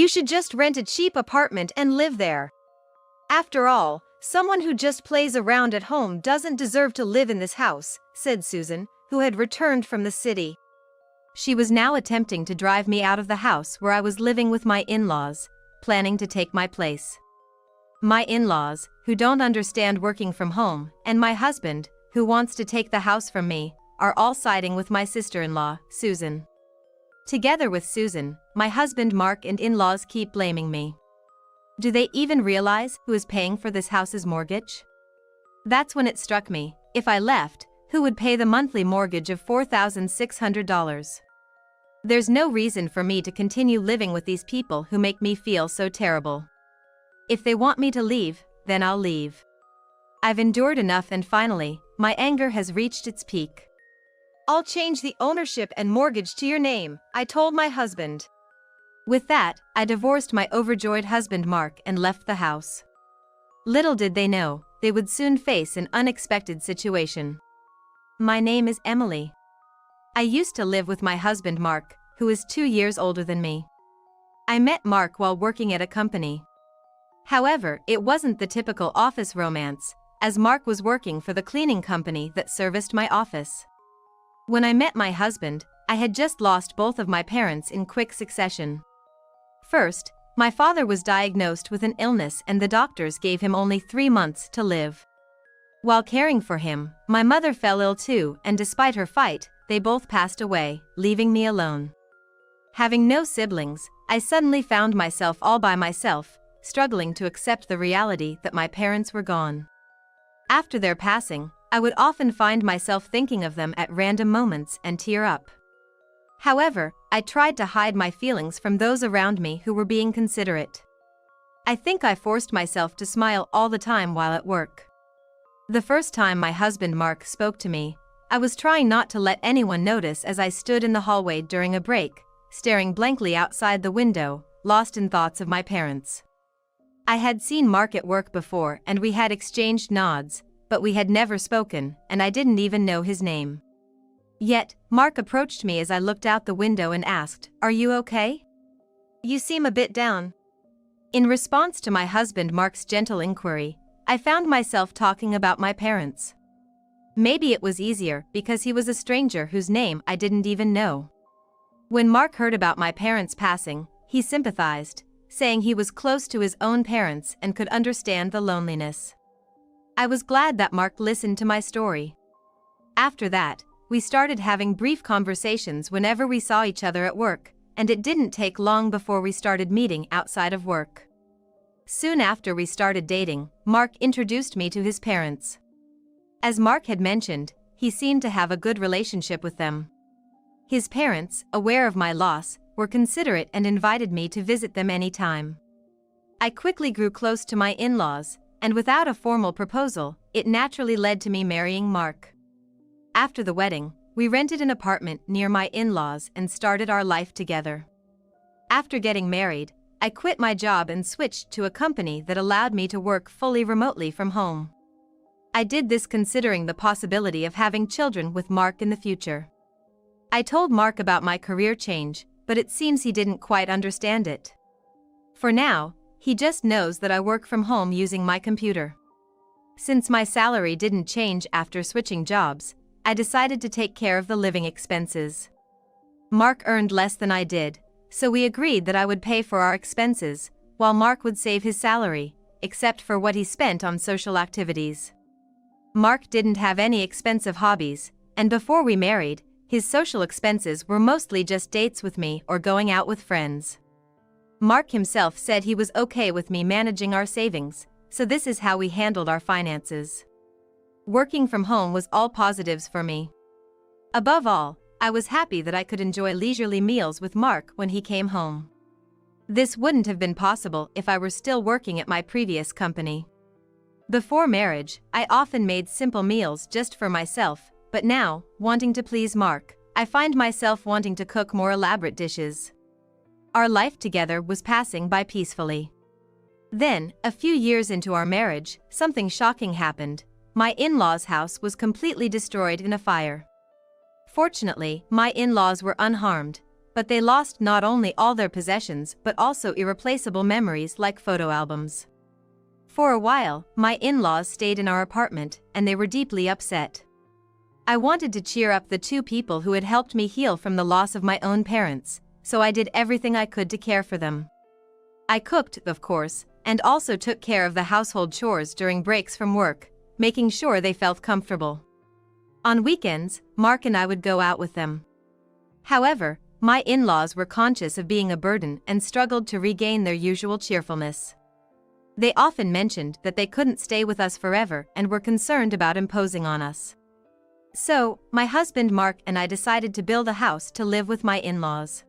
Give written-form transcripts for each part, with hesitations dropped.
You should just rent a cheap apartment and live there. After all, someone who just plays around at home doesn't deserve to live in this house," said Susan, who had returned from the city. She was now attempting to drive me out of the house where I was living with my in-laws, planning to take my place. My in-laws, who don't understand working from home, and my husband, who wants to take the house from me, are all siding with my sister-in-law, Susan. Together with Susan, my husband Mark and in-laws keep blaming me. Do they even realize who is paying for this house's mortgage? That's when it struck me, if I left, who would pay the monthly mortgage of $4,600? There's no reason for me to continue living with these people who make me feel so terrible. If they want me to leave, then I'll leave. I've endured enough, and finally, my anger has reached its peak. "I'll change the ownership and mortgage to your name," I told my husband. With that, I divorced my overjoyed husband Mark and left the house. Little did they know, they would soon face an unexpected situation. My name is Emily. I used to live with my husband Mark, who is 2 years older than me. I met Mark while working at a company. However, it wasn't the typical office romance, as Mark was working for the cleaning company that serviced my office. When I met my husband, I had just lost both of my parents in quick succession. First, my father was diagnosed with an illness and the doctors gave him only 3 months to live. While caring for him, my mother fell ill too, and despite her fight, they both passed away, leaving me alone. Having no siblings, I suddenly found myself all by myself, struggling to accept the reality that my parents were gone. After their passing, I would often find myself thinking of them at random moments and tear up. However, I tried to hide my feelings from those around me who were being considerate. I think I forced myself to smile all the time while at work. The first time my husband Mark spoke to me, I was trying not to let anyone notice as I stood in the hallway during a break, staring blankly outside the window, lost in thoughts of my parents. I had seen Mark at work before and we had exchanged nods, but we had never spoken, and I didn't even know his name. Yet, Mark approached me as I looked out the window and asked, "Are you okay? You seem a bit down." In response to my husband Mark's gentle inquiry, I found myself talking about my parents. Maybe it was easier because he was a stranger whose name I didn't even know. When Mark heard about my parents passing, he sympathized, saying he was close to his own parents and could understand the loneliness. I was glad that Mark listened to my story. After that, we started having brief conversations whenever we saw each other at work, and it didn't take long before we started meeting outside of work. Soon after we started dating, Mark introduced me to his parents. As Mark had mentioned, he seemed to have a good relationship with them. His parents, aware of my loss, were considerate and invited me to visit them anytime. I quickly grew close to my in-laws, and without a formal proposal, it naturally led to me marrying Mark. After the wedding, we rented an apartment near my in-laws and started our life together. After getting married, I quit my job and switched to a company that allowed me to work fully remotely from home. I did this considering the possibility of having children with Mark in the future. I told Mark about my career change, but it seems he didn't quite understand it. For now, he just knows that I work from home using my computer. Since my salary didn't change after switching jobs, I decided to take care of the living expenses. Mark earned less than I did, so we agreed that I would pay for our expenses, while Mark would save his salary, except for what he spent on social activities. Mark didn't have any expensive hobbies, and before we married, his social expenses were mostly just dates with me or going out with friends. Mark himself said he was okay with me managing our savings, so this is how we handled our finances. Working from home was all positives for me. Above all, I was happy that I could enjoy leisurely meals with Mark when he came home. This wouldn't have been possible if I were still working at my previous company. Before marriage, I often made simple meals just for myself, but now, wanting to please Mark, I find myself wanting to cook more elaborate dishes. Our life together was passing by peacefully. Then, a few years into our marriage, something shocking happened. My in-laws' house was completely destroyed in a fire. Fortunately, my in-laws were unharmed, but they lost not only all their possessions but also irreplaceable memories like photo albums. For a while, my in-laws stayed in our apartment, and they were deeply upset. I wanted to cheer up the two people who had helped me heal from the loss of my own parents, so I did everything I could to care for them. I cooked, of course, and also took care of the household chores during breaks from work, making sure they felt comfortable. On weekends, Mark and I would go out with them. However, my in-laws were conscious of being a burden and struggled to regain their usual cheerfulness. They often mentioned that they couldn't stay with us forever and were concerned about imposing on us. So, my husband Mark and I decided to build a house to live with my in-laws.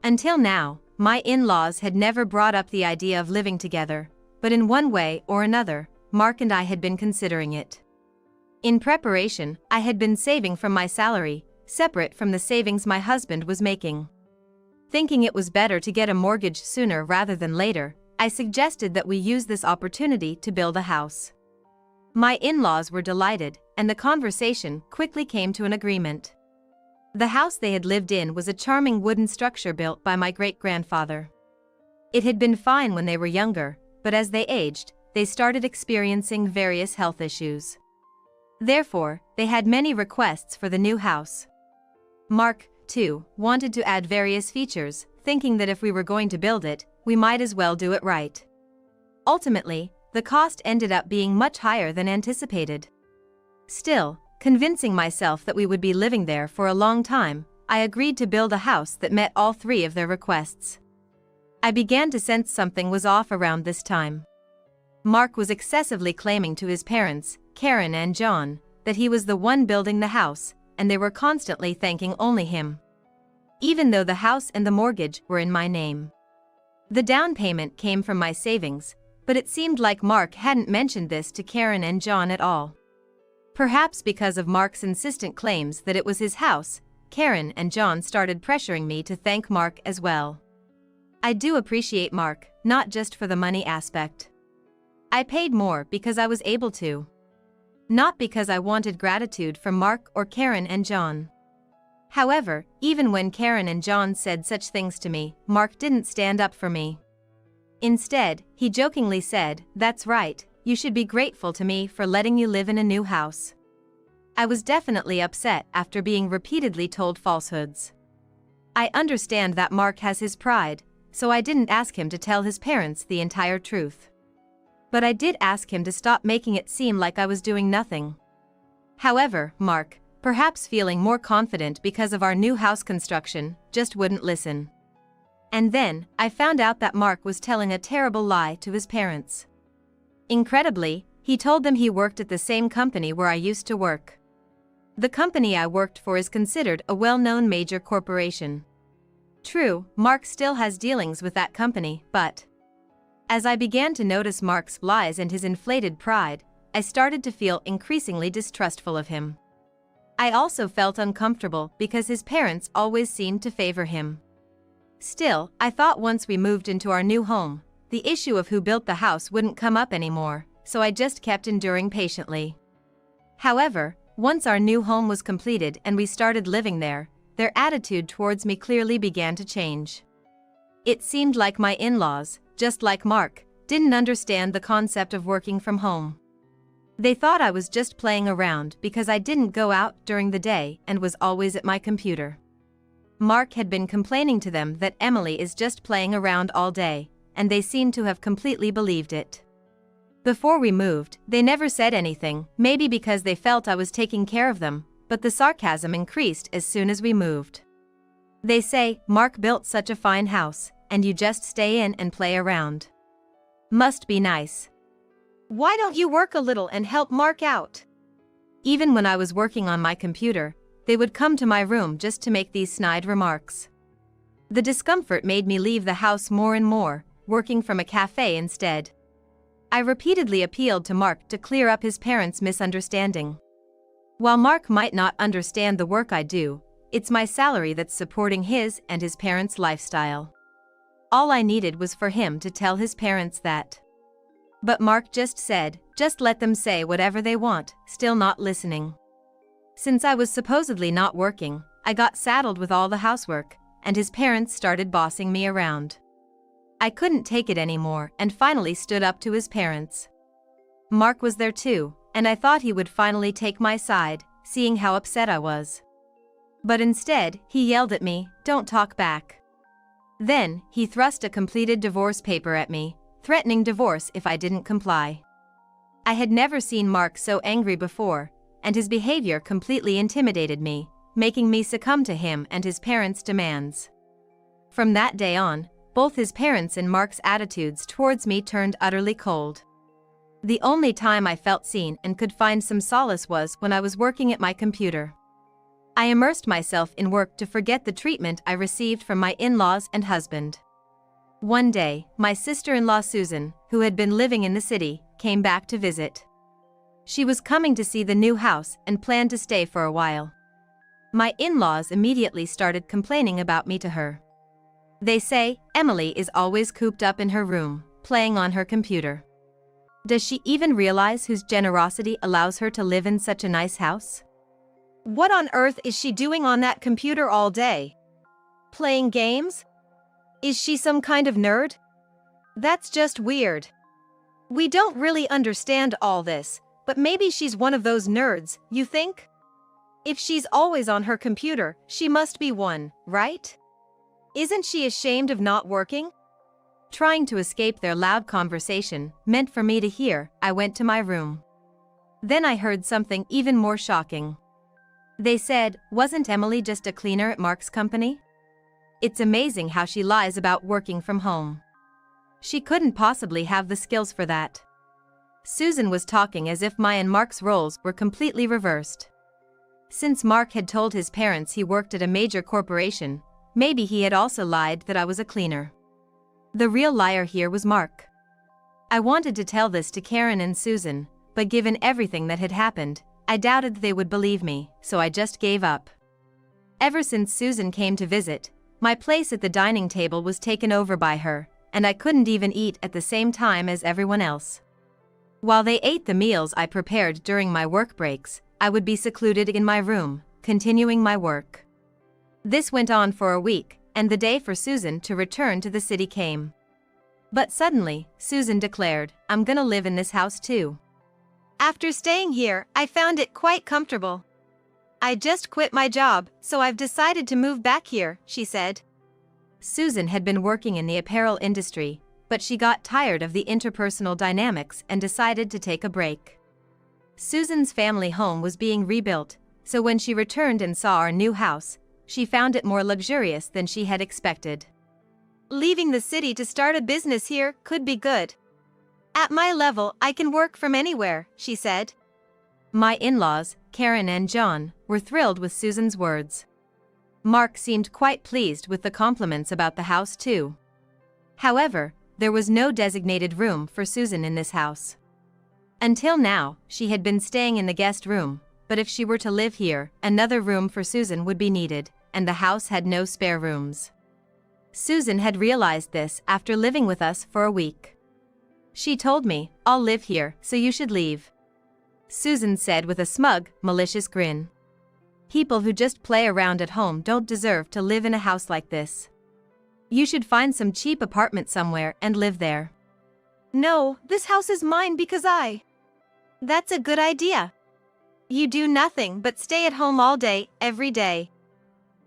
Until now, my in-laws had never brought up the idea of living together, but in one way or another, Mark and I had been considering it. In preparation, I had been saving from my salary, separate from the savings my husband was making. Thinking it was better to get a mortgage sooner rather than later, I suggested that we use this opportunity to build a house. My in-laws were delighted, and the conversation quickly came to an agreement. The house they had lived in was a charming wooden structure built by my great-grandfather. It had been fine when they were younger, but as they aged, they started experiencing various health issues. Therefore, they had many requests for the new house. Mark, too, wanted to add various features, thinking that if we were going to build it, we might as well do it right. Ultimately, the cost ended up being much higher than anticipated. Still, convincing myself that we would be living there for a long time, I agreed to build a house that met all three of their requests. I began to sense something was off around this time. Mark was excessively claiming to his parents, Karen and John, that he was the one building the house, and they were constantly thanking only him. Even though the house and the mortgage were in my name. The down payment came from my savings, but it seemed like Mark hadn't mentioned this to Karen and John at all. Perhaps because of Mark's insistent claims that it was his house, Karen and John started pressuring me to thank Mark as well. I do appreciate Mark, not just for the money aspect. I paid more because I was able to. Not because I wanted gratitude from Mark or Karen and John. However, even when Karen and John said such things to me, Mark didn't stand up for me. Instead, he jokingly said, "That's right, you should be grateful to me for letting you live in a new house." I was definitely upset after being repeatedly told falsehoods. I understand that Mark has his pride, so I didn't ask him to tell his parents the entire truth. But I did ask him to stop making it seem like I was doing nothing. However, Mark, perhaps feeling more confident because of our new house construction, just wouldn't listen. And then, I found out that Mark was telling a terrible lie to his parents. Incredibly, he told them he worked at the same company where I used to work. The company I worked for is considered a well-known major corporation. True, Mark still has dealings with that company, but as I began to notice Mark's lies and his inflated pride, I started to feel increasingly distrustful of him. I also felt uncomfortable because his parents always seemed to favor him. Still, I thought once we moved into our new home, the issue of who built the house wouldn't come up anymore, so I just kept enduring patiently. However, once our new home was completed and we started living there, their attitude towards me clearly began to change. It seemed like my in-laws, just like Mark, didn't understand the concept of working from home. They thought I was just playing around because I didn't go out during the day and was always at my computer. Mark had been complaining to them that Emily is just playing around all day, and they seemed to have completely believed it. Before we moved, they never said anything, maybe because they felt I was taking care of them, but the sarcasm increased as soon as we moved. They say, "Mark built such a fine house, and you just stay in and play around. Must be nice. Why don't you work a little and help Mark out?" Even when I was working on my computer, they would come to my room just to make these snide remarks. The discomfort made me leave the house more and more, working from a cafe instead. I repeatedly appealed to Mark to clear up his parents' misunderstanding. While Mark might not understand the work I do, it's my salary that's supporting his and his parents' lifestyle. All I needed was for him to tell his parents that. But Mark just said, "Just let them say whatever they want," still not listening. Since I was supposedly not working, I got saddled with all the housework, and his parents started bossing me around. I couldn't take it anymore and finally stood up to his parents. Mark was there too, and I thought he would finally take my side, seeing how upset I was. But instead, he yelled at me, "Don't talk back." Then, he thrust a completed divorce paper at me, threatening divorce if I didn't comply. I had never seen Mark so angry before, and his behavior completely intimidated me, making me succumb to him and his parents' demands. From that day on, both his parents and Mark's attitudes towards me turned utterly cold. The only time I felt seen and could find some solace was when I was working at my computer. I immersed myself in work to forget the treatment I received from my in-laws and husband. One day, my sister-in-law Susan, who had been living in the city, came back to visit. She was coming to see the new house and planned to stay for a while. My in-laws immediately started complaining about me to her. They say, "Emily is always cooped up in her room, playing on her computer. Does she even realize whose generosity allows her to live in such a nice house? What on earth is she doing on that computer all day? Playing games? Is she some kind of nerd? That's just weird. We don't really understand all this, but maybe she's one of those nerds, you think? If she's always on her computer, she must be one, right? Isn't she ashamed of not working?" Trying to escape their loud conversation, meant for me to hear, I went to my room. Then I heard something even more shocking. They said, "Wasn't Emily just a cleaner at Mark's company? It's amazing how she lies about working from home. She couldn't possibly have the skills for that." Susan was talking as if my and Mark's roles were completely reversed. Since Mark had told his parents he worked at a major corporation, maybe he had also lied that I was a cleaner. The real liar here was Mark. I wanted to tell this to Karen and Susan, but given everything that had happened, I doubted they would believe me, so I just gave up. Ever since Susan came to visit, my place at the dining table was taken over by her, and I couldn't even eat at the same time as everyone else. While they ate the meals I prepared during my work breaks, I would be secluded in my room, continuing my work. This went on for a week, and the day for Susan to return to the city came. But suddenly, Susan declared, "I'm gonna live in this house too. After staying here, I found it quite comfortable. I just quit my job, so I've decided to move back here," she said. Susan had been working in the apparel industry, but she got tired of the interpersonal dynamics and decided to take a break. Susan's family home was being rebuilt, so when she returned and saw our new house, she found it more luxurious than she had expected. "Leaving the city to start a business here could be good. At my level, I can work from anywhere," she said. My in-laws, Karen and John, were thrilled with Susan's words. Mark seemed quite pleased with the compliments about the house too. However, there was no designated room for Susan in this house. Until now, she had been staying in the guest room, but if she were to live here, another room for Susan would be needed, and the house had no spare rooms. Susan had realized this after living with us for a week. She told me, "I'll live here, so you should leave," Susan said with a smug, malicious grin. "People who just play around at home don't deserve to live in a house like this. You should find some cheap apartment somewhere and live there." "No, this house is mine because That's a good idea. You do nothing but stay at home all day, every day."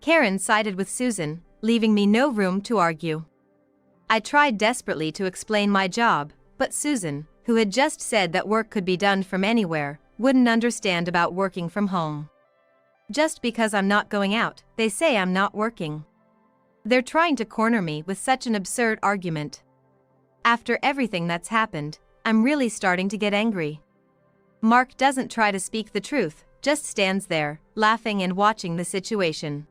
Karen sided with Susan, leaving me no room to argue. I tried desperately to explain my job, but Susan, who had just said that work could be done from anywhere, wouldn't understand about working from home. Just because I'm not going out, they say I'm not working. They're trying to corner me with such an absurd argument. After everything that's happened, I'm really starting to get angry. Mark doesn't try to speak the truth, just stands there, laughing and watching the situation.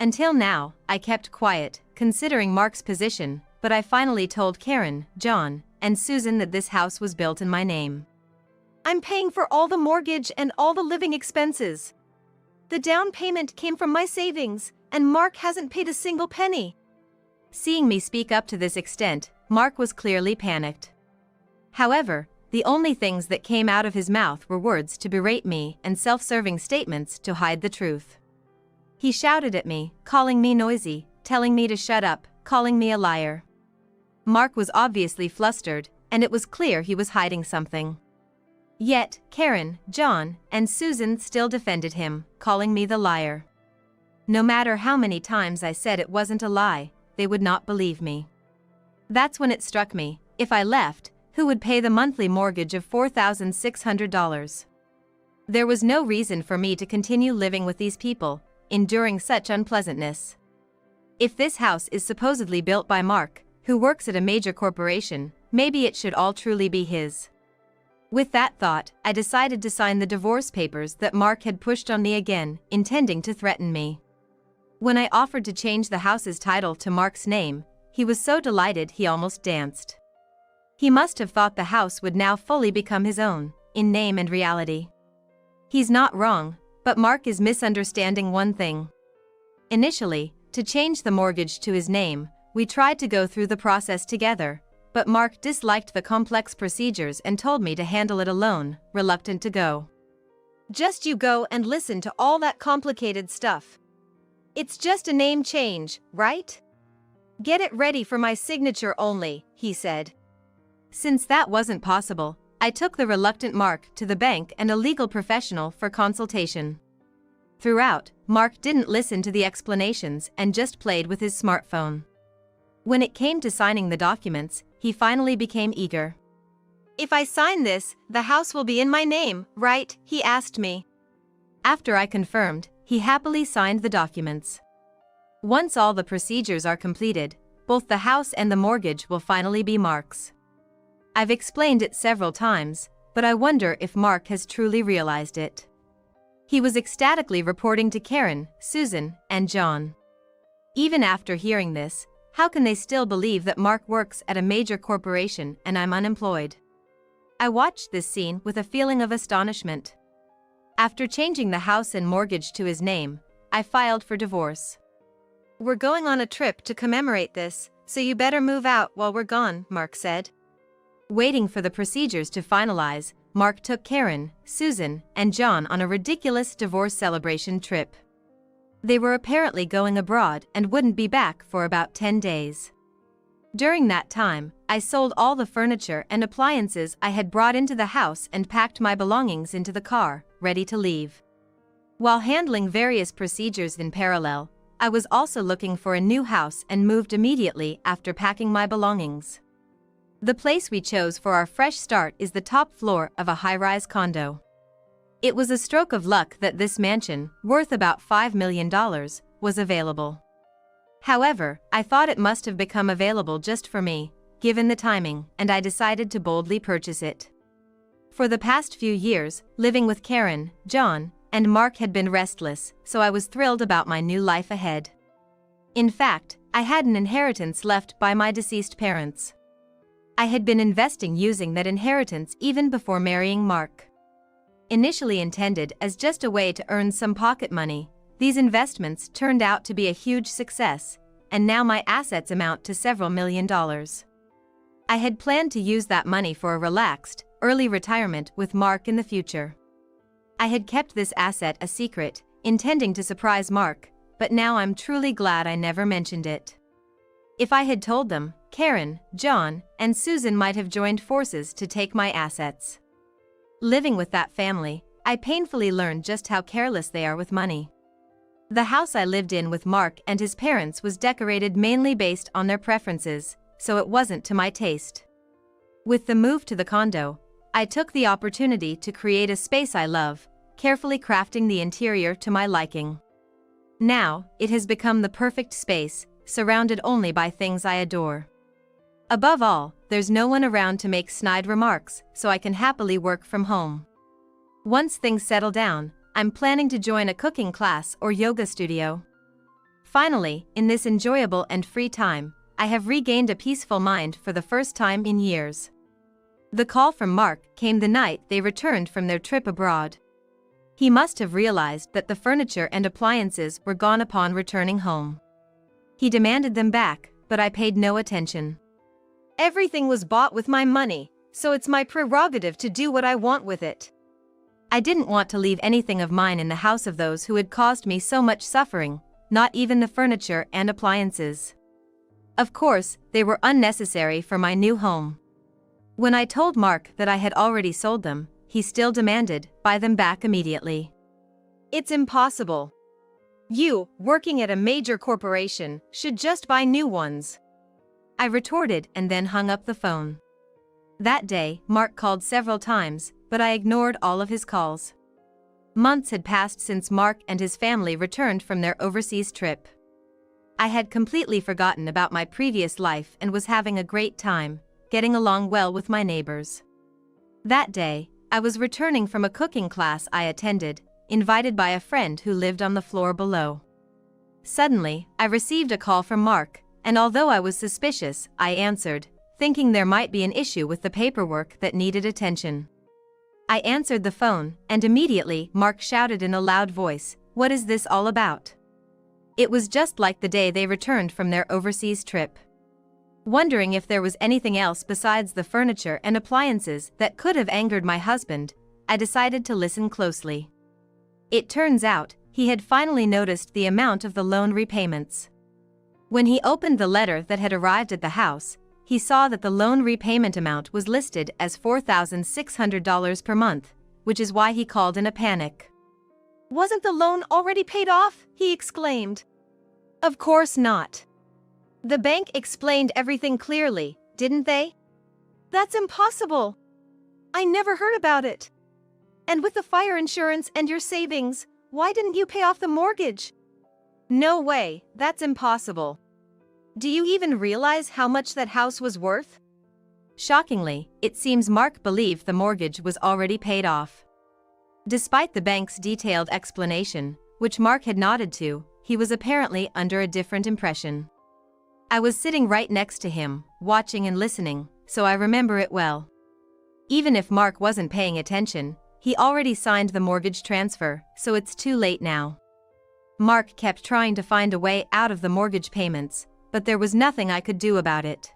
Until now, I kept quiet, considering Mark's position, but I finally told Karen, John, and Susan that this house was built in my name. "I'm paying for all the mortgage and all the living expenses. The down payment came from my savings, and Mark hasn't paid a single penny." Seeing me speak up to this extent, Mark was clearly panicked. However, the only things that came out of his mouth were words to berate me and self-serving statements to hide the truth. He shouted at me, calling me noisy, telling me to shut up, calling me a liar. Mark was obviously flustered, and it was clear he was hiding something. Yet, Karen, John, and Susan still defended him, calling me the liar. No matter how many times I said it wasn't a lie, they would not believe me. That's when it struck me, if I left, who would pay the monthly mortgage of $4,600? There was no reason for me to continue living with these people, enduring such unpleasantness. If this house is supposedly built by Mark, who works at a major corporation, maybe it should all truly be his. With that thought, I decided to sign the divorce papers that Mark had pushed on me again, intending to threaten me. When I offered to change the house's title to Mark's name, he was so delighted he almost danced. He must have thought the house would now fully become his own, in name and reality. He's not wrong, but Mark is misunderstanding one thing. Initially, to change the mortgage to his name, we tried to go through the process together, but Mark disliked the complex procedures and told me to handle it alone, reluctant to go. Just you go and listen to all that complicated stuff. It's just a name change, right? Get it ready for my signature only, he said. Since that wasn't possible, I took the reluctant Mark to the bank and a legal professional for consultation. Throughout, Mark didn't listen to the explanations and just played with his smartphone. When it came to signing the documents, he finally became eager. If I sign this, the house will be in my name, right? He asked me. After I confirmed, he happily signed the documents. Once all the procedures are completed, both the house and the mortgage will finally be Mark's. I've explained it several times, but I wonder if Mark has truly realized it. He was ecstatically reporting to Karen, Susan, and John. Even after hearing this, how can they still believe that Mark works at a major corporation and I'm unemployed? I watched this scene with a feeling of astonishment. After changing the house and mortgage to his name, I filed for divorce. We're going on a trip to commemorate this, so you better move out while we're gone, Mark said. Waiting for the procedures to finalize, Mark took Karen, Susan, and John on a ridiculous divorce celebration trip. They were apparently going abroad and wouldn't be back for about 10 days. During that time, I sold all the furniture and appliances I had brought into the house and packed my belongings into the car, ready to leave. While handling various procedures in parallel, I was also looking for a new house and moved immediately after packing my belongings. The place we chose for our fresh start is the top floor of a high-rise condo. It was a stroke of luck that this mansion, worth about $5 million, was available. However, I thought it must have become available just for me, given the timing, and I decided to boldly purchase it. For the past few years, living with Karen, John, and Mark had been restless, so I was thrilled about my new life ahead. In fact, I had an inheritance left by my deceased parents. I had been investing using that inheritance even before marrying Mark. Initially intended as just a way to earn some pocket money, these investments turned out to be a huge success, and now my assets amount to several $million. I had planned to use that money for a relaxed, early retirement with Mark in the future. I had kept this asset a secret, intending to surprise Mark, but now I'm truly glad I never mentioned it. If I had told them, Karen, John, and Susan might have joined forces to take my assets. Living with that family, I painfully learned just how careless they are with money. The house I lived in with Mark and his parents was decorated mainly based on their preferences, so it wasn't to my taste. With the move to the condo, I took the opportunity to create a space I love, carefully crafting the interior to my liking. Now, it has become the perfect space, surrounded only by things I adore. Above all, there's no one around to make snide remarks, so I can happily work from home. Once things settle down, I'm planning to join a cooking class or yoga studio. Finally, in this enjoyable and free time, I have regained a peaceful mind for the first time in years. The call from Mark came the night they returned from their trip abroad. He must have realized that the furniture and appliances were gone upon returning home. He demanded them back, but I paid no attention. Everything was bought with my money, so it's my prerogative to do what I want with it. I didn't want to leave anything of mine in the house of those who had caused me so much suffering, not even the furniture and appliances. Of course, they were unnecessary for my new home. When I told Mark that I had already sold them, he still demanded, buy them back immediately. It's impossible. You, working at a major corporation, should just buy new ones. I retorted and then hung up the phone. That day, Mark called several times, but I ignored all of his calls. Months had passed since Mark and his family returned from their overseas trip. I had completely forgotten about my previous life and was having a great time, getting along well with my neighbors. That day, I was returning from a cooking class I attended, invited by a friend who lived on the floor below. Suddenly, I received a call from Mark, and although I was suspicious, I answered, thinking there might be an issue with the paperwork that needed attention. I answered the phone, and immediately Mark shouted in a loud voice, "What is this all about?" It was just like the day they returned from their overseas trip. Wondering if there was anything else besides the furniture and appliances that could have angered my husband, I decided to listen closely. It turns out, he had finally noticed the amount of the loan repayments. When he opened the letter that had arrived at the house, he saw that the loan repayment amount was listed as $4,600 per month, which is why he called in a panic. "Wasn't the loan already paid off?" he exclaimed. "Of course not. The bank explained everything clearly, didn't they?" "That's impossible. I never heard about it. And with the fire insurance and your savings, why didn't you pay off the mortgage?" "No way, that's impossible. Do you even realize how much that house was worth?" Shockingly, it seems Mark believed the mortgage was already paid off. Despite the bank's detailed explanation, which Mark had nodded to, he was apparently under a different impression. I was sitting right next to him, watching and listening, so I remember it well. Even if Mark wasn't paying attention, he already signed the mortgage transfer, so it's too late now. Mark kept trying to find a way out of the mortgage payments, but there was nothing I could do about it.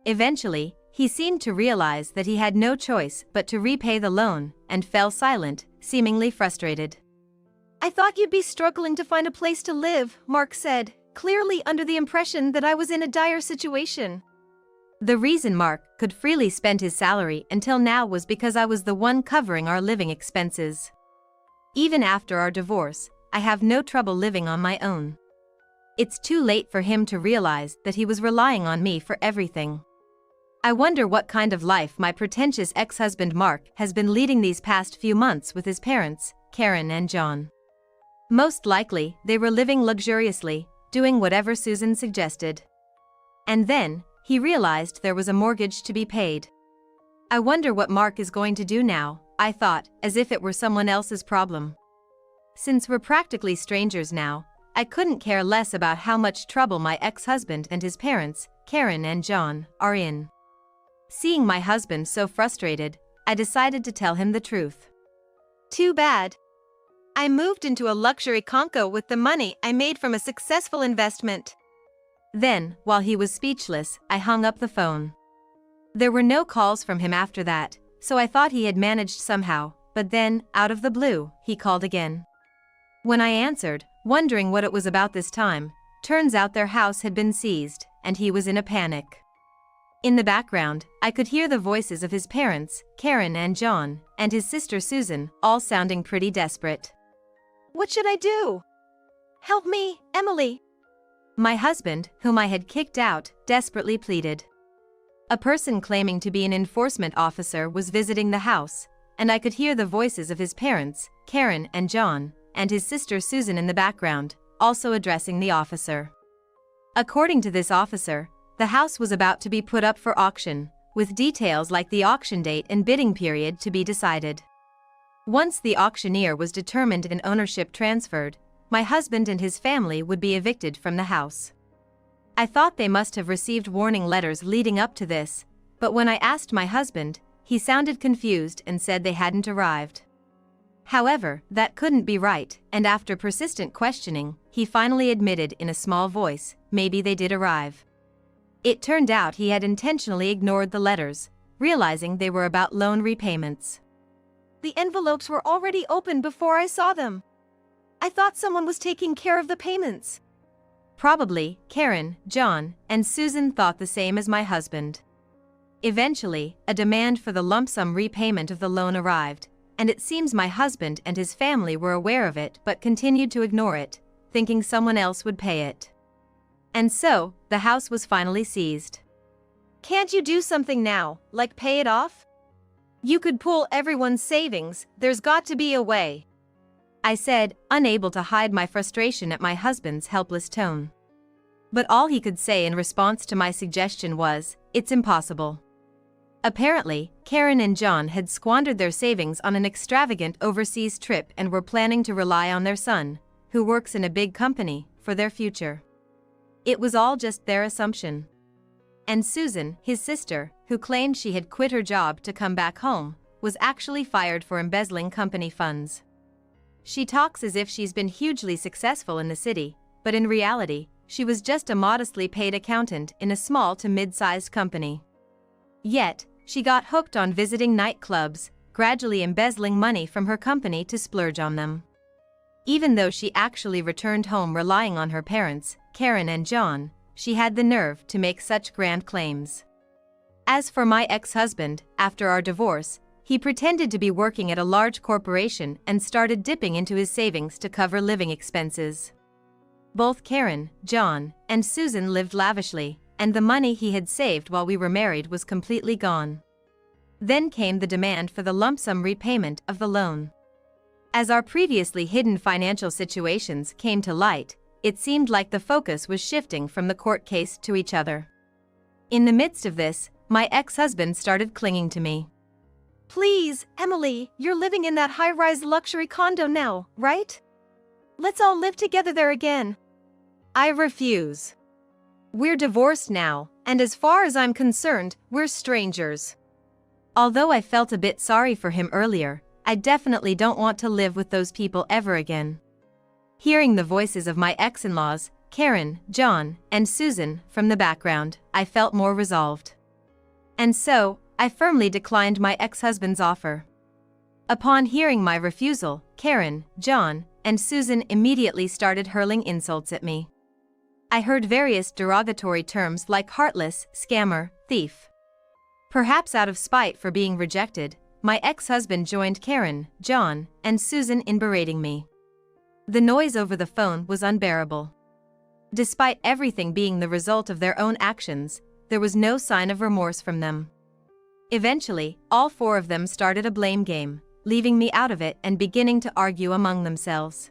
Eventually, he seemed to realize that he had no choice but to repay the loan, and fell silent, seemingly frustrated. "I thought you'd be struggling to find a place to live," Mark said, clearly under the impression that I was in a dire situation. The reason Mark could freely spend his salary until now was because I was the one covering our living expenses. Even after our divorce, I have no trouble living on my own. It's too late for him to realize that he was relying on me for everything. I wonder what kind of life my pretentious ex-husband Mark has been leading these past few months with his parents, Karen and John. Most likely, they were living luxuriously, doing whatever Susan suggested. And then, he realized there was a mortgage to be paid. I wonder what Mark is going to do now, I thought, as if it were someone else's problem. Since we're practically strangers now, I couldn't care less about how much trouble my ex-husband and his parents, Karen and John, are in. Seeing my husband so frustrated, I decided to tell him the truth. "Too bad. I moved into a luxury condo with the money I made from a successful investment." Then, while he was speechless, I hung up the phone. There were no calls from him after that, so I thought he had managed somehow, but then, out of the blue, he called again. When I answered, wondering what it was about this time, turns out their house had been seized, and he was in a panic. In the background, I could hear the voices of his parents, Karen and John, and his sister Susan, all sounding pretty desperate. "What should I do? Help me, Emily!" My husband, whom I had kicked out, desperately pleaded. A person claiming to be an enforcement officer was visiting the house, and I could hear the voices of his parents, Karen and John, and his sister Susan in the background, also addressing the officer. According to this officer, the house was about to be put up for auction, with details like the auction date and bidding period to be decided. Once the auctioneer was determined and ownership transferred, my husband and his family would be evicted from the house. I thought they must have received warning letters leading up to this, but when I asked my husband, he sounded confused and said they hadn't arrived. However, that couldn't be right, and after persistent questioning, he finally admitted in a small voice, maybe they did arrive. It turned out he had intentionally ignored the letters, realizing they were about loan repayments. "The envelopes were already open before I saw them. I thought someone was taking care of the payments. Probably, Karen, John, and Susan thought the same as my husband. Eventually, a demand for the lump sum repayment of the loan arrived, and it seems my husband and his family were aware of it but continued to ignore it, thinking someone else would pay it. And so, the house was finally seized. Can't you do something now, like pay it off? You could pool everyone's savings, there's got to be a way. I said, unable to hide my frustration at my husband's helpless tone. But all he could say in response to my suggestion was, "It's impossible." Apparently, Karen and John had squandered their savings on an extravagant overseas trip and were planning to rely on their son, who works in a big company, for their future. It was all just their assumption. And Susan, his sister, who claimed she had quit her job to come back home, was actually fired for embezzling company funds. She talks as if she's been hugely successful in the city, but in reality, she was just a modestly paid accountant in a small to mid-sized company. Yet, she got hooked on visiting nightclubs, gradually embezzling money from her company to splurge on them. Even though she actually returned home relying on her parents, Karen and John, she had the nerve to make such grand claims. As for my ex-husband, after our divorce, he pretended to be working at a large corporation and started dipping into his savings to cover living expenses. Both Karen, John, and Susan lived lavishly, and the money he had saved while we were married was completely gone. Then came the demand for the lump sum repayment of the loan. As our previously hidden financial situations came to light, it seemed like the focus was shifting from the court case to each other. In the midst of this, my ex-husband started clinging to me. Please, Emily, you're living in that high-rise luxury condo now, right? Let's all live together there again. I refuse. We're divorced now, and as far as I'm concerned, we're strangers. Although I felt a bit sorry for him earlier, I definitely don't want to live with those people ever again. Hearing the voices of my ex-in-laws, Karen, John, and Susan, from the background, I felt more resolved. And so, I firmly declined my ex-husband's offer. Upon hearing my refusal, Karen, John, and Susan immediately started hurling insults at me. I heard various derogatory terms like heartless, scammer, thief. Perhaps out of spite for being rejected, my ex-husband joined Karen, John, and Susan in berating me. The noise over the phone was unbearable. Despite everything being the result of their own actions, there was no sign of remorse from them. Eventually, all four of them started a blame game, leaving me out of it and beginning to argue among themselves.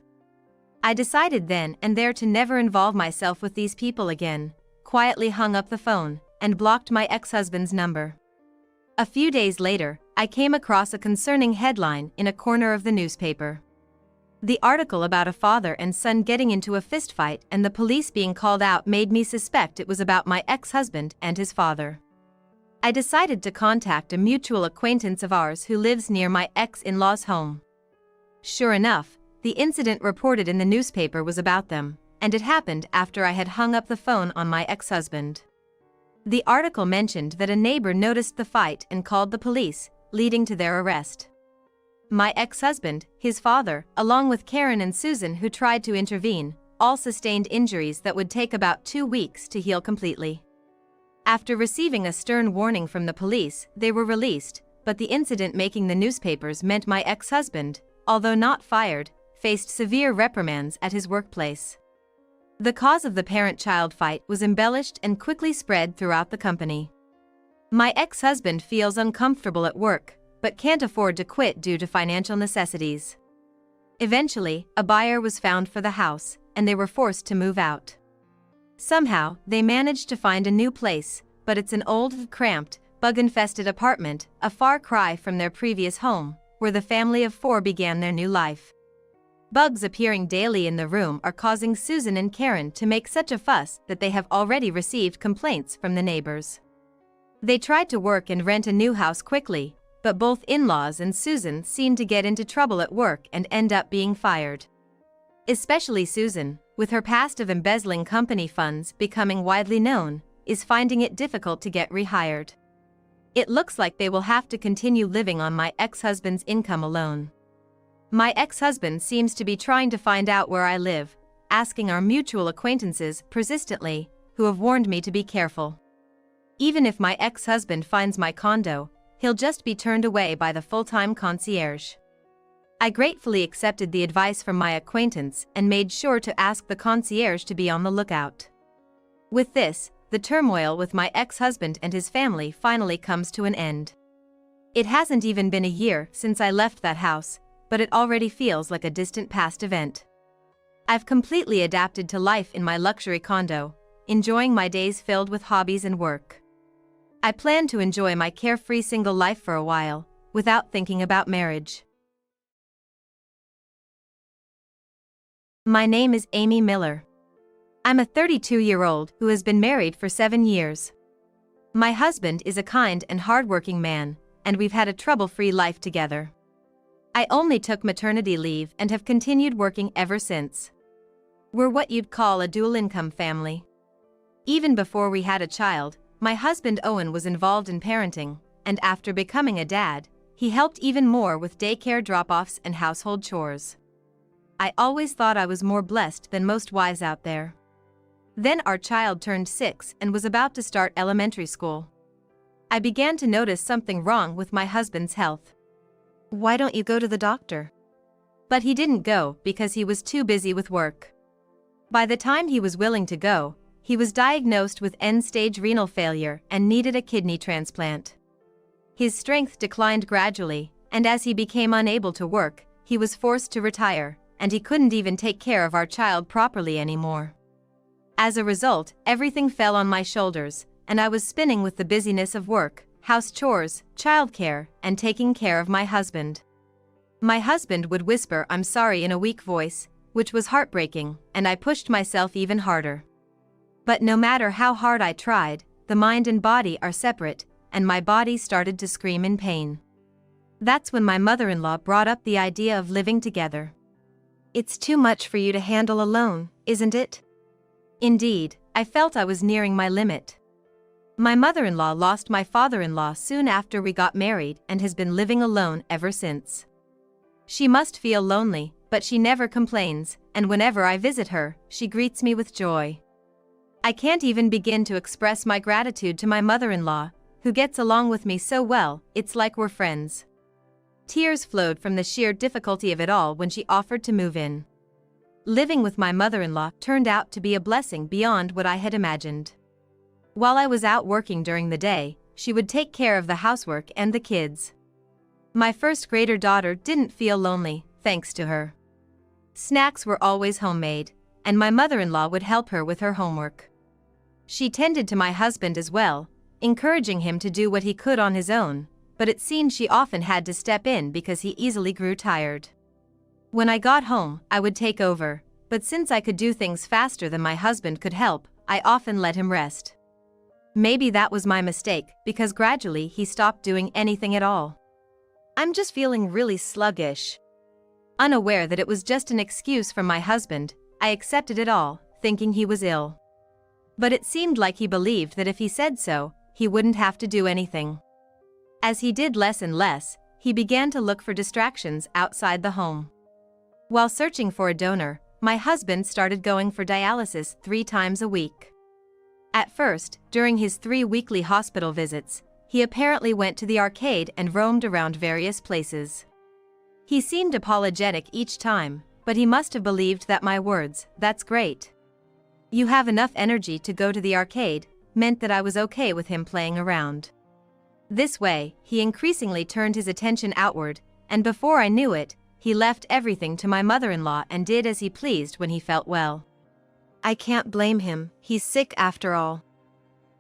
I decided then and there to never involve myself with these people again, quietly hung up the phone, and blocked my ex-husband's number. A few days later, I came across a concerning headline in a corner of the newspaper. The article about a father and son getting into a fistfight and the police being called out made me suspect it was about my ex-husband and his father. I decided to contact a mutual acquaintance of ours who lives near my ex-in-law's home. Sure enough, the incident reported in the newspaper was about them, and it happened after I had hung up the phone on my ex-husband. The article mentioned that a neighbor noticed the fight and called the police, leading to their arrest. My ex-husband, his father, along with Karen and Susan who tried to intervene, all sustained injuries that would take about 2 weeks to heal completely. After receiving a stern warning from the police, they were released, but the incident making the newspapers meant my ex-husband, although not fired, faced severe reprimands at his workplace. The cause of the parent-child fight was embellished and quickly spread throughout the company. My ex-husband feels uncomfortable at work, but can't afford to quit due to financial necessities. Eventually, a buyer was found for the house, and they were forced to move out. Somehow, they managed to find a new place, but it's an old, cramped, bug-infested apartment, a far cry from their previous home, where the family of 4 began their new life. Bugs appearing daily in the room are causing Susan and Karen to make such a fuss that they have already received complaints from the neighbors. They tried to work and rent a new house quickly, but both in-laws and Susan seem to get into trouble at work and end up being fired. Especially Susan, with her past of embezzling company funds becoming widely known, is finding it difficult to get rehired. It looks like they will have to continue living on my ex-husband's income alone. My ex-husband seems to be trying to find out where I live, asking our mutual acquaintances persistently, who have warned me to be careful. Even if my ex-husband finds my condo, he'll just be turned away by the full-time concierge. I gratefully accepted the advice from my acquaintance and made sure to ask the concierge to be on the lookout. With this, the turmoil with my ex-husband and his family finally comes to an end. It hasn't even been a year since I left that house, but it already feels like a distant past event. I've completely adapted to life in my luxury condo, enjoying my days filled with hobbies and work. I plan to enjoy my carefree single life for a while, without thinking about marriage. My name is Amy Miller. I'm a 32-year-old who has been married for 7 years. My husband is a kind and hardworking man, and we've had a trouble-free life together. I only took maternity leave and have continued working ever since. We're what you'd call a dual-income family. Even before we had a child, my husband Owen was involved in parenting, and after becoming a dad, he helped even more with daycare drop-offs and household chores. I always thought I was more blessed than most wives out there. Then our child turned 6 and was about to start elementary school. I began to notice something wrong with my husband's health. "Why don't you go to the doctor?" But he didn't go because he was too busy with work. By the time he was willing to go, he was diagnosed with end-stage renal failure and needed a kidney transplant. His strength declined gradually, and as he became unable to work, he was forced to retire, and he couldn't even take care of our child properly anymore. As a result, everything fell on my shoulders, and I was spinning with the busyness of work, house chores, childcare, and taking care of my husband. My husband would whisper "I'm sorry" in a weak voice, which was heartbreaking, and I pushed myself even harder. But no matter how hard I tried, the mind and body are separate, and my body started to scream in pain. That's when my mother-in-law brought up the idea of living together. "It's too much for you to handle alone, isn't it?" Indeed, I felt I was nearing my limit. My mother-in-law lost my father-in-law soon after we got married and has been living alone ever since. She must feel lonely, but she never complains, and whenever I visit her, she greets me with joy. I can't even begin to express my gratitude to my mother-in-law, who gets along with me so well, it's like we're friends. Tears flowed from the sheer difficulty of it all when she offered to move in. Living with my mother-in-law turned out to be a blessing beyond what I had imagined. While I was out working during the day, she would take care of the housework and the kids. My first-grader daughter didn't feel lonely, thanks to her. Snacks were always homemade, and my mother-in-law would help her with her homework. She tended to my husband as well, encouraging him to do what he could on his own, but it seemed she often had to step in because he easily grew tired. When I got home, I would take over, but since I could do things faster than my husband could help, I often let him rest. Maybe that was my mistake, because gradually he stopped doing anything at all. I'm just feeling really sluggish. Unaware that it was just an excuse from my husband, I accepted it all, thinking he was ill. But it seemed like he believed that if he said so, he wouldn't have to do anything. As he did less and less, he began to look for distractions outside the home. While searching for a donor, my husband started going for dialysis 3 times a week. At first, during his 3 weekly hospital visits, he apparently went to the arcade and roamed around various places. He seemed apologetic each time, but he must have believed that my words, "That's great. You have enough energy to go to the arcade," meant that I was okay with him playing around. This way, he increasingly turned his attention outward, and before I knew it, he left everything to my mother-in-law and did as he pleased when he felt well. I can't blame him, he's sick after all.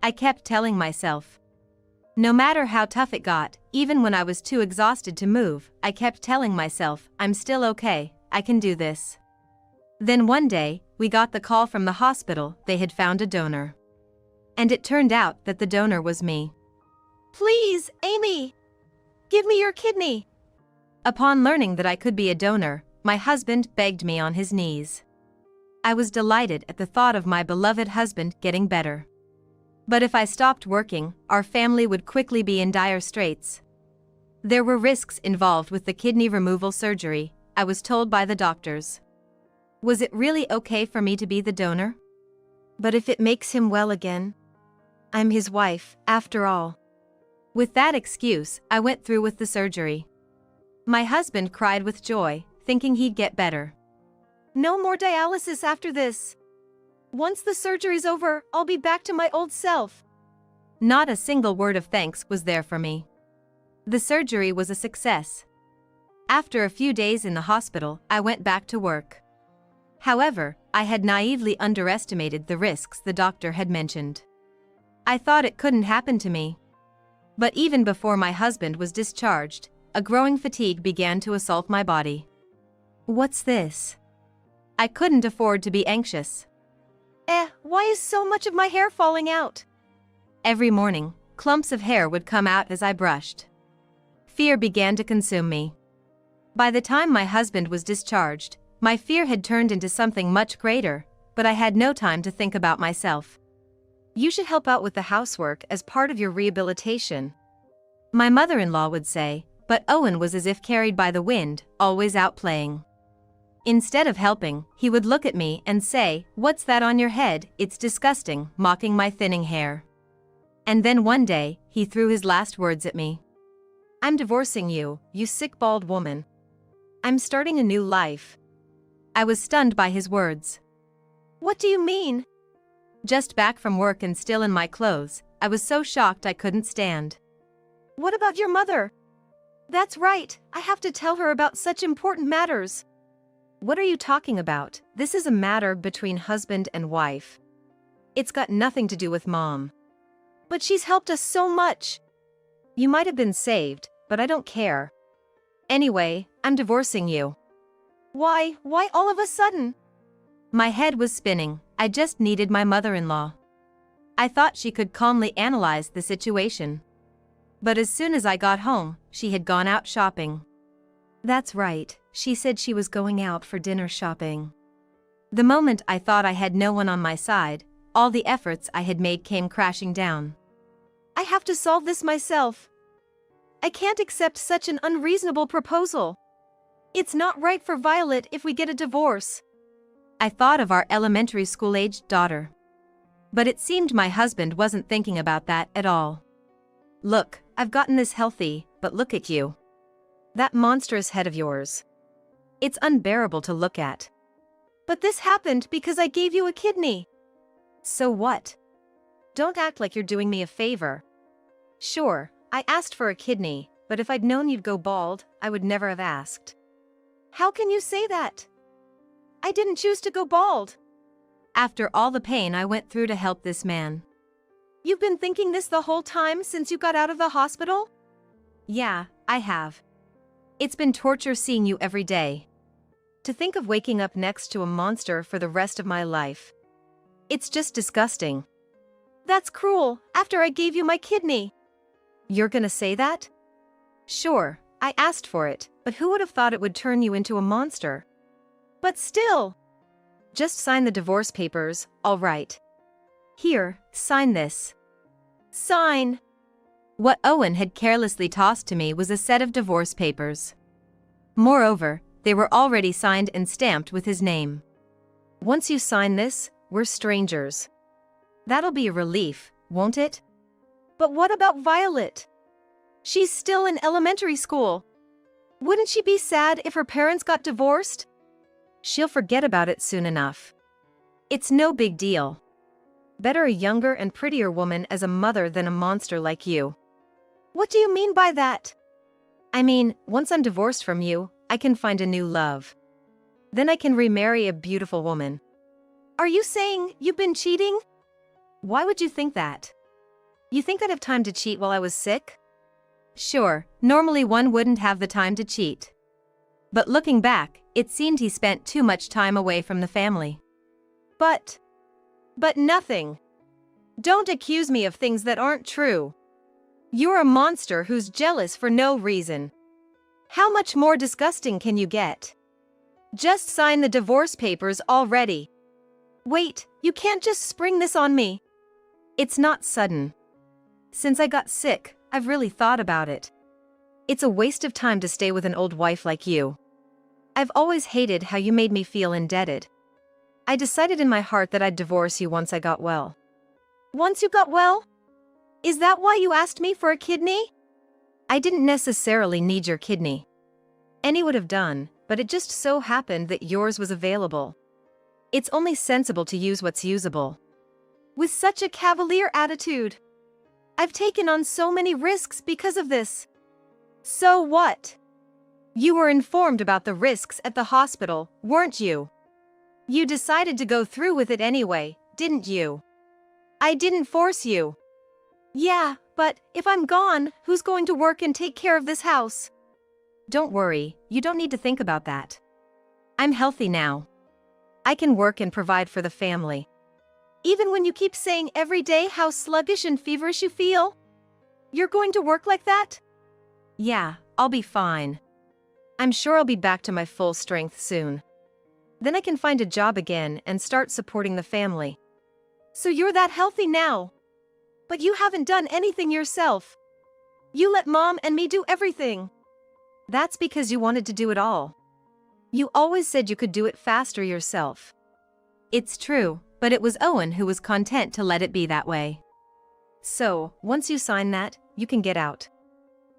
I kept telling myself. No matter how tough it got, even when I was too exhausted to move, I kept telling myself, "I'm still okay, I can do this." Then one day, we got the call from the hospital they had found a donor. And it turned out that the donor was me. "Please, Amy, give me your kidney." Upon learning that I could be a donor, my husband begged me on his knees. I was delighted at the thought of my beloved husband getting better. But if I stopped working, our family would quickly be in dire straits. There were risks involved with the kidney removal surgery. I was told by the doctors. Was it really okay for me to be the donor? But if it makes him well again? I'm his wife, after all. With that excuse, I went through with the surgery. My husband cried with joy, thinking he'd get better. No more dialysis after this. Once the surgery's over, I'll be back to my old self. Not a single word of thanks was there for me. The surgery was a success. After a few days in the hospital, I went back to work. However, I had naively underestimated the risks the doctor had mentioned. I thought it couldn't happen to me. But even before my husband was discharged, a growing fatigue began to assault my body. What's this? I couldn't afford to be anxious. Why is so much of my hair falling out? Every morning, clumps of hair would come out as I brushed. Fear began to consume me. By the time my husband was discharged, my fear had turned into something much greater, but I had no time to think about myself. You should help out with the housework as part of your rehabilitation, my mother-in-law would say, but Owen was as if carried by the wind, always out playing. Instead of helping, he would look at me and say, "What's that on your head? It's disgusting," mocking my thinning hair. And then one day, he threw his last words at me. I'm divorcing you, you sick bald woman. I'm starting a new life. I was stunned by his words. What do you mean? Just back from work and still in my clothes, I was so shocked I couldn't stand. What about your mother? That's right, I have to tell her about such important matters. What are you talking about? This is a matter between husband and wife. It's got nothing to do with Mom. But she's helped us so much. You might have been saved, but I don't care. Anyway, I'm divorcing you. Why all of a sudden? My head was spinning. I just needed my mother-in-law. I thought she could calmly analyze the situation. But as soon as I got home, she had gone out shopping. That's right, she said she was going out for dinner shopping. The moment I thought I had no one on my side, all the efforts I had made came crashing down. I have to solve this myself. I can't accept such an unreasonable proposal. It's not right for Violet if we get a divorce. I thought of our elementary school-aged daughter. But it seemed my husband wasn't thinking about that at all. Look, I've gotten this healthy, but look at you. That monstrous head of yours. It's unbearable to look at. But this happened because I gave you a kidney. So what? Don't act like you're doing me a favor. Sure, I asked for a kidney, but if I'd known you'd go bald, I would never have asked. How can you say that? I didn't choose to go bald. After all the pain I went through to help this man. You've been thinking this the whole time since you got out of the hospital? Yeah, I have. It's been torture seeing you every day. To think of waking up next to a monster for the rest of my life. It's just disgusting. That's cruel, after I gave you my kidney. You're gonna say that? Sure, I asked for it, but who would have thought it would turn you into a monster? But still. Just sign the divorce papers, all right. Here, sign this. Sign. What Owen had carelessly tossed to me was a set of divorce papers. Moreover, they were already signed and stamped with his name. Once you sign this, we're strangers. That'll be a relief, won't it? But what about Violet? She's still in elementary school. Wouldn't she be sad if her parents got divorced? She'll forget about it soon enough. It's no big deal. Better a younger and prettier woman as a mother than a monster like you. What do you mean by that? I mean, once I'm divorced from you, I can find a new love. Then I can remarry a beautiful woman. Are you saying you've been cheating? Why would you think that? You think I'd have time to cheat while I was sick? Sure, normally one wouldn't have the time to cheat. But looking back, it seemed he spent too much time away from the family. But nothing. Don't accuse me of things that aren't true. You're a monster who's jealous for no reason. How much more disgusting can you get? Just sign the divorce papers already. Wait, you can't just spring this on me. It's not sudden. Since I got sick, I've really thought about it. It's a waste of time to stay with an old wife like you. I've always hated how you made me feel indebted. I decided in my heart that I'd divorce you once I got well. Once you got well? Is that why you asked me for a kidney? I didn't necessarily need your kidney. Any would have done, but it just so happened that yours was available. It's only sensible to use what's usable. With such a cavalier attitude. I've taken on so many risks because of this. So what? You were informed about the risks at the hospital, weren't you? You decided to go through with it anyway, didn't you? I didn't force you. Yeah, but if I'm gone, who's going to work and take care of this house? Don't worry, you don't need to think about that. I'm healthy now. I can work and provide for the family. Even when you keep saying every day how sluggish and feverish you feel? You're going to work like that? Yeah, I'll be fine. I'm sure I'll be back to my full strength soon. Then I can find a job again and start supporting the family. So you're that healthy now. But you haven't done anything yourself. You let Mom and me do everything. That's because you wanted to do it all. You always said you could do it faster yourself. It's true, but it was Owen who was content to let it be that way. So, once you sign that, you can get out.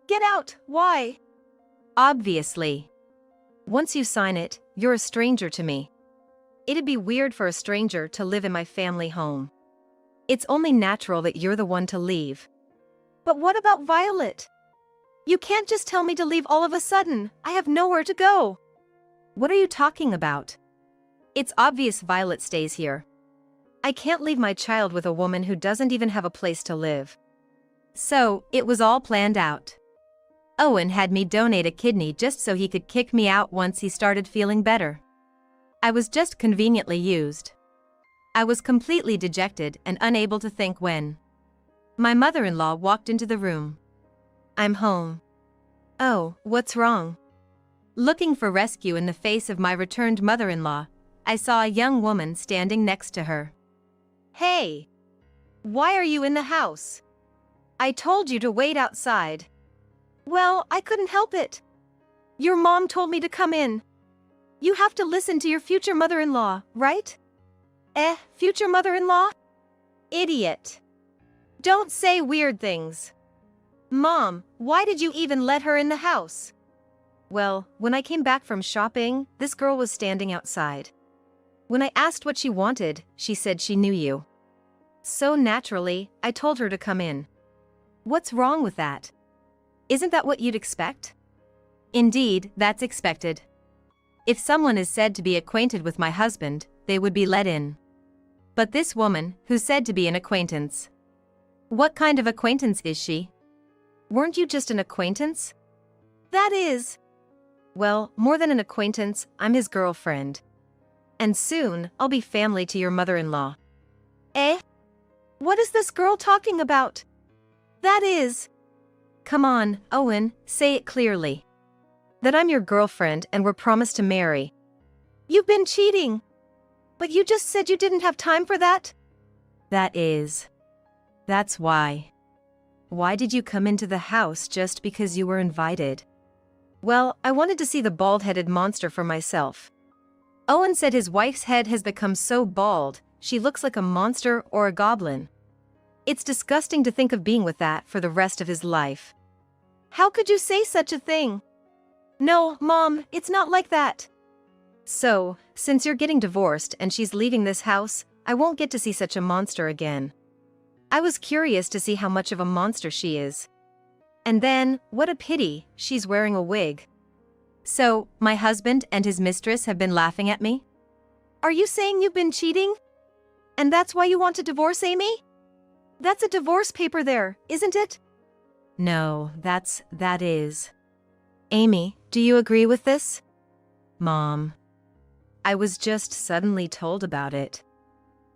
Get out? Why? Obviously. Once you sign it, you're a stranger to me. It'd be weird for a stranger to live in my family home. It's only natural that you're the one to leave. But what about Violet? You can't just tell me to leave all of a sudden. I have nowhere to go. What are you talking about? It's obvious Violet stays here. I can't leave my child with a woman who doesn't even have a place to live. So, it was all planned out. Owen had me donate a kidney just so he could kick me out once he started feeling better. I was just conveniently used. I was completely dejected and unable to think when my mother-in-law walked into the room. I'm home. Oh, what's wrong? Looking for rescue in the face of my returned mother-in-law, I saw a young woman standing next to her. Hey! Why are you in the house? I told you to wait outside. Well, I couldn't help it. Your mom told me to come in. You have to listen to your future mother-in-law, right? Future mother-in-law? Idiot. Don't say weird things. Mom, why did you even let her in the house? Well, when I came back from shopping, this girl was standing outside. When I asked what she wanted, she said she knew you. So naturally, I told her to come in. What's wrong with that? Isn't that what you'd expect? Indeed, that's expected. If someone is said to be acquainted with my husband, they would be let in. But this woman, who's said to be an acquaintance. What kind of acquaintance is she? Weren't you just an acquaintance? That is. Well, more than an acquaintance, I'm his girlfriend. And soon, I'll be family to your mother-in-law. What is this girl talking about? That is. Come on, Owen, say it clearly. That I'm your girlfriend and we're promised to marry. You've been cheating. But you just said you didn't have time for that? That is. That's why. Why did you come into the house just because you were invited? Well, I wanted to see the bald-headed monster for myself. Owen said his wife's head has become so bald, she looks like a monster or a goblin. It's disgusting to think of being with that for the rest of his life. How could you say such a thing? No, Mom, it's not like that. So, since you're getting divorced and she's leaving this house, I won't get to see such a monster again. I was curious to see how much of a monster she is. And then, what a pity, she's wearing a wig. So, my husband and his mistress have been laughing at me? Are you saying you've been cheating? And that's why you want to divorce Amy? That's a divorce paper there, isn't it? No, that is. Amy, do you agree with this? Mom. I was just suddenly told about it.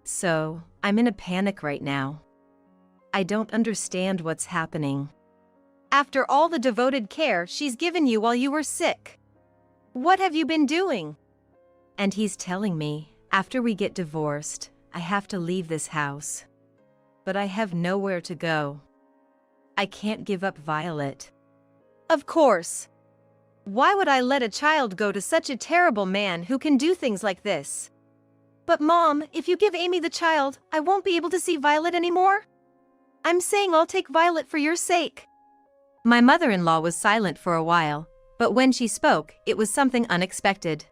So, I'm in a panic right now. I don't understand what's happening. After all the devoted care she's given you while you were sick. What have you been doing? And he's telling me, after we get divorced, I have to leave this house. But I have nowhere to go. I can't give up Violet. Of course. Why would I let a child go to such a terrible man who can do things like this? But Mom, if you give Amy the child, I won't be able to see Violet anymore? I'm saying I'll take Violet for your sake. My mother-in-law was silent for a while, but when she spoke, it was something unexpected.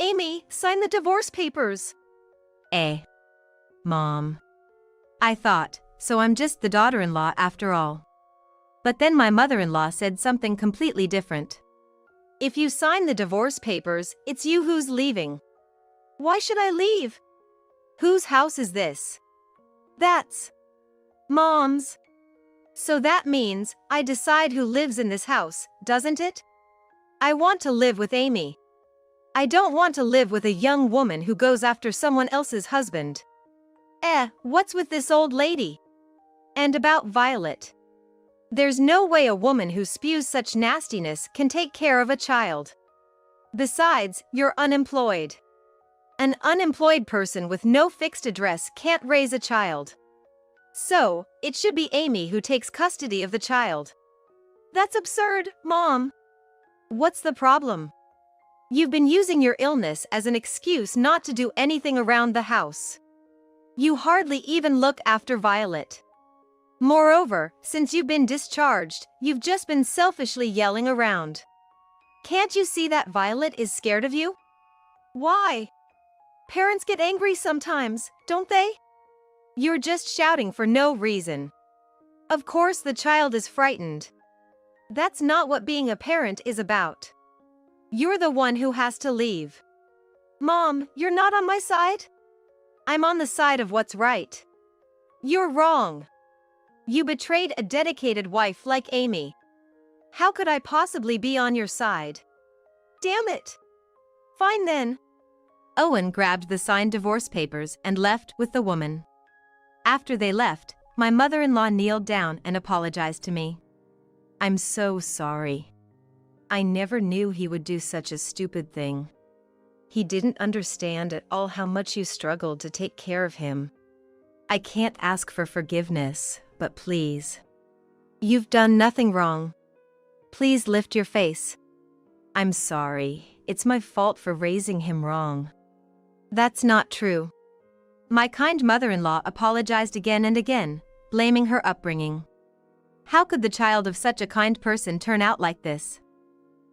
Amy, sign the divorce papers. Mom. I thought, so I'm just the daughter-in-law after all. But then my mother-in-law said something completely different. If you sign the divorce papers, it's you who's leaving. Why should I leave? Whose house is this? That's Mom's. So that means I decide who lives in this house, doesn't it? I want to live with Amy. I don't want to live with a young woman who goes after someone else's husband. What's with this old lady? And about Violet. There's no way a woman who spews such nastiness can take care of a child. Besides, you're unemployed. An unemployed person with no fixed address can't raise a child. So, it should be Amy who takes custody of the child. That's absurd, Mom. What's the problem? You've been using your illness as an excuse not to do anything around the house. You hardly even look after Violet. Moreover, since you've been discharged, you've just been selfishly yelling around. Can't you see that Violet is scared of you? Why? Parents get angry sometimes, don't they? You're just shouting for no reason. Of course the child is frightened. That's not what being a parent is about. You're the one who has to leave. Mom, you're not on my side? I'm on the side of what's right. You're wrong. You betrayed a dedicated wife like Amy. How could I possibly be on your side? Damn it. Fine then. Owen grabbed the signed divorce papers and left with the woman. After they left, my mother-in-law kneeled down and apologized to me. I'm so sorry. I never knew he would do such a stupid thing. He didn't understand at all how much you struggled to take care of him. I can't ask for forgiveness, but please. You've done nothing wrong. Please lift your face. I'm sorry. It's my fault for raising him wrong. That's not true. My kind mother-in-law apologized again and again, blaming her upbringing. How could the child of such a kind person turn out like this?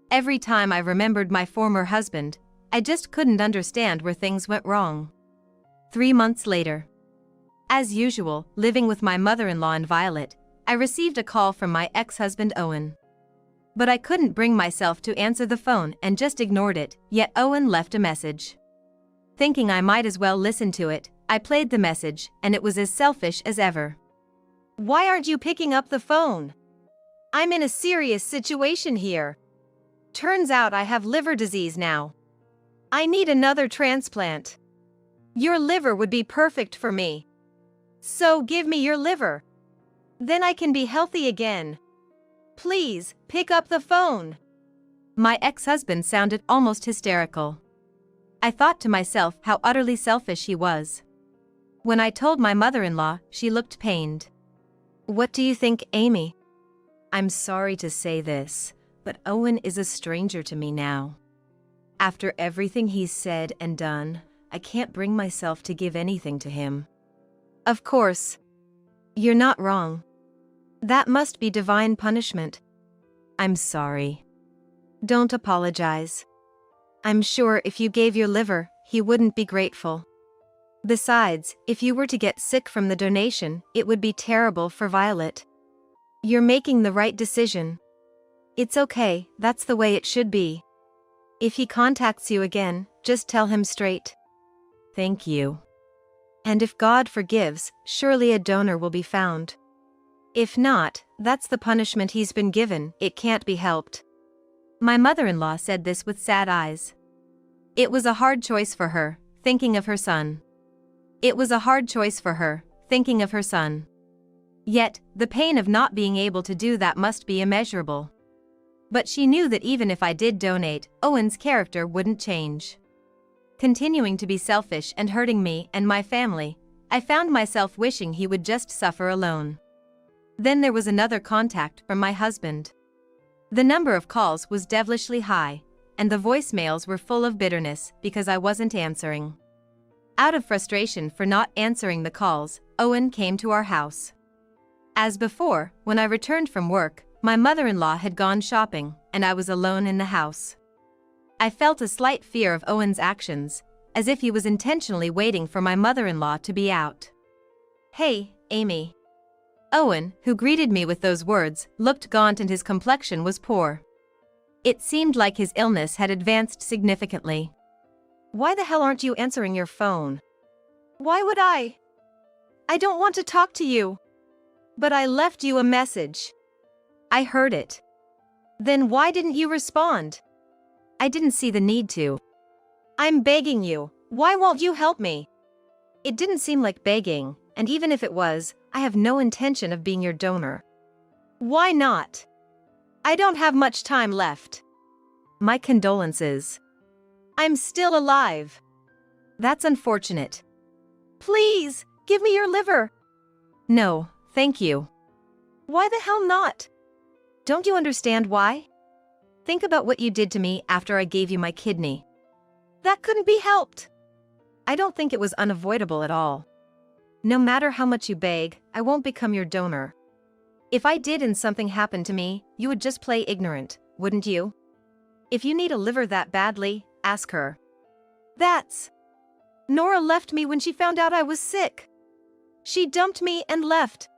Every time I remembered my former husband, I just couldn't understand where things went wrong. 3 months later. As usual, living with my mother-in-law and Violet, I received a call from my ex-husband Owen. But I couldn't bring myself to answer the phone and just ignored it, yet Owen left a message. Thinking I might as well listen to it, I played the message, and it was as selfish as ever. Why aren't you picking up the phone? I'm in a serious situation here. Turns out I have liver disease now. I need another transplant. Your liver would be perfect for me. So give me your liver. Then I can be healthy again. Please, pick up the phone. My ex-husband sounded almost hysterical. I thought to myself how utterly selfish he was. When I told my mother-in-law, she looked pained. What do you think, Amy? I'm sorry to say this, but Owen is a stranger to me now. After everything he's said and done, I can't bring myself to give anything to him. Of course. You're not wrong. That must be divine punishment. I'm sorry. Don't apologize. I'm sure if you gave your liver, he wouldn't be grateful. Besides, if you were to get sick from the donation, it would be terrible for Violet. You're making the right decision. It's okay, that's the way it should be. If he contacts you again, just tell him straight. Thank you. And if God forgives, surely a donor will be found. If not, that's the punishment he's been given, it can't be helped. My mother-in-law said this with sad eyes. It was a hard choice for her, thinking of her son. It was a hard choice for her, thinking of her son. Yet, the pain of not being able to do that must be immeasurable. But she knew that even if I did donate, Owen's character wouldn't change. Continuing to be selfish and hurting me and my family, I found myself wishing he would just suffer alone. Then there was another contact from my husband. The number of calls was devilishly high, and the voicemails were full of bitterness because I wasn't answering. Out of frustration for not answering the calls, Owen came to our house. As before, when I returned from work, my mother-in-law had gone shopping, and I was alone in the house. I felt a slight fear of Owen's actions, as if he was intentionally waiting for my mother-in-law to be out. "Hey, Amy." Owen, who greeted me with those words, looked gaunt and his complexion was poor. It seemed like his illness had advanced significantly. "Why the hell aren't you answering your phone?" "Why would I? I don't want to talk to you." "But I left you a message." "I heard it." "Then why didn't you respond?" "I didn't see the need to." "I'm begging you, why won't you help me?" "It didn't seem like begging, and even if it was, I have no intention of being your donor." "Why not?" "I don't have much time left." "My condolences." "I'm still alive." "That's unfortunate." "Please, give me your liver." "No, thank you." "Why the hell not?" "Don't you understand why? Think about what you did to me after I gave you my kidney." "That couldn't be helped." "I don't think it was unavoidable at all. No matter how much you beg, I won't become your donor. If I did and something happened to me, you would just play ignorant, wouldn't you? If you need a liver that badly, ask her." Nora left me when she found out I was sick. She dumped me and left."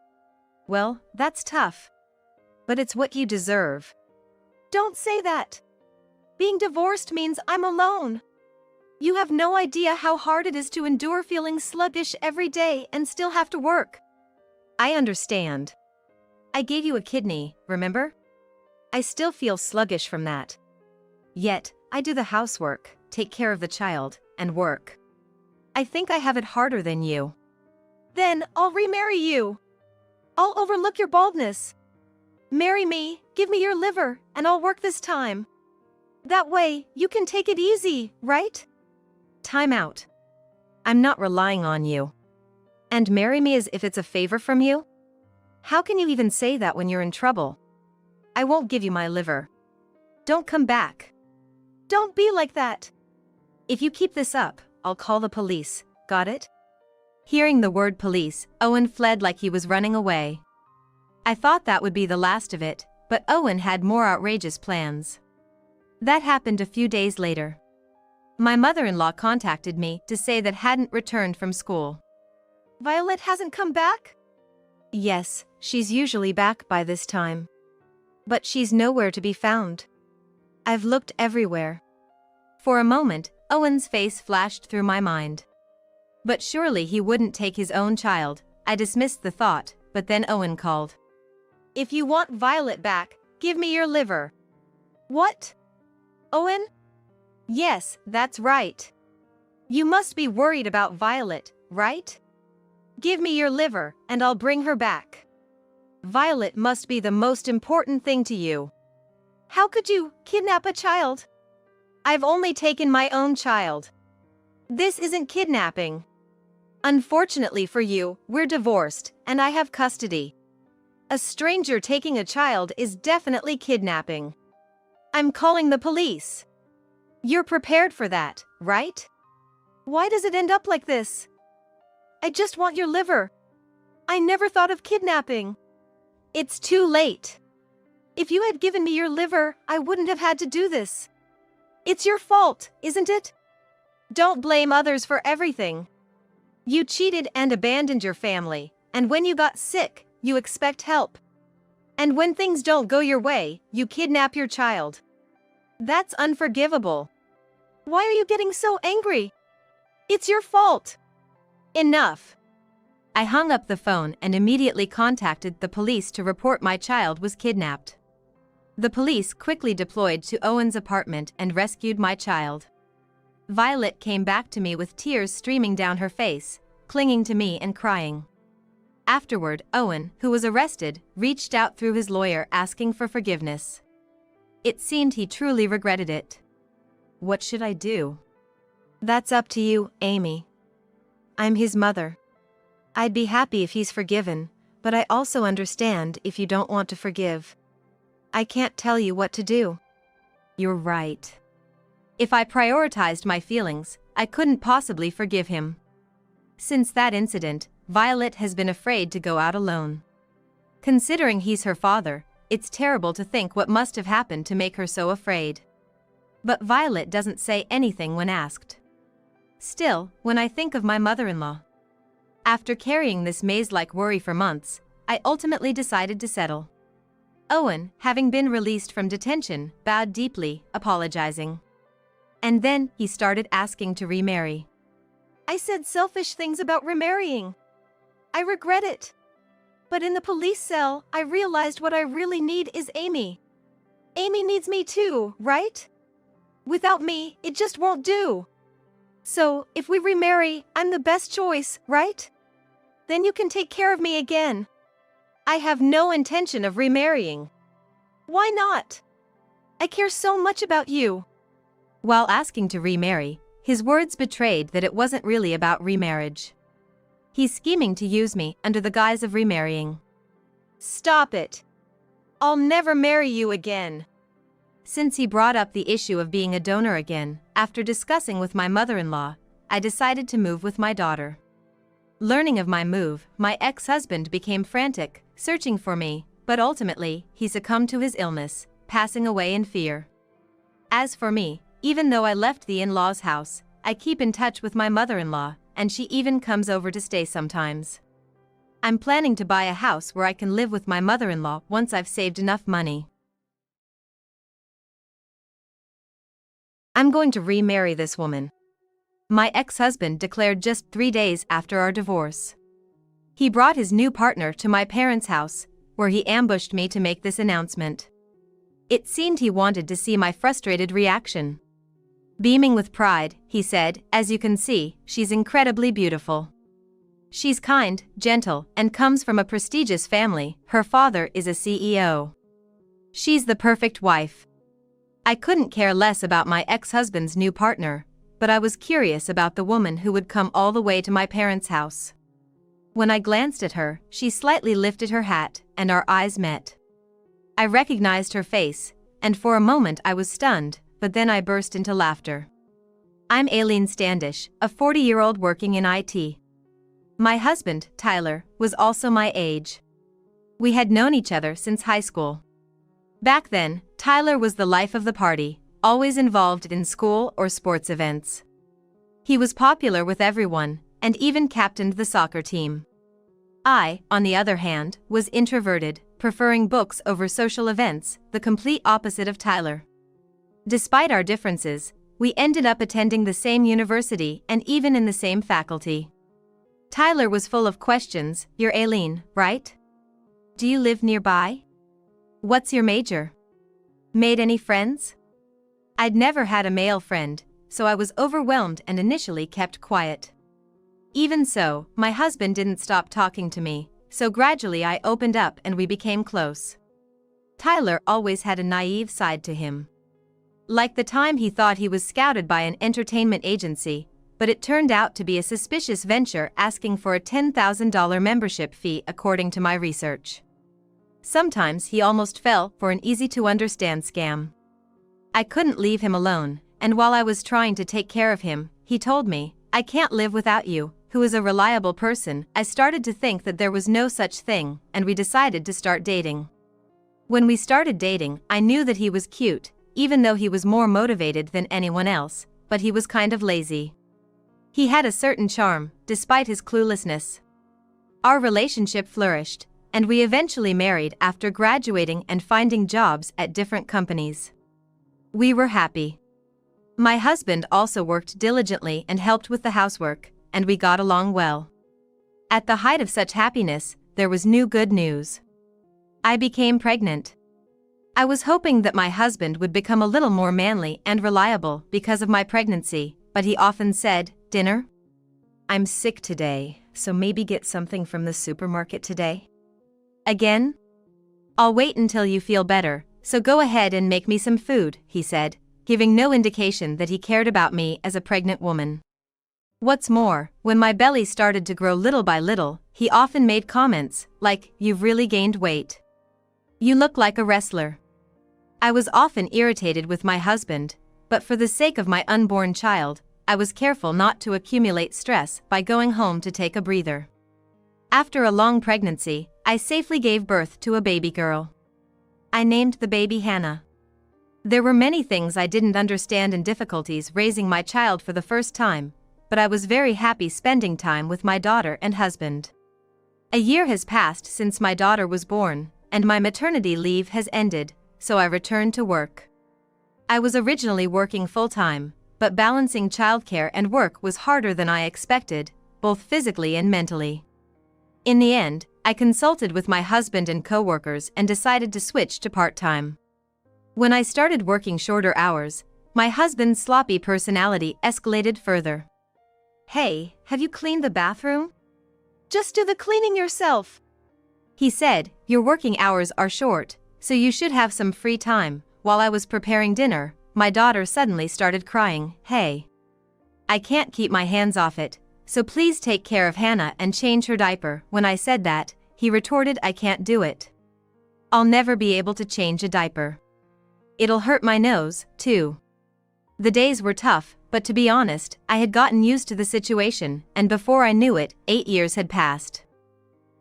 "Well, that's tough. But it's what you deserve." "Don't say that. Being divorced means I'm alone. You have no idea how hard it is to endure feeling sluggish every day and still have to work." "I understand. I gave you a kidney, remember? I still feel sluggish from that. Yet, I do the housework, take care of the child, and work. I think I have it harder than you." "Then I'll remarry you. I'll overlook your baldness. Marry me, give me your liver, and I'll work this time. That way, you can take it easy, right?" "Time out. I'm not relying on you. And marry me as if it's a favor from you? How can you even say that when you're in trouble? I won't give you my liver. Don't come back." "Don't be like that." "If you keep this up, I'll call the police, got it?" Hearing the word police, Owen fled like he was running away. I thought that would be the last of it, but Owen had more outrageous plans. That happened a few days later. My mother-in-law contacted me to say that hadn't returned from school. "Violet hasn't come back?" "Yes, she's usually back by this time. But she's nowhere to be found. I've looked everywhere." For a moment, Owen's face flashed through my mind. But surely he wouldn't take his own child. I dismissed the thought, but then Owen called. "If you want Violet back, give me your liver." "What? Owen?" "Yes, that's right. You must be worried about Violet, right? Give me your liver, and I'll bring her back. Violet must be the most important thing to you." "How could you kidnap a child?" "I've only taken my own child. This isn't kidnapping. Unfortunately for you, we're divorced, and I have custody. A stranger taking a child is definitely kidnapping. I'm calling the police. You're prepared for that, right?" "Why does it end up like this? I just want your liver. I never thought of kidnapping." "It's too late. If you had given me your liver, I wouldn't have had to do this. It's your fault, isn't it?" Don't blame others for everything. You cheated and abandoned your family, and when you got sick, you expect help. And when things don't go your way, you kidnap your child. That's unforgivable. Why are you getting so angry? It's your fault." "Enough." I hung up the phone and immediately contacted the police to report my child was kidnapped. The police quickly deployed to Owen's apartment and rescued my child. Violet came back to me with tears streaming down her face, clinging to me and crying. Afterward, Owen, who was arrested, reached out through his lawyer asking for forgiveness. It seemed he truly regretted it. What should I do? That's up to you, Amy. I'm his mother. I'd be happy if he's forgiven, but I also understand if you don't want to forgive. I can't tell you what to do. You're right. If I prioritized my feelings, I couldn't possibly forgive him. Since that incident, Violet has been afraid to go out alone. Considering he's her father, it's terrible to think what must have happened to make her so afraid. But Violet doesn't say anything when asked. Still, when I think of my mother-in-law. After carrying this maze-like worry for months, I ultimately decided to settle. Owen, having been released from detention, bowed deeply, apologizing. And then, he started asking to remarry. I said selfish things about remarrying. I regret it. But in the police cell, I realized what I really need is Amy. Amy needs me too, right? Without me, it just won't do. So, if we remarry, I'm the best choice, right? Then you can take care of me again. I have no intention of remarrying. Why not? I care so much about you. While asking to remarry, his words betrayed that it wasn't really about remarriage. He's scheming to use me under the guise of remarrying. Stop it. I'll never marry you again. Since he brought up the issue of being a donor again, after discussing with my mother-in-law, I decided to move with my daughter. Learning of my move, my ex-husband became frantic, searching for me, but ultimately, he succumbed to his illness, passing away in fear. As for me, even though I left the in-laws' house, I keep in touch with my mother-in-law, and she even comes over to stay sometimes. I'm planning to buy a house where I can live with my mother-in-law once I've saved enough money. I'm going to remarry this woman. My ex-husband declared just 3 days after our divorce. He brought his new partner to my parents' house, where he ambushed me to make this announcement. It seemed he wanted to see my frustrated reaction. Beaming with pride, he said, "As you can see, she's incredibly beautiful. She's kind, gentle, and comes from a prestigious family. Her father is a CEO. She's the perfect wife." I couldn't care less about my ex-husband's new partner, but I was curious about the woman who would come all the way to my parents' house. When I glanced at her, she slightly lifted her hat, and our eyes met. I recognized her face, and for a moment I was stunned, but then I burst into laughter. I'm Aileen Standish, a 40-year-old working in IT. My husband, Tyler, was also my age. We had known each other since high school. Back then, Tyler was the life of the party, always involved in school or sports events. He was popular with everyone, and even captained the soccer team. I, on the other hand, was introverted, preferring books over social events, the complete opposite of Tyler. Despite our differences, we ended up attending the same university and even in the same faculty. Tyler was full of questions. "You're Aileen, right? Do you live nearby? What's your major? Made any friends?" I'd never had a male friend, so I was overwhelmed and initially kept quiet. Even so, my husband didn't stop talking to me, so gradually I opened up and we became close. Tyler always had a naive side to him. Like the time he thought he was scouted by an entertainment agency, but it turned out to be a suspicious venture asking for a $10,000 membership fee according to my research. Sometimes he almost fell for an easy-to-understand scam. I couldn't leave him alone, and while I was trying to take care of him, he told me, "I can't live without you," who is a reliable person. I started to think that there was no such thing, and we decided to start dating. When we started dating, I knew that he was cute, even though he was more motivated than anyone else, but he was kind of lazy. He had a certain charm, despite his cluelessness. Our relationship flourished, and we eventually married after graduating and finding jobs at different companies. We were happy. My husband also worked diligently and helped with the housework, and we got along well. At the height of such happiness, there was new good news. I became pregnant. I was hoping that my husband would become a little more manly and reliable because of my pregnancy, but he often said, "Dinner? I'm sick today, so maybe get something from the supermarket today? Again? I'll wait until you feel better, so go ahead and make me some food," he said, giving no indication that he cared about me as a pregnant woman. What's more, when my belly started to grow little by little, he often made comments like, "You've really gained weight. You look like a wrestler." I was often irritated with my husband, but for the sake of my unborn child, I was careful not to accumulate stress by going home to take a breather. After a long pregnancy, I safely gave birth to a baby girl. I named the baby Hannah. There were many things I didn't understand and difficulties raising my child for the first time, but I was very happy spending time with my daughter and husband. A year has passed since my daughter was born, and my maternity leave has ended, so I returned to work. I was originally working full-time, but balancing childcare and work was harder than I expected, both physically and mentally. In the end, I consulted with my husband and co-workers and decided to switch to part-time. When I started working shorter hours, my husband's sloppy personality escalated further. "Hey, have you cleaned the bathroom? Just do the cleaning yourself," he said. "Your working hours are short, so you should have some free time." While I was preparing dinner, my daughter suddenly started crying. "Hey, I can't keep my hands off it, so please take care of Hannah and change her diaper." When I said that, he retorted, "I can't do it. I'll never be able to change a diaper. It'll hurt my nose, too." The days were tough, but to be honest, I had gotten used to the situation, and before I knew it, 8 years had passed.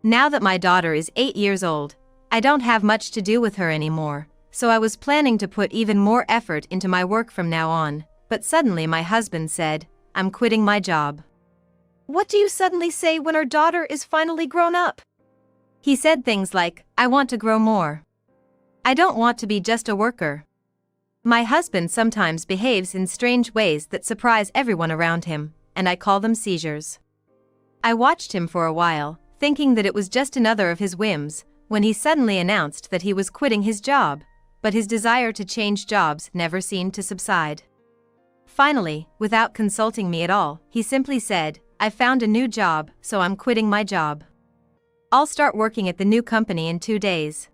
Now that my daughter is 8 years old, I don't have much to do with her anymore, so I was planning to put even more effort into my work from now on, but suddenly my husband said, "I'm quitting my job." "What do you suddenly say when our daughter is finally grown up?" He said things like, "I want to grow more. I don't want to be just a worker." My husband sometimes behaves in strange ways that surprise everyone around him, and I call them seizures. I watched him for a while, thinking that it was just another of his whims, when he suddenly announced that he was quitting his job, but his desire to change jobs never seemed to subside. Finally, without consulting me at all, he simply said, "I found a new job, so I'm quitting my job. I'll start working at the new company in 2 days."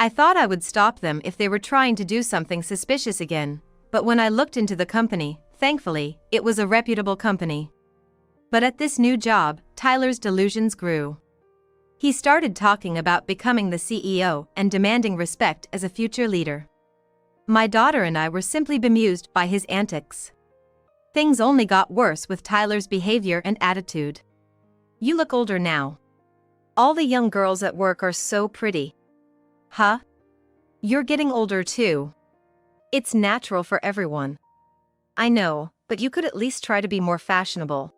I thought I would stop them if they were trying to do something suspicious again, but when I looked into the company, thankfully, it was a reputable company. But at this new job, Tyler's delusions grew. He started talking about becoming the CEO and demanding respect as a future leader. My daughter and I were simply bemused by his antics. Things only got worse with Tyler's behavior and attitude. "You look older now. All the young girls at work are so pretty." "Huh? You're getting older too. It's natural for everyone." "I know, but you could at least try to be more fashionable.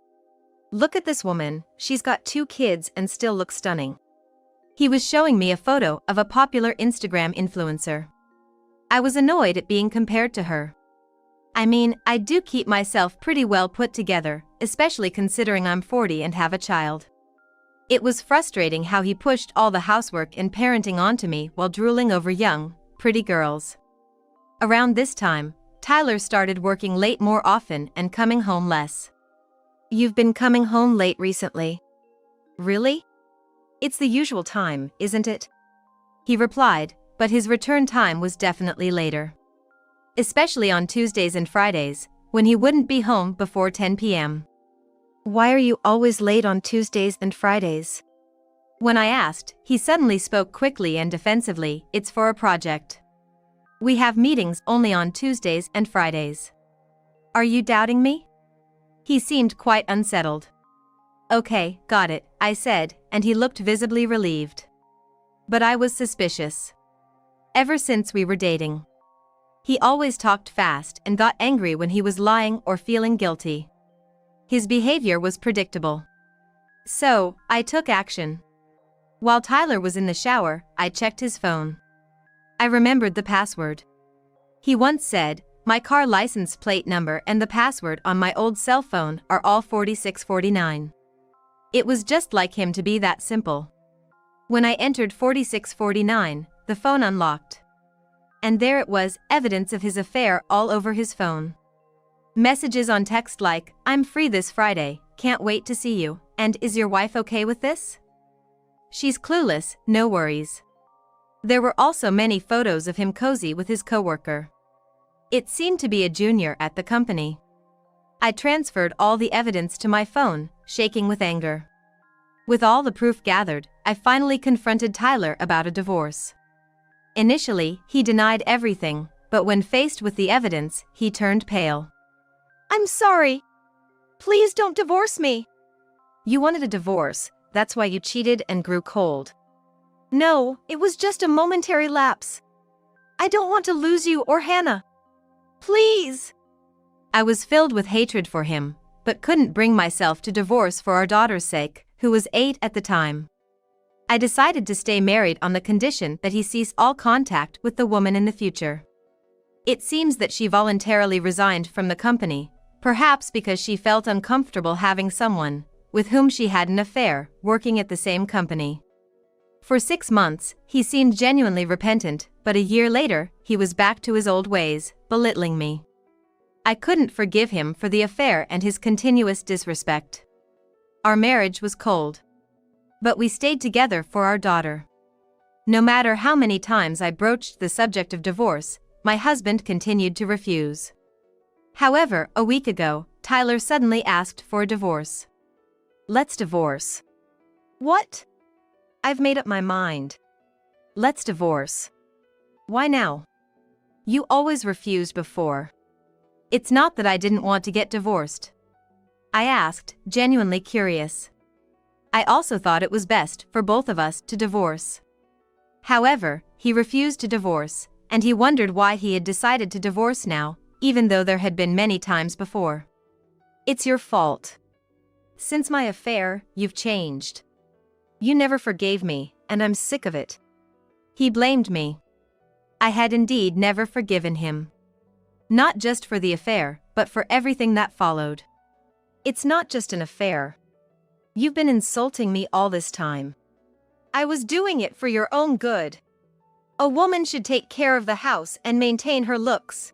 Look at this woman, she's got 2 kids and still looks stunning." He was showing me a photo of a popular Instagram influencer. I was annoyed at being compared to her. I mean, I do keep myself pretty well put together, especially considering I'm 40 and have a child. It was frustrating how he pushed all the housework and parenting onto me while drooling over young, pretty girls. Around this time, Tyler started working late more often and coming home less. "You've been coming home late recently." "Really? It's the usual time, isn't it?" he replied, but his return time was definitely later. Especially on Tuesdays and Fridays, when he wouldn't be home before 10 p.m. "Why are you always late on Tuesdays and Fridays?" When I asked, he suddenly spoke quickly and defensively, "It's for a project. We have meetings only on Tuesdays and Fridays. Are you doubting me?" He seemed quite unsettled. "Okay, got it," I said, and he looked visibly relieved. But I was suspicious. Ever since we were dating, he always talked fast and got angry when he was lying or feeling guilty. His behavior was predictable. So, I took action. While Tyler was in the shower, I checked his phone. I remembered the password. He once said, "My car license plate number and the password on my old cell phone are all 4649. It was just like him to be that simple. When I entered 4649, the phone unlocked. And there it was, evidence of his affair all over his phone. Messages on text like, "I'm free this Friday, can't wait to see you," and "Is your wife okay with this?" "She's clueless, no worries." There were also many photos of him cozy with his coworker. It seemed to be a junior at the company. I transferred all the evidence to my phone, shaking with anger. With all the proof gathered, I finally confronted Tyler about a divorce. Initially, he denied everything, but when faced with the evidence, he turned pale. I'm sorry. Please don't divorce me. You wanted a divorce, that's why you cheated and grew cold. No, it was just a momentary lapse. I don't want to lose you or Hannah. Please. I was filled with hatred for him, but couldn't bring myself to divorce for our daughter's sake, who was 8 at the time. I decided to stay married on the condition that he cease all contact with the woman in the future. It seems that she voluntarily resigned from the company, perhaps because she felt uncomfortable having someone, with whom she had an affair, working at the same company. For 6 months, he seemed genuinely repentant, but a year later, he was back to his old ways, belittling me. I couldn't forgive him for the affair and his continuous disrespect. Our marriage was cold. But we stayed together for our daughter. No matter how many times I broached the subject of divorce, my husband continued to refuse. However, a week ago, Tyler suddenly asked for a divorce. Let's divorce. What? I've made up my mind. Let's divorce. Why now? You always refused before. It's not that I didn't want to get divorced. I asked, genuinely curious. I also thought it was best for both of us to divorce. However, he refused to divorce, and he wondered why he had decided to divorce now, even though there had been many times before. It's your fault. Since my affair, you've changed. You never forgave me, and I'm sick of it. He blamed me. I had indeed never forgiven him. Not just for the affair, but for everything that followed. It's not just an affair. You've been insulting me all this time. I was doing it for your own good. A woman should take care of the house and maintain her looks.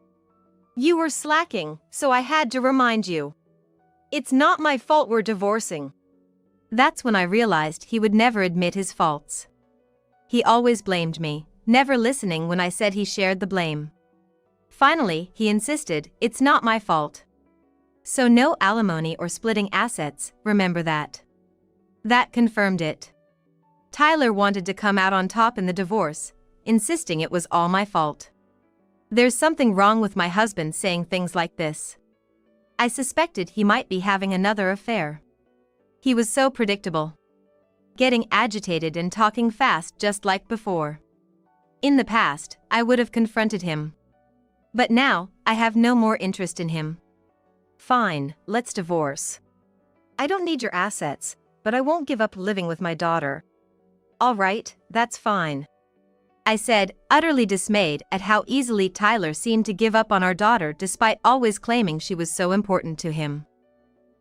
You were slacking, so I had to remind you. It's not my fault we're divorcing. That's when I realized he would never admit his faults. He always blamed me, never listening when I said he shared the blame. Finally, he insisted, it's not my fault. So no alimony or splitting assets, remember that. That confirmed it. Tyler wanted to come out on top in the divorce, insisting it was all my fault. There's something wrong with my husband saying things like this. I suspected he might be having another affair. He was so predictable. Getting agitated and talking fast just like before. In the past, I would have confronted him. But now, I have no more interest in him. Fine, let's divorce. I don't need your assets, but I won't give up living with my daughter. All right, that's fine. I said, utterly dismayed at how easily Tyler seemed to give up on our daughter despite always claiming she was so important to him.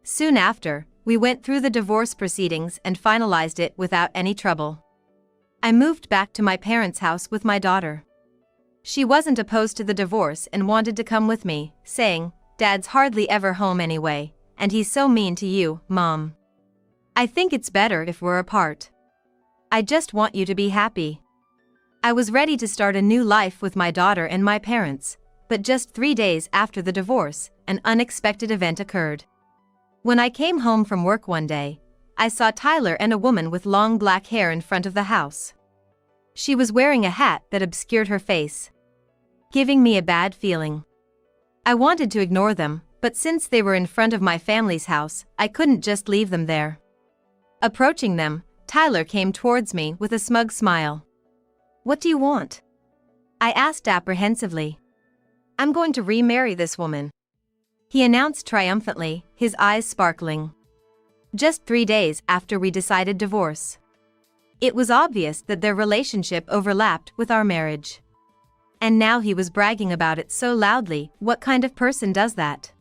Soon after, we went through the divorce proceedings and finalized it without any trouble. I moved back to my parents' house with my daughter. She wasn't opposed to the divorce and wanted to come with me, saying, Dad's hardly ever home anyway, and he's so mean to you, Mom. I think it's better if we're apart. I just want you to be happy. I was ready to start a new life with my daughter and my parents, but just 3 days after the divorce, an unexpected event occurred. When I came home from work one day, I saw Tyler and a woman with long black hair in front of the house. She was wearing a hat that obscured her face, giving me a bad feeling. I wanted to ignore them, but since they were in front of my family's house, I couldn't just leave them there. Approaching them, Tyler came towards me with a smug smile. What do you want? I asked apprehensively. I'm going to remarry this woman, he announced triumphantly, his eyes sparkling. Just 3 days after we decided divorce. It was obvious that their relationship overlapped with our marriage. And now he was bragging about it so loudly. What kind of person does that?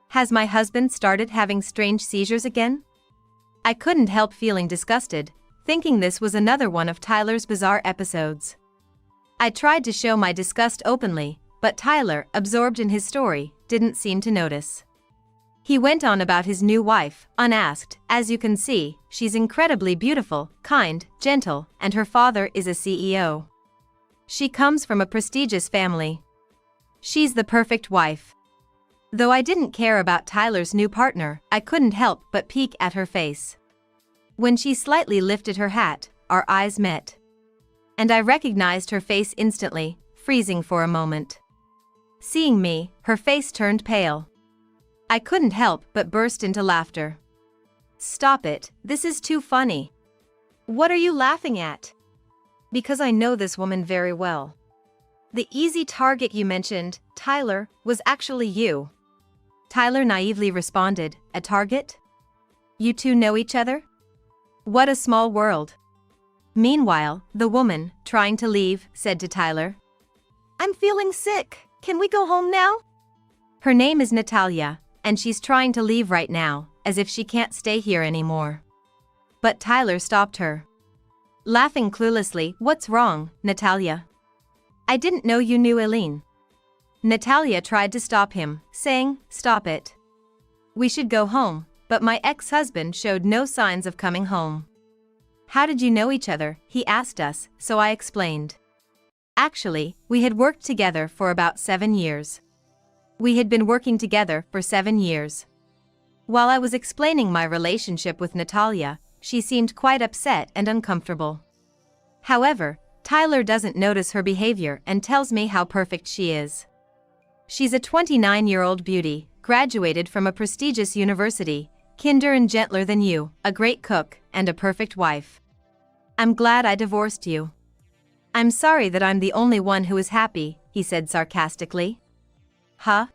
Has my husband started having strange seizures again? I couldn't help feeling disgusted, thinking this was another one of Tyler's bizarre episodes. I tried to show my disgust openly, but Tyler, absorbed in his story, didn't seem to notice. He went on about his new wife, unasked. As you can see, she's incredibly beautiful, kind, gentle, and her father is a CEO. She comes from a prestigious family. She's the perfect wife. Though I didn't care about Tyler's new partner, I couldn't help but peek at her face. When she slightly lifted her hat, our eyes met. And I recognized her face instantly, freezing for a moment. Seeing me, her face turned pale. I couldn't help but burst into laughter. Stop it, this is too funny. What are you laughing at? Because I know this woman very well. The easy target you mentioned, Tyler, was actually you. Tyler naively responded, a target? You two know each other? What a small world. Meanwhile, the woman, trying to leave, said to Tyler, I'm feeling sick. Can we go home now? Her name is Natalia, and she's trying to leave right now, as if she can't stay here anymore. But Tyler stopped her. Laughing cluelessly, what's wrong, Natalia? I didn't know you knew Eileen. Natalia tried to stop him, saying, stop it. We should go home, but my ex-husband showed no signs of coming home. How did you know each other, he asked us, so I explained. Actually, we had worked together for about 7 years. We had been working together for 7 years. While I was explaining my relationship with Natalia, she seemed quite upset and uncomfortable. However, Tyler doesn't notice her behavior and tells me how perfect she is. She's a 29-year-old beauty, graduated from a prestigious university, kinder and gentler than you, a great cook, and a perfect wife. I'm glad I divorced you. I'm sorry that I'm the only one who is happy, he said sarcastically. Huh?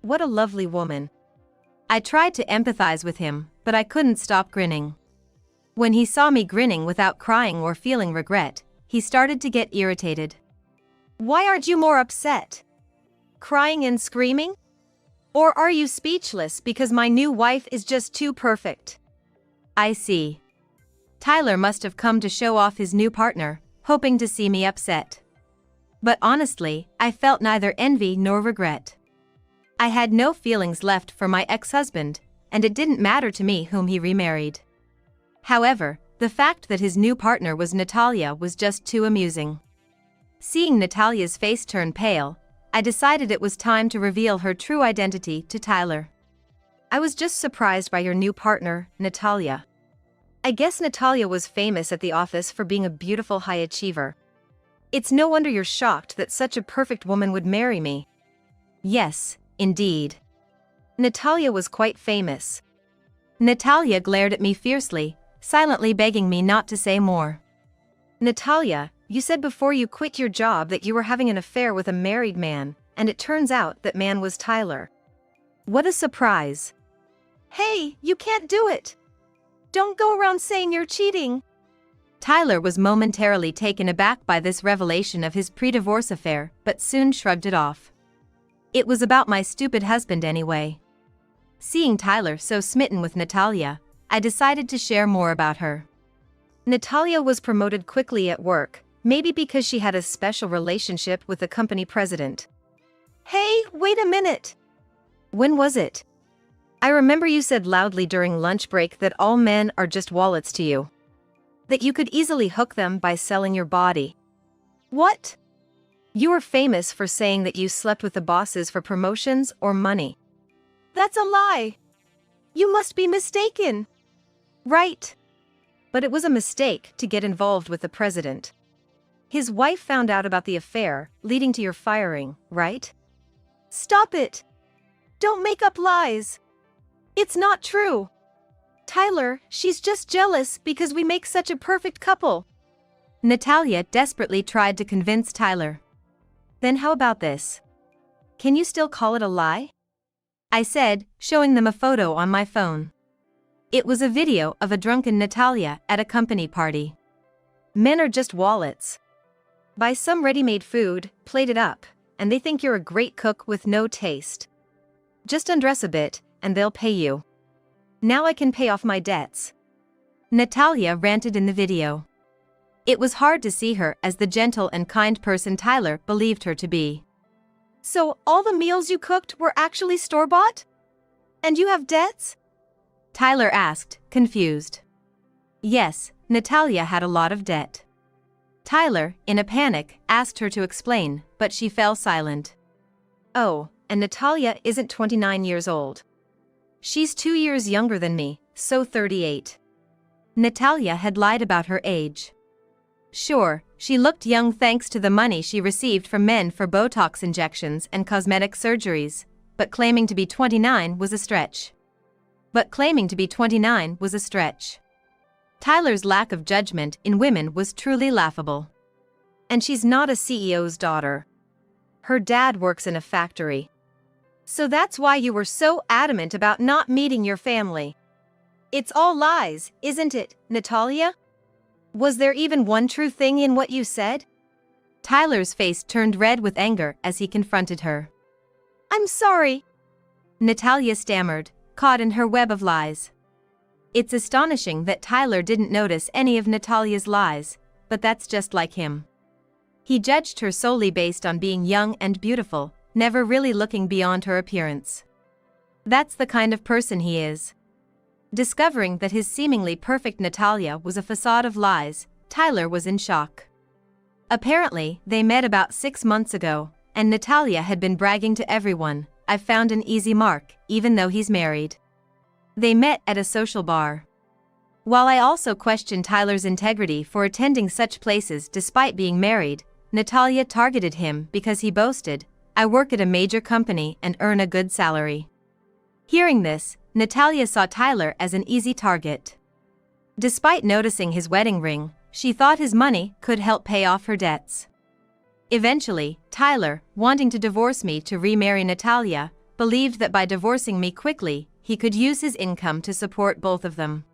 What a lovely woman. I tried to empathize with him, but I couldn't stop grinning. When he saw me grinning without crying or feeling regret, he started to get irritated. Why aren't you more upset? Crying and screaming? Or are you speechless because my new wife is just too perfect? I see. Tyler must have come to show off his new partner, hoping to see me upset. But honestly, I felt neither envy nor regret. I had no feelings left for my ex-husband, and it didn't matter to me whom he remarried. However, the fact that his new partner was Natalia was just too amusing. Seeing Natalia's face turn pale, I decided it was time to reveal her true identity to Tyler. I was just surprised by your new partner, Natalia. I guess Natalia was famous at the office for being a beautiful high achiever. It's no wonder you're shocked that such a perfect woman would marry me. Yes, indeed. Natalia was quite famous. Natalia glared at me fiercely, silently begging me not to say more. Natalia, you said before you quit your job that you were having an affair with a married man, and it turns out that man was Tyler. What a surprise. Hey, you can't do it. Don't go around saying you're cheating. Tyler was momentarily taken aback by this revelation of his pre-divorce affair, but soon shrugged it off. It was about my stupid husband anyway. Seeing Tyler so smitten with Natalia, I decided to share more about her. Natalia was promoted quickly at work, maybe because she had a special relationship with the company president. Hey, wait a minute. When was it? I remember you said loudly during lunch break that all men are just wallets to you. That you could easily hook them by selling your body. What? You were famous for saying that you slept with the bosses for promotions or money. That's a lie. You must be mistaken. Right. But it was a mistake to get involved with the president. His wife found out about the affair, leading to your firing, right? Stop it. Don't make up lies. It's not true. Tyler, she's just jealous because we make such a perfect couple. Natalia desperately tried to convince Tyler. Then how about this? Can you still call it a lie? I said, showing them a photo on my phone. It was a video of a drunken Natalia at a company party. Men are just wallets. Buy some ready-made food, plate it up, and they think you're a great cook with no taste. Just undress a bit, and they'll pay you. Now I can pay off my debts. Natalia ranted in the video. It was hard to see her as the gentle and kind person Tyler believed her to be. So, all the meals you cooked were actually store-bought? And you have debts? Tyler asked, confused. Yes, Natalia had a lot of debt. Tyler, in a panic, asked her to explain, but she fell silent. Oh, and Natalia isn't 29 years old. She's 2 years younger than me, so 38. Natalia had lied about her age. Sure, She looked young thanks to the money she received from men for Botox injections and cosmetic surgeries, but claiming to be 29 was a stretch. Tyler's lack of judgment in women was truly laughable. And she's not a CEO's daughter. Her dad works in a factory. So that's why you were so adamant about not meeting your family. It's all lies, isn't it, Natalia? Was there even one true thing in what you said? Tyler's face turned red with anger as he confronted her. I'm sorry, Natalia stammered, caught in her web of lies. It's astonishing that Tyler didn't notice any of Natalia's lies, but that's just like him. He judged her solely based on being young and beautiful, never really looking beyond her appearance. That's the kind of person he is. Discovering that his seemingly perfect Natalia was a facade of lies, Tyler was in shock. Apparently, they met about 6 months ago, and Natalia had been bragging to everyone, "I've found an easy mark, even though he's married." They met at a social bar. While I also questioned Tyler's integrity for attending such places despite being married, Natalia targeted him because he boasted, "I work at a major company and earn a good salary." Hearing this, Natalia saw Tyler as an easy target. Despite noticing his wedding ring, she thought his money could help pay off her debts. Eventually, Tyler, wanting to divorce me to remarry Natalia, believed that by divorcing me quickly, he could use his income to support both of them.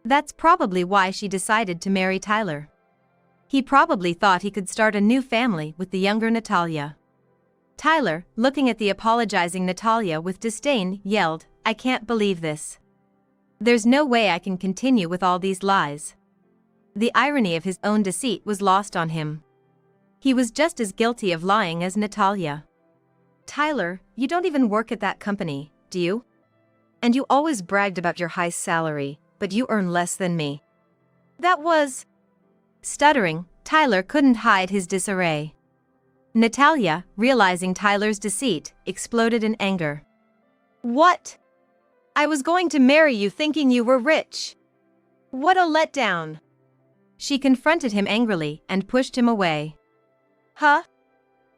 That's probably why she decided to marry Tyler. He probably thought he could start a new family with the younger Natalia. Tyler, looking at the apologizing Natalia with disdain, yelled, "I can't believe this. There's no way I can continue with all these lies." The irony of his own deceit was lost on him. He was just as guilty of lying as Natalia. Tyler, you don't even work at that company, do you? And you always bragged about your high salary, but you earn less than me. That was... Stuttering, Tyler couldn't hide his disarray. Natalia, realizing Tyler's deceit, exploded in anger. What? I was going to marry you thinking you were rich. What a letdown. She confronted him angrily and pushed him away. Huh?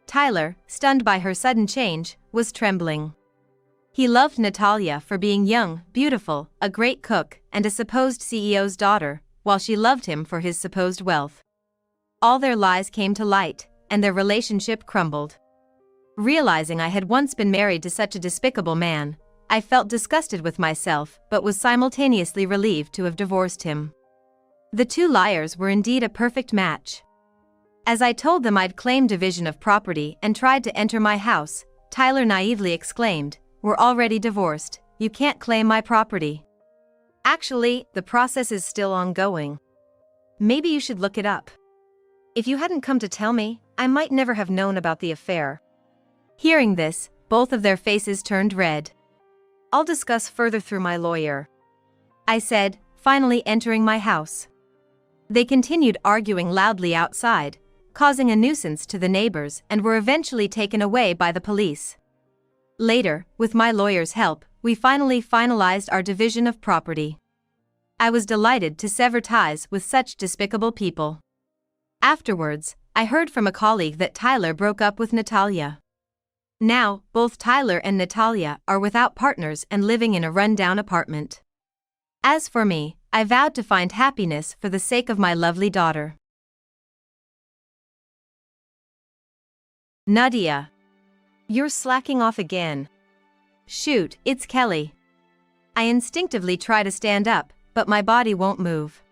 Tyler, stunned by her sudden change, was trembling. He loved Natalia for being young, beautiful, a great cook, and a supposed CEO's daughter, while she loved him for his supposed wealth. All their lies came to light, and their relationship crumbled. Realizing I had once been married to such a despicable man, I felt disgusted with myself but was simultaneously relieved to have divorced him. The two liars were indeed a perfect match. As I told them I'd claimed division of property and tried to enter my house, Tyler naively exclaimed, "We're already divorced, you can't claim my property." Actually, the process is still ongoing. Maybe you should look it up. If you hadn't come to tell me, I might never have known about the affair. Hearing this, both of their faces turned red. I'll discuss further through my lawyer, I said, finally entering my house. They continued arguing loudly outside, causing a nuisance to the neighbors, and were eventually taken away by the police. Later, with my lawyer's help, we finally finalized our division of property. I was delighted to sever ties with such despicable people. Afterwards, I heard from a colleague that Tyler broke up with Natalia. Now, both Tyler and Natalia are without partners and living in a run-down apartment. As for me, I vowed to find happiness for the sake of my lovely daughter. Nadia. You're slacking off again. Shoot, it's Kelly. I instinctively try to stand up, but my body won't move.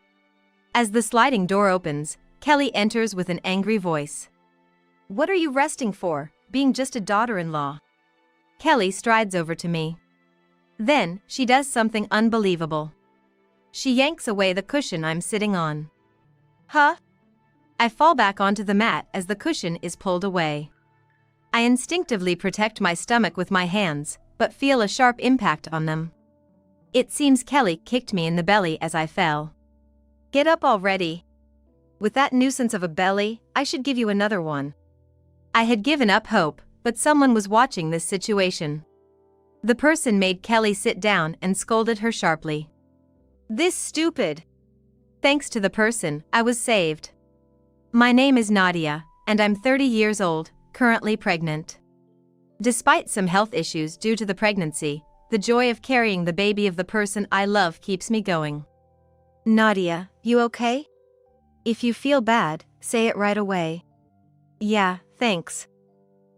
As the sliding door opens, Kelly enters with an angry voice. What are you resting for, being just a daughter-in-law? Kelly strides over to me. Then, she does something unbelievable. She yanks away the cushion I'm sitting on. Huh? I fall back onto the mat as the cushion is pulled away. I instinctively protect my stomach with my hands, but feel a sharp impact on them. It seems Kelly kicked me in the belly as I fell. Get up already. With that nuisance of a belly, I should give you another one. I had given up hope, but someone was watching this situation. The person made Kelly sit down and scolded her sharply. This stupid. Thanks to the person, I was saved. My name is Nadia, and I'm 30 years old, currently pregnant. Despite some health issues due to the pregnancy, the joy of carrying the baby of the person I love keeps me going. Nadia, you okay? If you feel bad, say it right away. Yeah, thanks.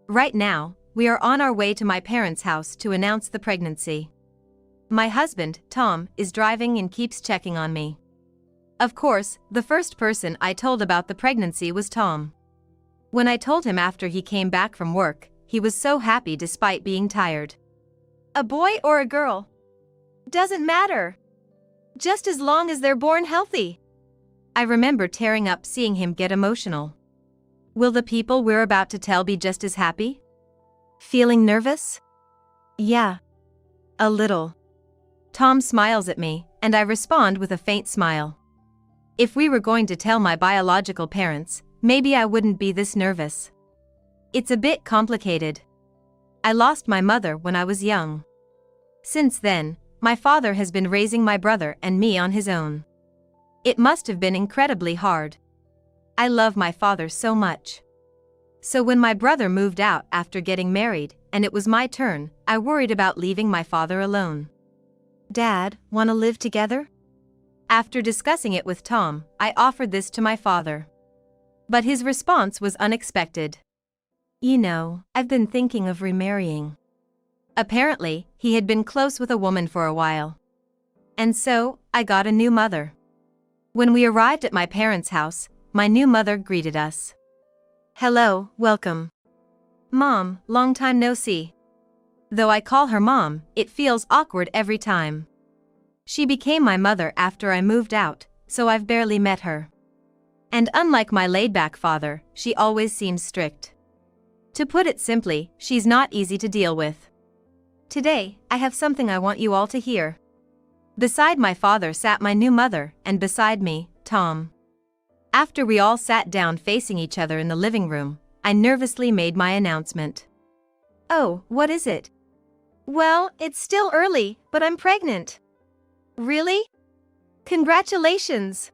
Right now, we are on our way to my parents' house to announce the pregnancy. My husband, Tom, is driving and keeps checking on me. Of course, the first person I told about the pregnancy was Tom. When I told him after he came back from work, he was so happy despite being tired. A boy or a girl? Doesn't matter. Just as long as they're born healthy. I remember tearing up seeing him get emotional. Will the people we're about to tell be just as happy? Feeling nervous? Yeah. A little. Tom smiles at me, and I respond with a faint smile. If we were going to tell my biological parents, maybe I wouldn't be this nervous. It's a bit complicated. I lost my mother when I was young. Since then, my father has been raising my brother and me on his own. It must have been incredibly hard. I love my father so much. So when my brother moved out after getting married, and it was my turn, I worried about leaving my father alone. Dad, wanna live together? After discussing it with Tom, I offered this to my father. But his response was unexpected. You know, I've been thinking of remarrying. Apparently, he had been close with a woman for a while. And so, I got a new mother. When we arrived at my parents' house, my new mother greeted us. Hello, welcome. Mom, long time no see. Though I call her Mom, it feels awkward every time. She became my mother after I moved out, so I've barely met her. And unlike my laid-back father, she always seems strict. To put it simply, she's not easy to deal with. Today, I have something I want you all to hear. Beside my father sat my new mother, and beside me, Tom. After we all sat down facing each other in the living room, I nervously made my announcement. Oh, what is it? Well, it's still early, but I'm pregnant. Really? Congratulations.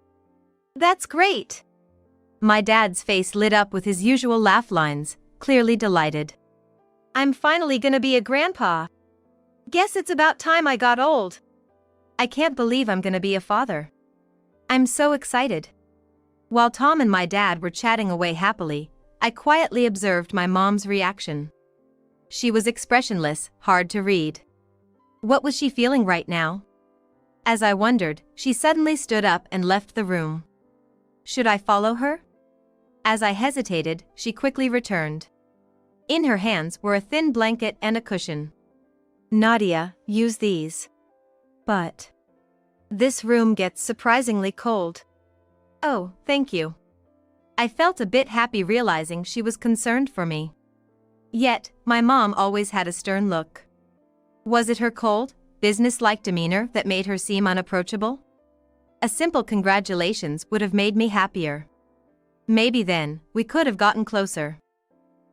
That's great. My dad's face lit up with his usual laugh lines, clearly delighted. I'm finally gonna be a grandpa. Guess it's about time I got old. I can't believe I'm gonna be a father. I'm so excited. While Tom and my dad were chatting away happily, I quietly observed my mom's reaction. She was expressionless, hard to read. What was she feeling right now? As I wondered, she suddenly stood up and left the room. Should I follow her? As I hesitated, she quickly returned. In her hands were a thin blanket and a cushion. Nadia, use these. But this room gets surprisingly cold. Oh, thank you. I felt a bit happy realizing she was concerned for me. Yet, my mom always had a stern look. Was it her cold, business-like demeanor that made her seem unapproachable? A simple congratulations would have made me happier. Maybe then, we could have gotten closer.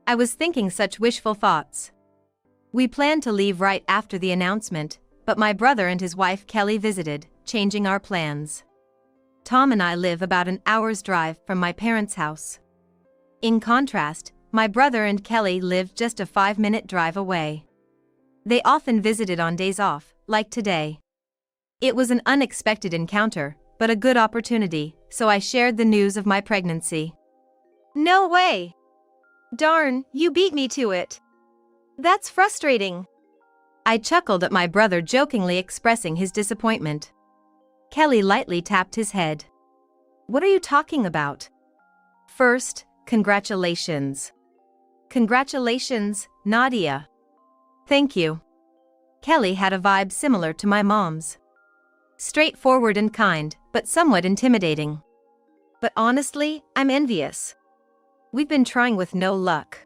I was thinking such wishful thoughts. We planned to leave right after the announcement, but my brother and his wife Kelly visited, changing our plans. Tom and I live about an hour's drive from my parents' house. In contrast, my brother and Kelly lived just a 5-minute drive away. They often visited on days off, like today. It was an unexpected encounter, but a good opportunity, so I shared the news of my pregnancy. No way! Darn, you beat me to it. That's frustrating. I chuckled at my brother jokingly expressing his disappointment. Kelly lightly tapped his head. What are you talking about? First, congratulations. Congratulations, Nadia. Thank you. Kelly had a vibe similar to my mom's. Straightforward and kind, but somewhat intimidating. But honestly, I'm envious. We've been trying with no luck.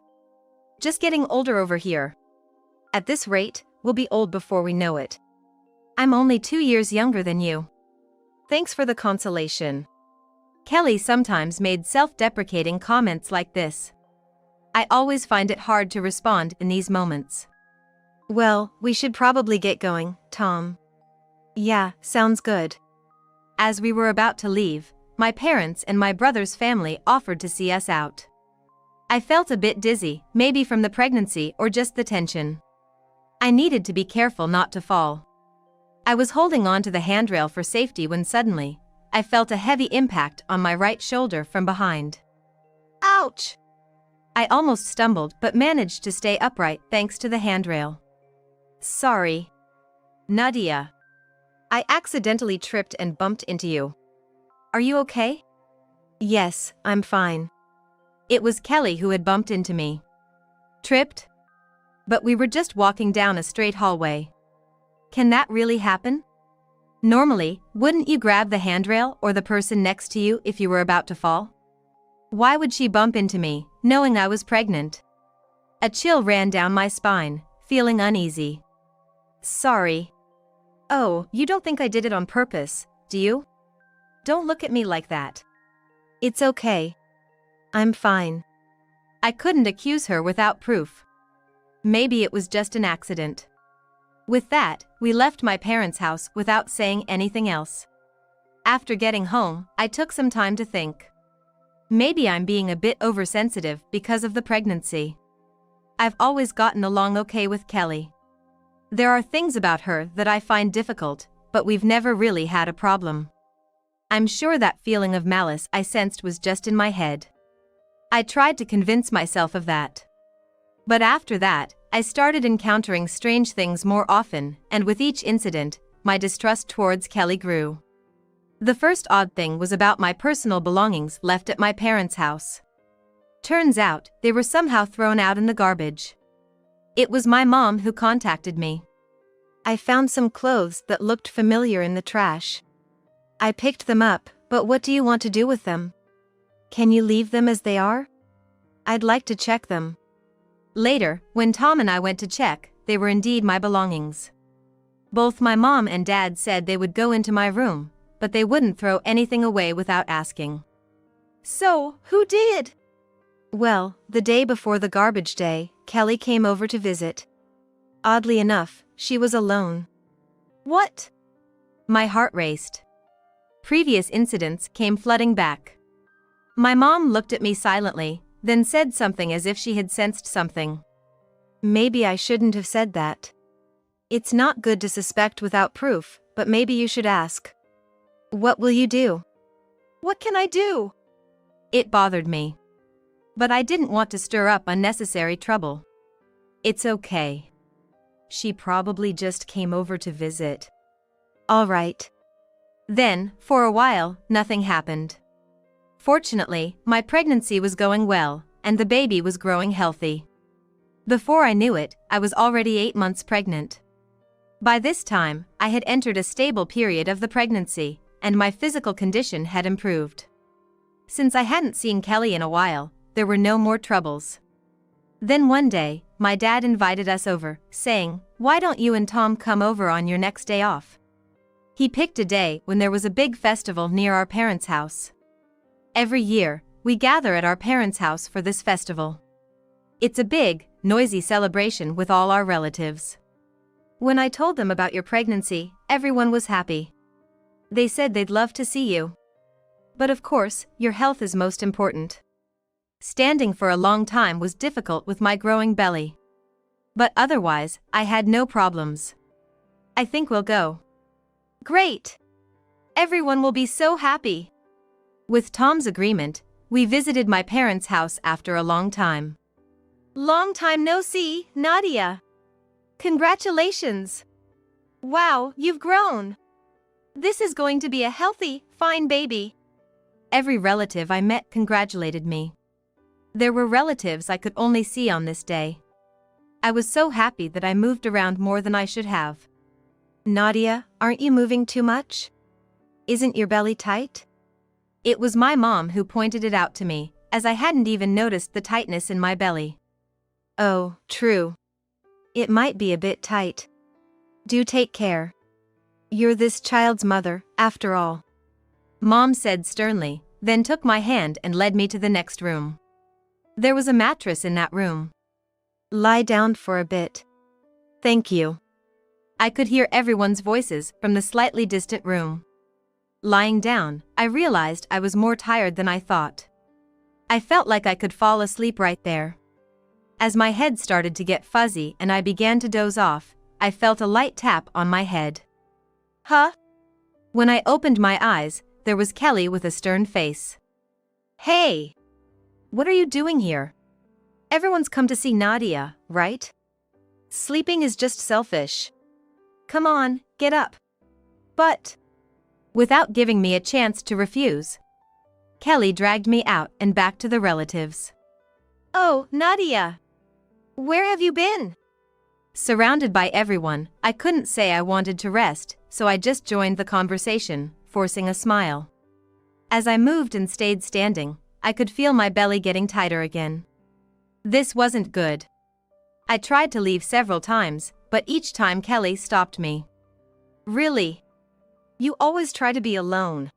Just getting older over here. At this rate, we'll be old before we know it. I'm only 2 years younger than you. Thanks for the consolation. Kelly sometimes made self-deprecating comments like this. I always find it hard to respond in these moments. Well, we should probably get going, Tom. Yeah, sounds good. As we were about to leave, my parents and my brother's family offered to see us out. I felt a bit dizzy, maybe from the pregnancy or just the tension. I needed to be careful not to fall. I was holding on to the handrail for safety when suddenly, I felt a heavy impact on my right shoulder from behind. Ouch! I almost stumbled but managed to stay upright thanks to the handrail. Sorry. Nadia. I accidentally tripped and bumped into you. Are you okay? Yes, I'm fine. It was Kelly who had bumped into me. Tripped? But we were just walking down a straight hallway. Can that really happen? Normally, wouldn't you grab the handrail or the person next to you if you were about to fall? Why would she bump into me, knowing I was pregnant? A chill ran down my spine, feeling uneasy. Sorry. Oh, you don't think I did it on purpose, do you? Don't look at me like that. It's okay. I'm fine. I couldn't accuse her without proof. Maybe it was just an accident. With that, we left my parents' house without saying anything else. After getting home, I took some time to think. Maybe I'm being a bit oversensitive because of the pregnancy. I've always gotten along okay with Kelly. There are things about her that I find difficult, but we've never really had a problem. I'm sure that feeling of malice I sensed was just in my head. I tried to convince myself of that. But after that, I started encountering strange things more often, and with each incident, my distrust towards Kelly grew. The first odd thing was about my personal belongings left at my parents' house. Turns out, they were somehow thrown out in the garbage. It was my mom who contacted me. I found some clothes that looked familiar in the trash. I picked them up, but what do you want to do with them? Can you leave them as they are? I'd like to check them. Later, when Tom and I went to check, they were indeed my belongings. Both my mom and dad said they would go into my room, but they wouldn't throw anything away without asking. So, who did? Well, the day before the garbage day, Kelly came over to visit. Oddly enough, she was alone. What? My heart raced. Previous incidents came flooding back. My mom looked at me silently, then said something as if she had sensed something. Maybe I shouldn't have said that. It's not good to suspect without proof, but maybe you should ask. What will you do? What can I do? It bothered me. But I didn't want to stir up unnecessary trouble. It's okay. She probably just came over to visit. All right. Then, for a while, nothing happened. Fortunately, my pregnancy was going well, and the baby was growing healthy. Before I knew it, I was already 8 months pregnant. By this time, I had entered a stable period of the pregnancy, and my physical condition had improved. Since I hadn't seen Kelly in a while, there were no more troubles. Then one day, my dad invited us over, saying, "Why don't you and Tom come over on your next day off?" He picked a day when there was a big festival near our parents' house. Every year, we gather at our parents' house for this festival. It's a big, noisy celebration with all our relatives. When I told them about your pregnancy, everyone was happy. They said they'd love to see you. But of course, your health is most important. Standing for a long time was difficult with my growing belly. But otherwise, I had no problems. I think we'll go. Great! Everyone will be so happy. With Tom's agreement, we visited my parents' house after a long time. Long time no see, Nadia. Congratulations. Wow, you've grown. This is going to be a healthy, fine baby. Every relative I met congratulated me. There were relatives I could only see on this day. I was so happy that I moved around more than I should have. Nadia, aren't you moving too much? Isn't your belly tight? It was my mom who pointed it out to me, as I hadn't even noticed the tightness in my belly. Oh, true. It might be a bit tight. Do take care. You're this child's mother, after all. Mom said sternly, then took my hand and led me to the next room. There was a mattress in that room. Lie down for a bit. Thank you. I could hear everyone's voices from the slightly distant room. Lying down, I realized I was more tired than I thought. I felt like I could fall asleep right there. As my head started to get fuzzy and I began to doze off, I felt a light tap on my head. Huh? When I opened my eyes, there was Kelly with a stern face. Hey! What are you doing here? Everyone's come to see Nadia, right? Sleeping is just selfish. Come on, get up. But, without giving me a chance to refuse, Kelly dragged me out and back to the relatives. Oh, Nadia. Where have you been? Surrounded by everyone, I couldn't say I wanted to rest, so I just joined the conversation, forcing a smile. As I moved and stayed standing, I could feel my belly getting tighter again. This wasn't good. I tried to leave several times, but each time Kelly stopped me. Really? You always try to be alone.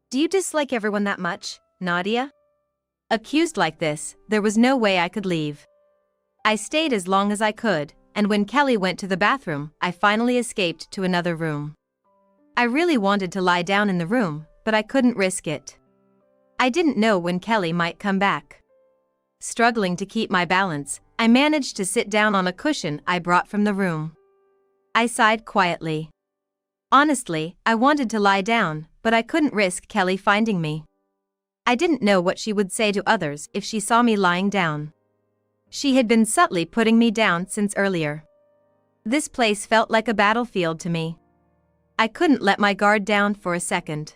Do you dislike everyone that much, Nadia? Accused like this, there was no way I could leave. I stayed as long as I could, and when Kelly went to the bathroom, I finally escaped to another room. I really wanted to lie down in the room, but I couldn't risk it. I didn't know when Kelly might come back. Struggling to keep my balance, I managed to sit down on a cushion I brought from the room. I sighed quietly. Honestly, I wanted to lie down, but I couldn't risk Kelly finding me. I didn't know what she would say to others if she saw me lying down. She had been subtly putting me down since earlier. This place felt like a battlefield to me. I couldn't let my guard down for a second.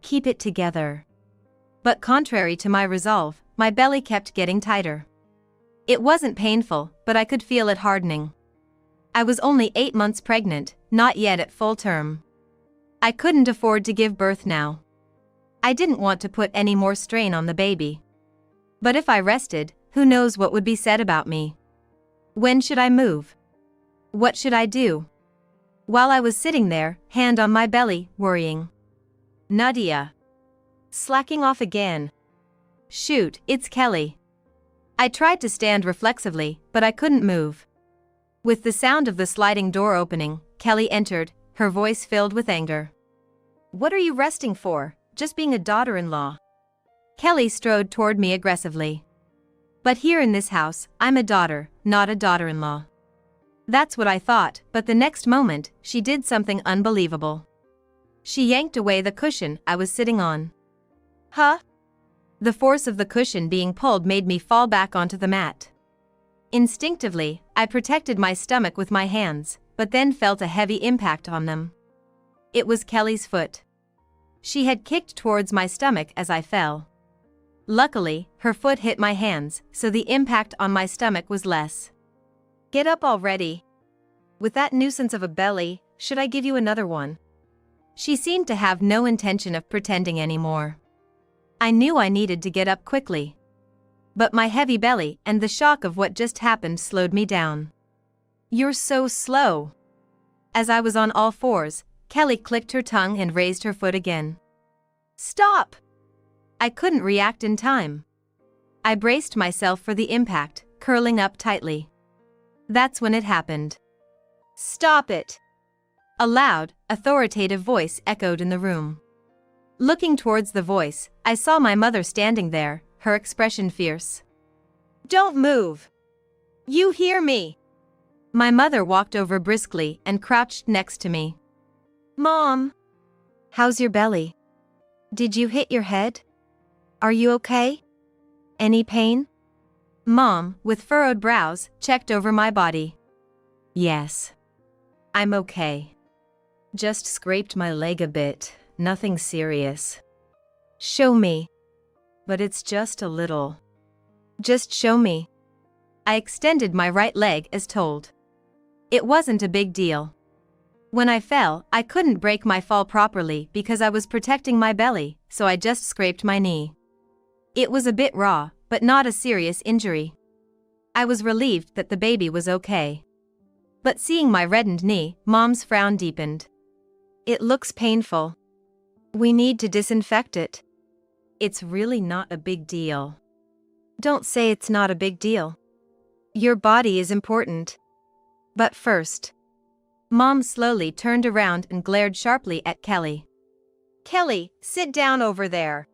Keep it together. But contrary to my resolve, my belly kept getting tighter. It wasn't painful, but I could feel it hardening. I was only 8 months pregnant, not yet at full term. I couldn't afford to give birth now. I didn't want to put any more strain on the baby. But if I rested, who knows what would be said about me? When should I move? What should I do? While I was sitting there, hand on my belly, worrying. Nadia. Slacking off again. Shoot, it's Kelly. I tried to stand reflexively, but I couldn't move. With the sound of the sliding door opening, Kelly entered, her voice filled with anger. What are you resting for? Just being a daughter-in-law. Kelly strode toward me aggressively. But here in this house, I'm a daughter, not a daughter-in-law. That's what I thought, but the next moment, she did something unbelievable. She yanked away the cushion I was sitting on. Huh? The force of the cushion being pulled made me fall back onto the mat. Instinctively, I protected my stomach with my hands, but then felt a heavy impact on them. It was Kelly's foot. She had kicked towards my stomach as I fell. Luckily, her foot hit my hands, so the impact on my stomach was less. Get up already. With that nuisance of a belly, should I give you another one? She seemed to have no intention of pretending anymore. I knew I needed to get up quickly. But my heavy belly and the shock of what just happened slowed me down. You're so slow. As I was on all fours, Kelly clicked her tongue and raised her foot again. Stop! I couldn't react in time. I braced myself for the impact, curling up tightly. That's when it happened. Stop it! A loud, authoritative voice echoed in the room. Looking towards the voice, I saw my mother standing there, her expression fierce. Don't move! You hear me! My mother walked over briskly and crouched next to me. Mom! How's your belly? Did you hit your head? Are you okay? Any pain? Mom, with furrowed brows, checked over my body. Yes. I'm okay. Just scraped my leg a bit, nothing serious. Show me. But it's just a little. Just show me. I extended my right leg as told. It wasn't a big deal. When I fell, I couldn't break my fall properly because I was protecting my belly, so I just scraped my knee. It was a bit raw, but not a serious injury. I was relieved that the baby was okay. But seeing my reddened knee, Mom's frown deepened. It looks painful. We need to disinfect it. It's really not a big deal. Don't say it's not a big deal. Your body is important. But first. Mom slowly turned around and glared sharply at Kelly. Kelly, sit down over there.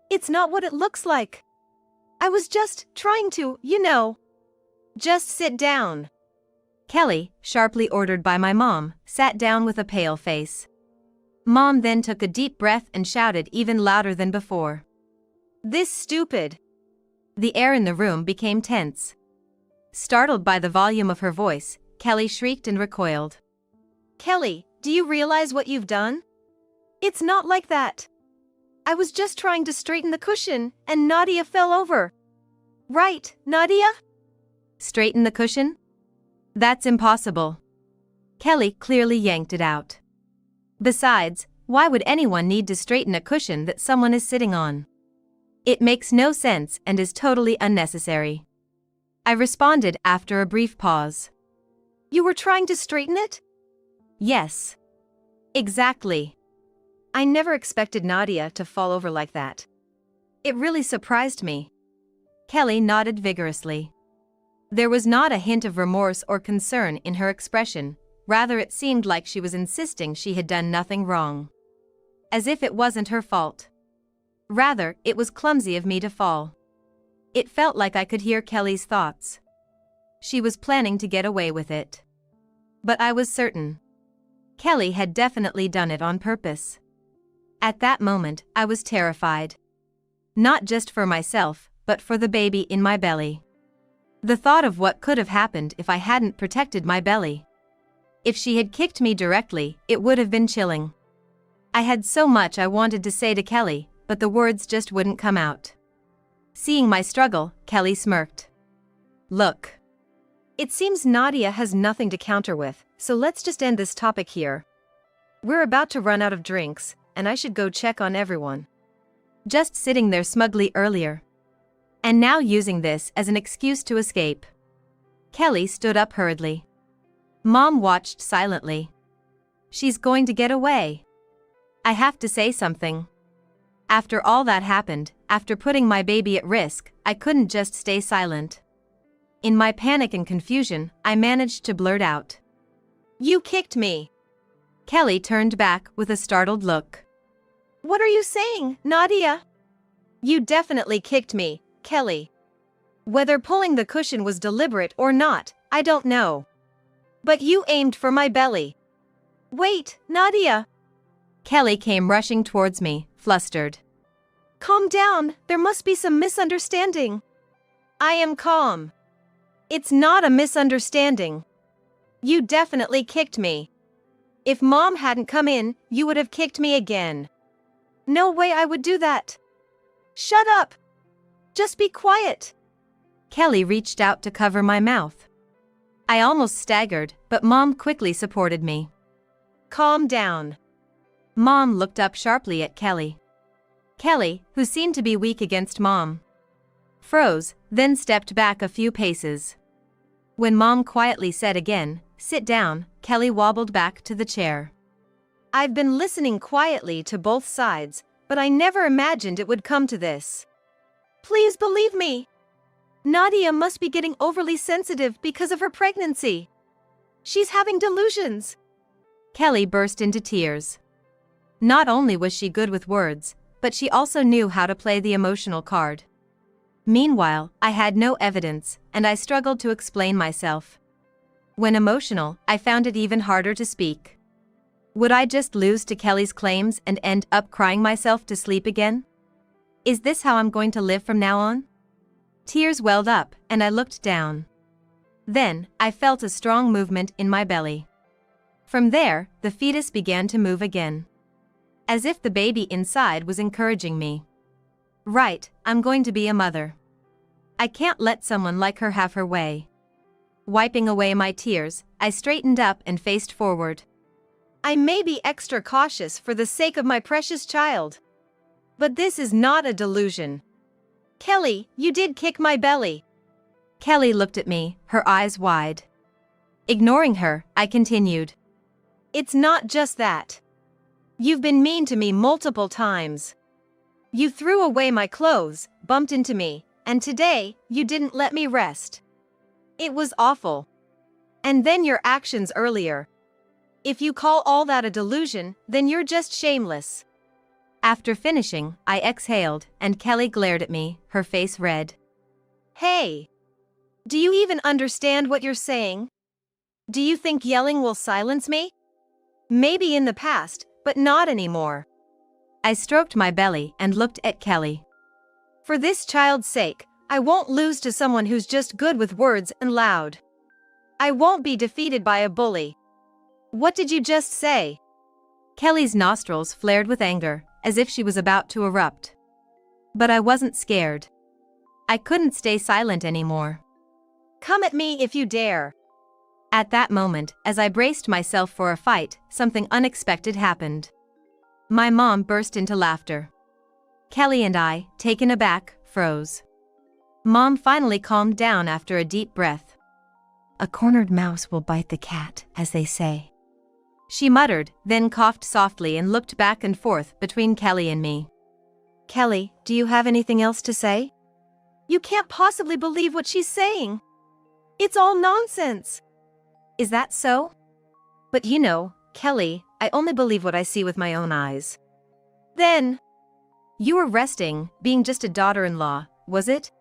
It's not what it looks like. I was just trying to, Just sit down. Kelly, sharply ordered by my mom, sat down with a pale face. Mom then took a deep breath and shouted even louder than before. This stupid. The air in the room became tense. Startled by the volume of her voice, Kelly shrieked and recoiled. Kelly, do you realize what you've done? It's not like that. I was just trying to straighten the cushion, and Nadia fell over. Right, Nadia? Straighten the cushion? That's impossible. Kelly clearly yanked it out. Besides, why would anyone need to straighten a cushion that someone is sitting on? It makes no sense and is totally unnecessary. I responded after a brief pause. You were trying to straighten it? Yes. Exactly. I never expected Nadia to fall over like that. It really surprised me. Kelly nodded vigorously. There was not a hint of remorse or concern in her expression, rather it seemed like she was insisting she had done nothing wrong. As if it wasn't her fault. Rather, it was clumsy of me to fall. It felt like I could hear Kelly's thoughts. She was planning to get away with it. But I was certain. Kelly had definitely done it on purpose. At that moment, I was terrified. Not just for myself, but for the baby in my belly. The thought of what could have happened if I hadn't protected my belly. If she had kicked me directly, it would have been chilling. I had so much I wanted to say to Kelly, but the words just wouldn't come out. Seeing my struggle, Kelly smirked. Look. It seems Nadia has nothing to counter with, so let's just end this topic here. We're about to run out of drinks, and I should go check on everyone. Just sitting there smugly earlier. And now using this as an excuse to escape. Kelly stood up hurriedly. Mom watched silently. She's going to get away. I have to say something. After all that happened, after putting my baby at risk, I couldn't just stay silent. In my panic and confusion, I managed to blurt out. You kicked me. Kelly turned back with a startled look. What are you saying, Nadia? You definitely kicked me, Kelly. Whether pulling the cushion was deliberate or not, I don't know. But you aimed for my belly. Wait, Nadia. Kelly came rushing towards me, flustered. Calm down, there must be some misunderstanding. I am calm. It's not a misunderstanding. You definitely kicked me. If Mom hadn't come in, you would have kicked me again. No way I would do that. Shut up. Just be quiet. Kelly reached out to cover my mouth. I almost staggered, but Mom quickly supported me. Calm down. Mom looked up sharply at Kelly. Kelly, who seemed to be weak against Mom, froze, then stepped back a few paces. When Mom quietly said again, "Sit down," Kelly wobbled back to the chair. I've been listening quietly to both sides, but I never imagined it would come to this. Please believe me. Nadia must be getting overly sensitive because of her pregnancy. She's having delusions. Kelly burst into tears. Not only was she good with words, but she also knew how to play the emotional card. Meanwhile, I had no evidence, and I struggled to explain myself. When emotional, I found it even harder to speak. Would I just lose to Kelly's claims and end up crying myself to sleep again? Is this how I'm going to live from now on? Tears welled up, and I looked down. Then, I felt a strong movement in my belly. From there, the fetus began to move again. As if the baby inside was encouraging me. Right, I'm going to be a mother. I can't let someone like her have her way. Wiping away my tears, I straightened up and faced forward. I may be extra cautious for the sake of my precious child. But this is not a delusion. Kelly, you did kick my belly. Kelly looked at me, her eyes wide. Ignoring her, I continued. It's not just that. You've been mean to me multiple times. You threw away my clothes, bumped into me, and today, you didn't let me rest. It was awful. And then your actions earlier. If you call all that a delusion, then you're just shameless. After finishing, I exhaled, and Kelly glared at me, her face red. Hey! Do you even understand what you're saying? Do you think yelling will silence me? Maybe in the past, but not anymore. I stroked my belly and looked at Kelly. For this child's sake, I won't lose to someone who's just good with words and loud. I won't be defeated by a bully. What did you just say? Kelly's nostrils flared with anger, as if she was about to erupt. But I wasn't scared. I couldn't stay silent anymore. Come at me if you dare. At that moment, as I braced myself for a fight, something unexpected happened. My mom burst into laughter. Kelly and I, taken aback, froze. Mom finally calmed down after a deep breath. "A cornered mouse will bite the cat, as they say," she muttered, then coughed softly and looked back and forth between Kelly and me. Kelly, do you have anything else to say? You can't possibly believe what she's saying. It's all nonsense. Is that so? But you know, Kelly, I only believe what I see with my own eyes. Then, you were resting, being just a daughter-in-law, was it?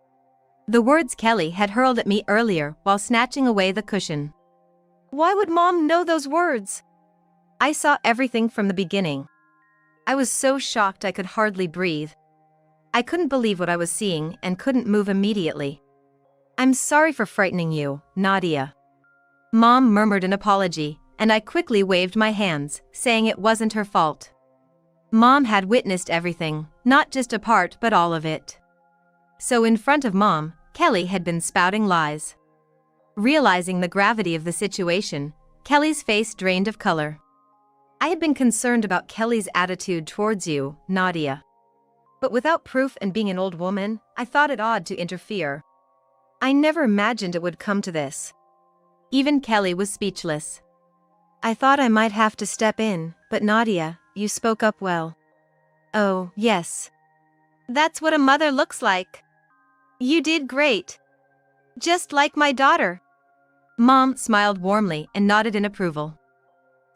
The words Kelly had hurled at me earlier while snatching away the cushion. Why would Mom know those words? I saw everything from the beginning. I was so shocked I could hardly breathe. I couldn't believe what I was seeing and couldn't move immediately. "I'm sorry for frightening you, Nadia." Mom murmured an apology, and I quickly waved my hands, saying it wasn't her fault. Mom had witnessed everything, not just a part but all of it. So in front of Mom, Kelly had been spouting lies. Realizing the gravity of the situation, Kelly's face drained of color. "I had been concerned about Kelly's attitude towards you, Nadia. But without proof and being an old woman, I thought it odd to interfere. I never imagined it would come to this." Even Kelly was speechless. "I thought I might have to step in, but Nadia, you spoke up well." "Oh, yes. That's what a mother looks like. You did great. Just like my daughter." Mom smiled warmly and nodded in approval.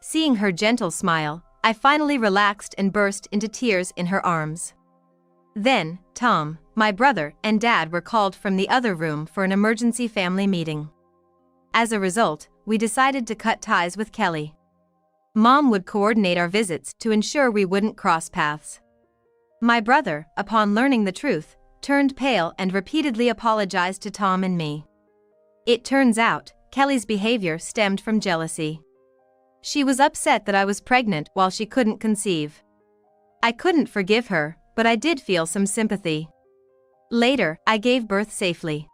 Seeing her gentle smile, I finally relaxed and burst into tears in her arms. Then, Tom, my brother, and Dad were called from the other room for an emergency family meeting. As a result, we decided to cut ties with Kelly. Mom would coordinate our visits to ensure we wouldn't cross paths. My brother, upon learning the truth, turned pale and repeatedly apologized to Tom and me. It turns out, Kelly's behavior stemmed from jealousy. She was upset that I was pregnant while she couldn't conceive. I couldn't forgive her, but I did feel some sympathy. Later, I gave birth safely.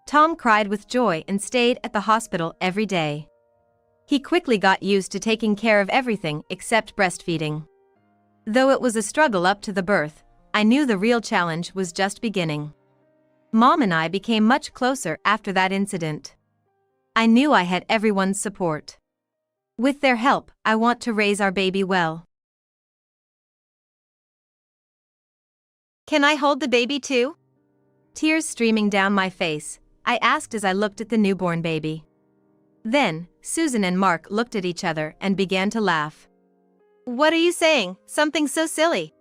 Tom cried with joy and stayed at the hospital every day. He quickly got used to taking care of everything except breastfeeding. Though it was a struggle up to the birth, I knew the real challenge was just beginning. Mom and I became much closer after that incident. I knew I had everyone's support. With their help, I want to raise our baby well. Can I hold the baby too? Tears streaming down my face, I asked as I looked at the newborn baby. Then, Susan and Mark looked at each other and began to laugh. What are you saying? Something so silly.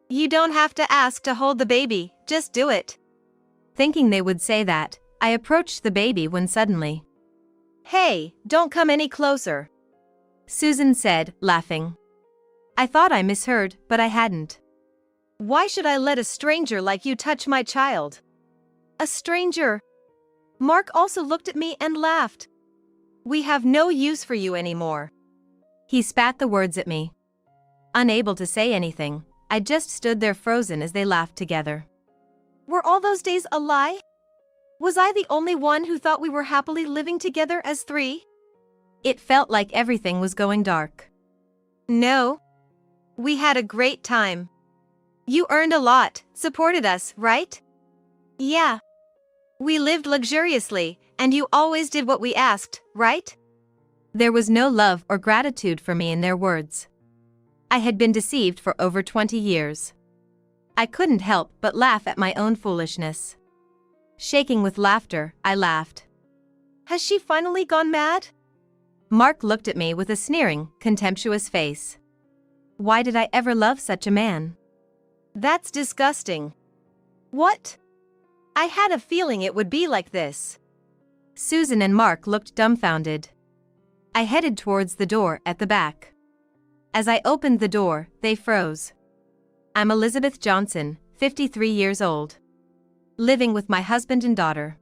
You don't have to ask to hold the baby, just do it. Thinking they would say that, I approached the baby when suddenly, "Hey, don't come any closer," Susan said, laughing. I thought I misheard, but I hadn't. "Why should I let a stranger like you touch my child?" "A stranger?" Mark also looked at me and laughed. "We have no use for you anymore." He spat the words at me. Unable to say anything, I just stood there frozen as they laughed together. Were all those days a lie? Was I the only one who thought we were happily living together as three? It felt like everything was going dark. No. We had a great time. You earned a lot, supported us, right? Yeah. We lived luxuriously, and you always did what we asked, right? There was no love or gratitude for me in their words. I had been deceived for over 20 years. I couldn't help but laugh at my own foolishness. Shaking with laughter, I laughed. Has she finally gone mad? Mark looked at me with a sneering, contemptuous face. Why did I ever love such a man? That's disgusting. What? I had a feeling it would be like this. Susan and Mark looked dumbfounded. I headed towards the door at the back. As I opened the door, they froze. I'm Elizabeth Johnson, 53 years old. Living with my husband and daughter.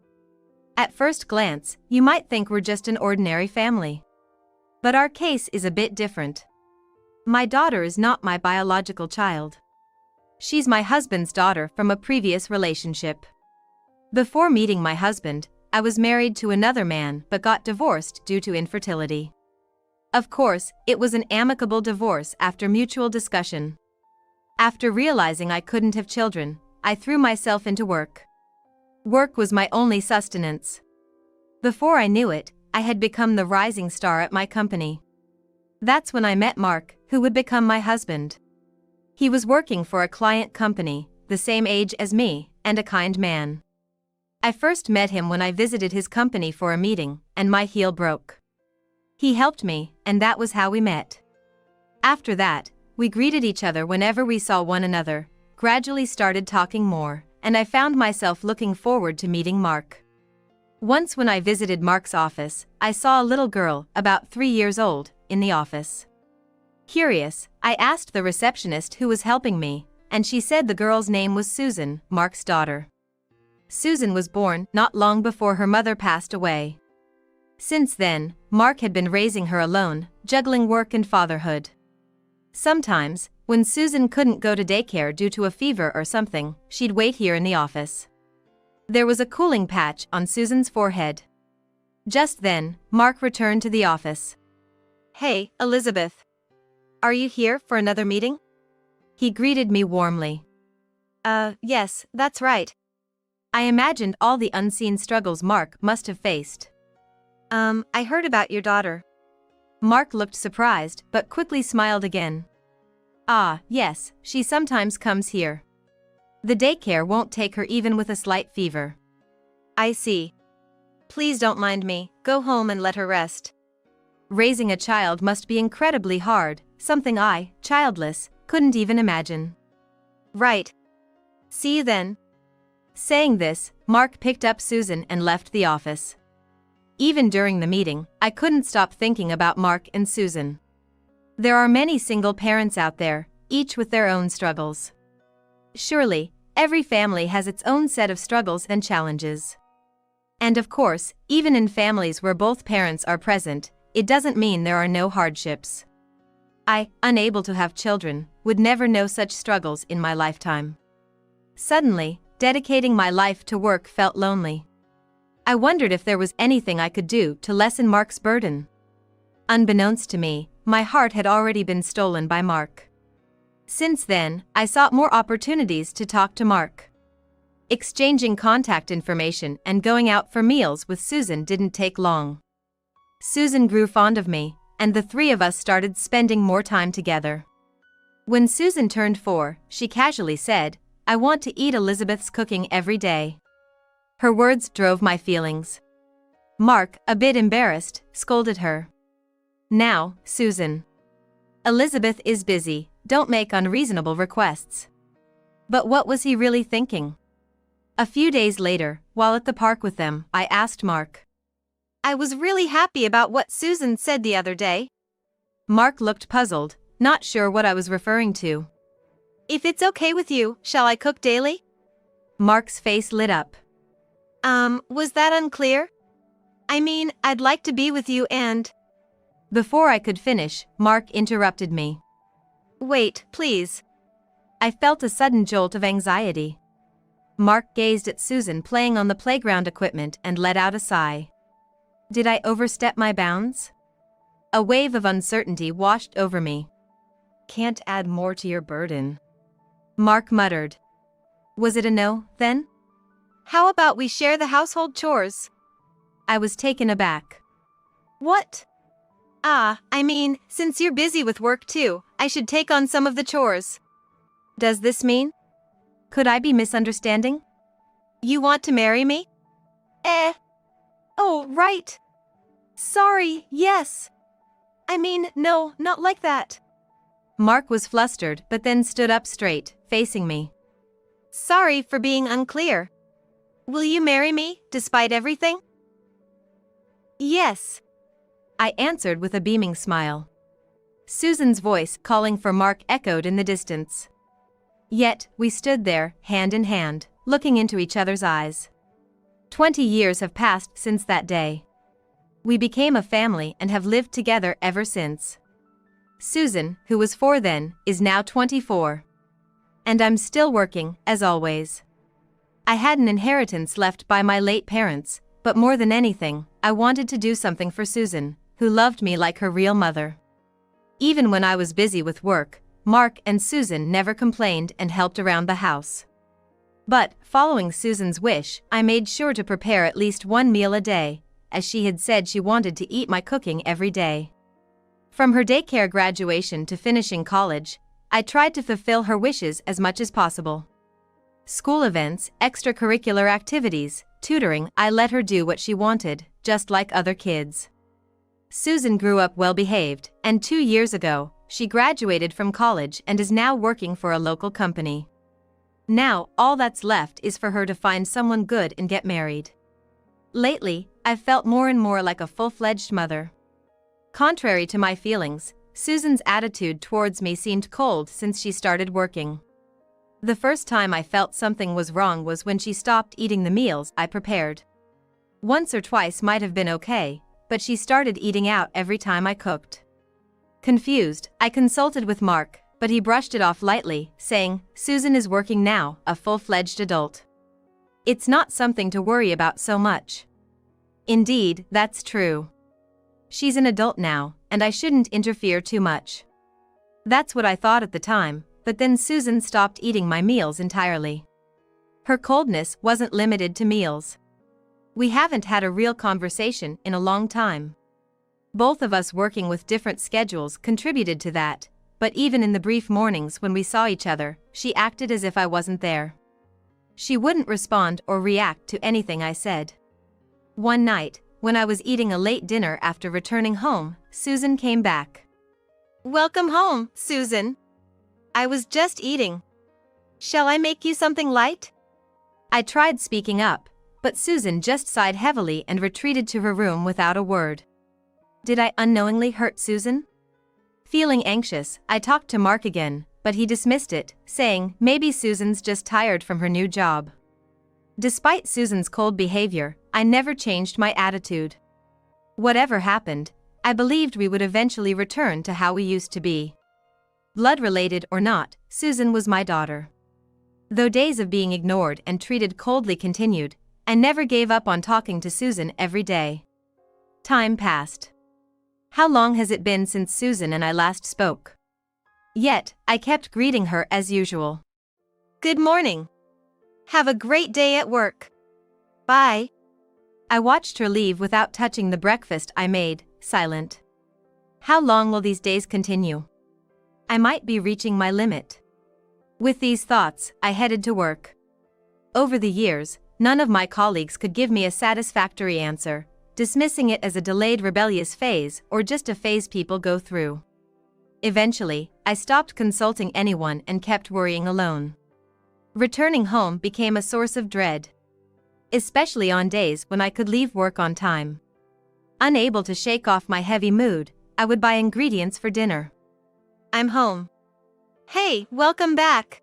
At first glance, you might think we're just an ordinary family. But our case is a bit different. My daughter is not my biological child. She's my husband's daughter from a previous relationship. Before meeting my husband, I was married to another man but got divorced due to infertility. Of course, it was an amicable divorce after mutual discussion. After realizing I couldn't have children, I threw myself into work. Work was my only sustenance. Before I knew it, I had become the rising star at my company. That's when I met Mark, who would become my husband. He was working for a client company, the same age as me, and a kind man. I first met him when I visited his company for a meeting, and my heel broke. He helped me, and that was how we met. After that, we greeted each other whenever we saw one another, gradually started talking more, and I found myself looking forward to meeting Mark. Once when I visited Mark's office, I saw a little girl, about 3 years old, in the office. Curious, I asked the receptionist who was helping me, and she said the girl's name was Susan, Mark's daughter. Susan was born not long before her mother passed away. Since then, Mark had been raising her alone, juggling work and fatherhood. Sometimes, when Susan couldn't go to daycare due to a fever or something, she'd wait here in the office. There was a cooling patch on Susan's forehead. Just then, Mark returned to the office. Hey, Elizabeth. Are you here for another meeting? He greeted me warmly. Yes, that's right. I imagined all the unseen struggles Mark must have faced. I heard about your daughter. Mark looked surprised but quickly smiled again. Ah, yes, she sometimes comes here. The daycare won't take her even with a slight fever. I see. Please don't mind me, go home and let her rest. Raising a child must be incredibly hard, something I, childless, couldn't even imagine. Right. See you then. Saying this, Mark picked up Susan and left the office. Even during the meeting, I couldn't stop thinking about Mark and Susan. There are many single parents out there, each with their own struggles. Surely, every family has its own set of struggles and challenges. And of course, even in families where both parents are present, it doesn't mean there are no hardships. I, unable to have children, would never know such struggles in my lifetime. Suddenly, dedicating my life to work felt lonely. I wondered if there was anything I could do to lessen Mark's burden. Unbeknownst to me, my heart had already been stolen by Mark. Since then, I sought more opportunities to talk to Mark. Exchanging contact information and going out for meals with Susan didn't take long. Susan grew fond of me, and the three of us started spending more time together. When Susan turned 4, she casually said, "I want to eat Elizabeth's cooking every day." Her words drove my feelings. Mark, a bit embarrassed, scolded her. "Now, Susan. Elizabeth is busy, don't make unreasonable requests." But what was he really thinking? A few days later, while at the park with them, I asked Mark. I was really happy about what Susan said the other day. Mark looked puzzled, not sure what I was referring to. If it's okay with you, shall I cook daily? Mark's face lit up. Was that unclear? I mean, I'd like to be with you and… Before I could finish, Mark interrupted me. Wait, please. I felt a sudden jolt of anxiety. Mark gazed at Susan playing on the playground equipment and let out a sigh. Did I overstep my bounds? A wave of uncertainty washed over me. Can't add more to your burden, Mark muttered. Was it a no, then? How about we share the household chores? I was taken aback. What? I mean, since you're busy with work too, I should take on some of the chores. Does this mean? Could I be misunderstanding? You want to marry me? Oh, right. Sorry, yes. I mean, no, not like that. Mark was flustered but then stood up straight, facing me. Sorry for being unclear. Will you marry me, despite everything? Yes, I answered with a beaming smile. Susan's voice calling for Mark echoed in the distance. Yet, we stood there, hand in hand, looking into each other's eyes. 20 years have passed since that day. We became a family and have lived together ever since. Susan, who was 4 then, is now 24. And I'm still working, as always. I had an inheritance left by my late parents, but more than anything, I wanted to do something for Susan, who loved me like her real mother. Even when I was busy with work, Mark and Susan never complained and helped around the house. But, following Susan's wish, I made sure to prepare at least one meal a day, as she had said she wanted to eat my cooking every day. From her daycare graduation to finishing college, I tried to fulfill her wishes as much as possible. School events, extracurricular activities, tutoring, I let her do what she wanted, just like other kids. Susan grew up well-behaved, and 2 years ago, she graduated from college and is now working for a local company. Now, all that's left is for her to find someone good and get married. Lately, I've felt more and more like a full-fledged mother. Contrary to my feelings, Susan's attitude towards me seemed cold since she started working. The first time I felt something was wrong was when she stopped eating the meals I prepared. Once or twice might have been okay, but she started eating out every time I cooked. Confused, I consulted with Mark, but he brushed it off lightly, saying, Susan is working now, a full-fledged adult. It's not something to worry about so much. Indeed, that's true. She's an adult now, and I shouldn't interfere too much. That's what I thought at the time, but then Susan stopped eating my meals entirely. Her coldness wasn't limited to meals. We haven't had a real conversation in a long time. Both of us working with different schedules contributed to that, but even in the brief mornings when we saw each other, she acted as if I wasn't there. She wouldn't respond or react to anything I said. One night, when I was eating a late dinner after returning home, Susan came back. Welcome home, Susan. I was just eating. Shall I make you something light? I tried speaking up, but Susan just sighed heavily and retreated to her room without a word. Did I unknowingly hurt Susan? Feeling anxious, I talked to Mark again, but he dismissed it, saying maybe Susan's just tired from her new job. Despite Susan's cold behavior, I never changed my attitude. Whatever happened, I believed we would eventually return to how we used to be. Blood-related or not, Susan was my daughter. Though days of being ignored and treated coldly continued, I never gave up on talking to Susan every day. Time passed. How long has it been since Susan and I last spoke? Yet, I kept greeting her as usual. Good morning. Have a great day at work. Bye. I watched her leave without touching the breakfast I made, silent. How long will these days continue? I might be reaching my limit. With these thoughts, I headed to work. Over the years, none of my colleagues could give me a satisfactory answer, dismissing it as a delayed rebellious phase or just a phase people go through. Eventually, I stopped consulting anyone and kept worrying alone. Returning home became a source of dread. Especially on days when I could leave work on time. Unable to shake off my heavy mood, I would buy ingredients for dinner. I'm home. Hey, welcome back.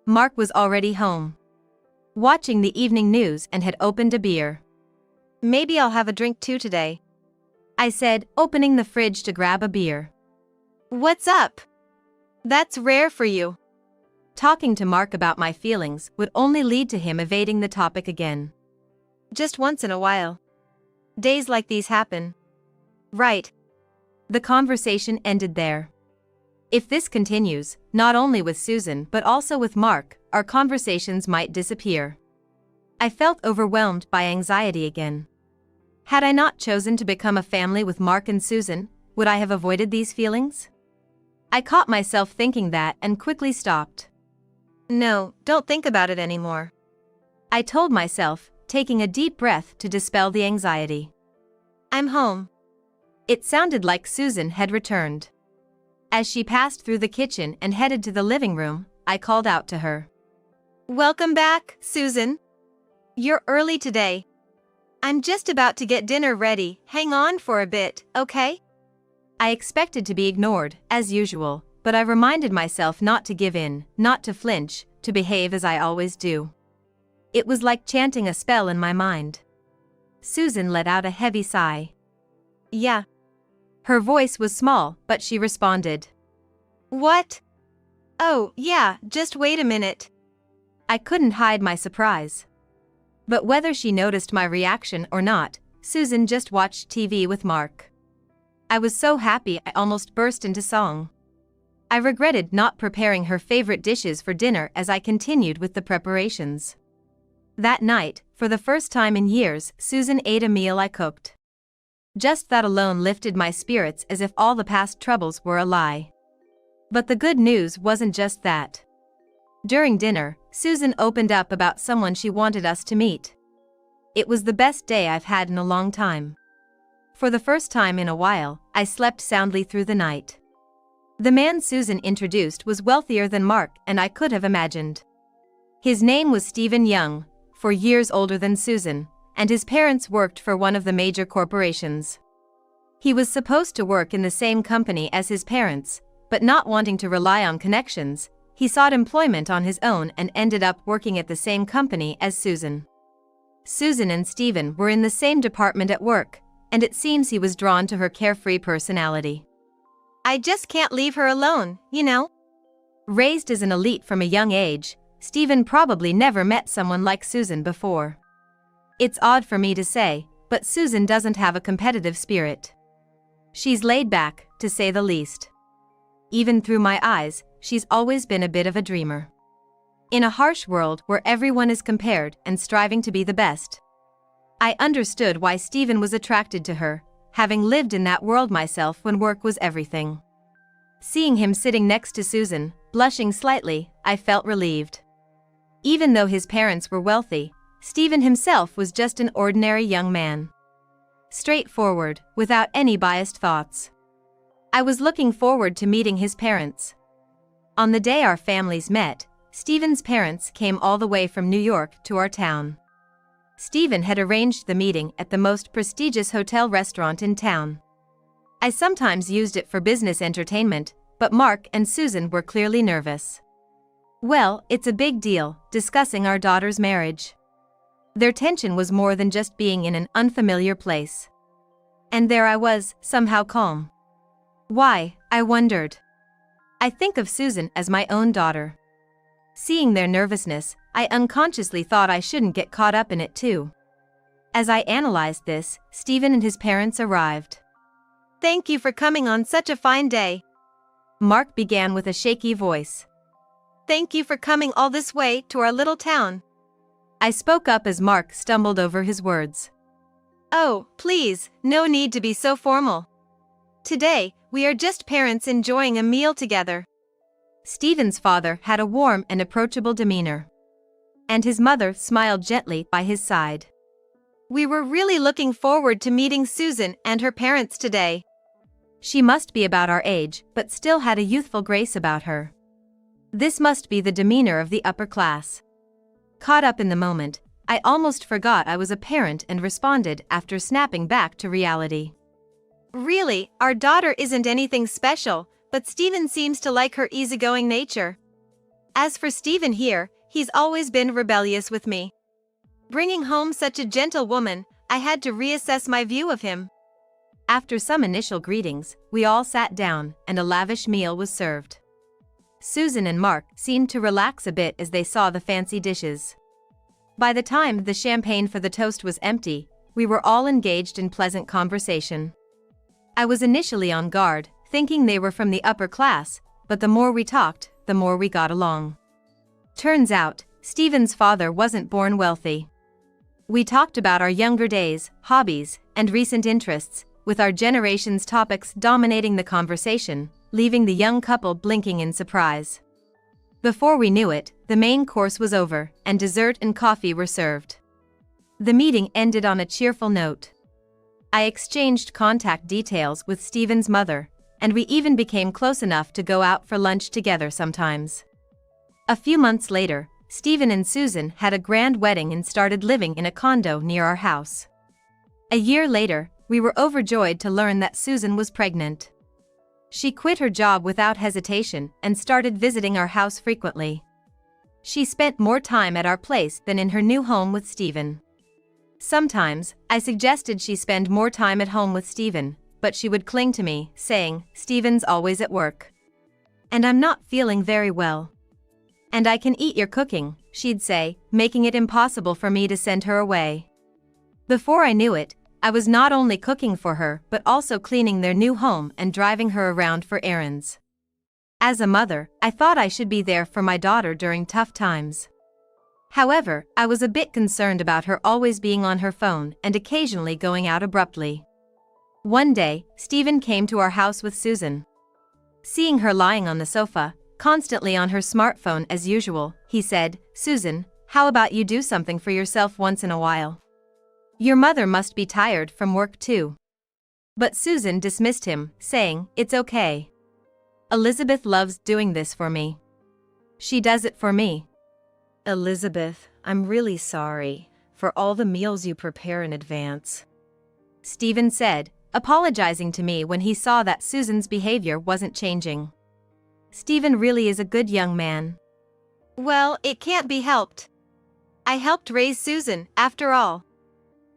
Mark was already home, watching the evening news and had opened a beer. Maybe I'll have a drink too today, I said, opening the fridge to grab a beer. What's up? That's rare for you. Talking to Mark about my feelings would only lead to him evading the topic again. Just once in a while. Days like these happen. Right. The conversation ended there. If this continues, not only with Susan but also with Mark, our conversations might disappear. I felt overwhelmed by anxiety again. Had I not chosen to become a family with Mark and Susan, would I have avoided these feelings? I caught myself thinking that and quickly stopped. No, don't think about it anymore, I told myself, taking a deep breath to dispel the anxiety. I'm home. It sounded like Susan had returned. As she passed through the kitchen and headed to the living room, I called out to her. Welcome back, Susan. You're early today. I'm just about to get dinner ready. Hang on for a bit, okay? I expected to be ignored, as usual, but I reminded myself not to give in, not to flinch, to behave as I always do. It was like chanting a spell in my mind. Susan let out a heavy sigh. Yeah. Her voice was small, but she responded. What? Oh, yeah, just wait a minute. I couldn't hide my surprise. But whether she noticed my reaction or not, Susan just watched TV with Mark. I was so happy I almost burst into song. I regretted not preparing her favorite dishes for dinner as I continued with the preparations. That night, for the first time in years, Susan ate a meal I cooked. Just that alone lifted my spirits as if all the past troubles were a lie. But the good news wasn't just that. During dinner, Susan opened up about someone she wanted us to meet. It was the best day I've had in a long time. For the first time in a while, I slept soundly through the night. The man Susan introduced was wealthier than Mark and I could have imagined. His name was Stephen Young, 4 years older than Susan, and his parents worked for one of the major corporations. He was supposed to work in the same company as his parents, but not wanting to rely on connections, he sought employment on his own and ended up working at the same company as Susan. Susan and Stephen were in the same department at work, and it seems he was drawn to her carefree personality. I just can't leave her alone, you know? Raised as an elite from a young age, Stephen probably never met someone like Susan before. It's odd for me to say, but Susan doesn't have a competitive spirit. She's laid back, to say the least. Even through my eyes, she's always been a bit of a dreamer. In a harsh world where everyone is compared and striving to be the best, I understood why Stephen was attracted to her, having lived in that world myself when work was everything. Seeing him sitting next to Susan, blushing slightly, I felt relieved. Even though his parents were wealthy, Stephen himself was just an ordinary young man. Straightforward, without any biased thoughts. I was looking forward to meeting his parents. On the day our families met, Stephen's parents came all the way from New York to our town. Stephen had arranged the meeting at the most prestigious hotel restaurant in town. I sometimes used it for business entertainment, but Mark and Susan were clearly nervous. Well, it's a big deal, discussing our daughter's marriage. Their tension was more than just being in an unfamiliar place. And there I was, somehow calm. Why, I wondered. I think of Susan as my own daughter. Seeing their nervousness, I unconsciously thought I shouldn't get caught up in it too. As I analyzed this, Stephen and his parents arrived. Thank you for coming on such a fine day. Mark began with a shaky voice. Thank you for coming all this way to our little town. I spoke up as Mark stumbled over his words. Oh, please, no need to be so formal. Today, we are just parents enjoying a meal together. Stephen's father had a warm and approachable demeanor. And his mother smiled gently by his side. We were really looking forward to meeting Susan and her parents today. She must be about our age, but still had a youthful grace about her. This must be the demeanor of the upper class. Caught up in the moment, I almost forgot I was a parent and responded after snapping back to reality. Really, our daughter isn't anything special, but Stephen seems to like her easygoing nature. As for Stephen here, he's always been rebellious with me. Bringing home such a gentle woman, I had to reassess my view of him. After some initial greetings, we all sat down and a lavish meal was served. Susan and Mark seemed to relax a bit as they saw the fancy dishes. By the time the champagne for the toast was empty, we were all engaged in pleasant conversation. I was initially on guard, thinking they were from the upper class, but the more we talked, the more we got along. Turns out, Stephen's father wasn't born wealthy. We talked about our younger days, hobbies, and recent interests, with our generation's topics dominating the conversation, leaving the young couple blinking in surprise. Before we knew it, the main course was over, and dessert and coffee were served. The meeting ended on a cheerful note. I exchanged contact details with Stephen's mother, and we even became close enough to go out for lunch together sometimes. A few months later, Stephen and Susan had a grand wedding and started living in a condo near our house. A year later, we were overjoyed to learn that Susan was pregnant. She quit her job without hesitation and started visiting our house frequently. She spent more time at our place than in her new home with Stephen. Sometimes, I suggested she spend more time at home with Stephen, but she would cling to me, saying, "Stephen's always at work. And I'm not feeling very well. And I can eat your cooking," she'd say, making it impossible for me to send her away. Before I knew it, I was not only cooking for her but also cleaning their new home and driving her around for errands. As a mother, I thought I should be there for my daughter during tough times. However, I was a bit concerned about her always being on her phone and occasionally going out abruptly. One day, Stephen came to our house with Susan. Seeing her lying on the sofa, constantly on her smartphone as usual, he said, "Susan, how about you do something for yourself once in a while? Your mother must be tired from work too." But Susan dismissed him, saying, "It's okay. Elizabeth loves doing this for me. She does it for me." Elizabeth, I'm really sorry for all the meals you prepare in advance, Stephen said, apologizing to me when he saw that Susan's behavior wasn't changing. Stephen really is a good young man. Well, it can't be helped. I helped raise Susan, after all.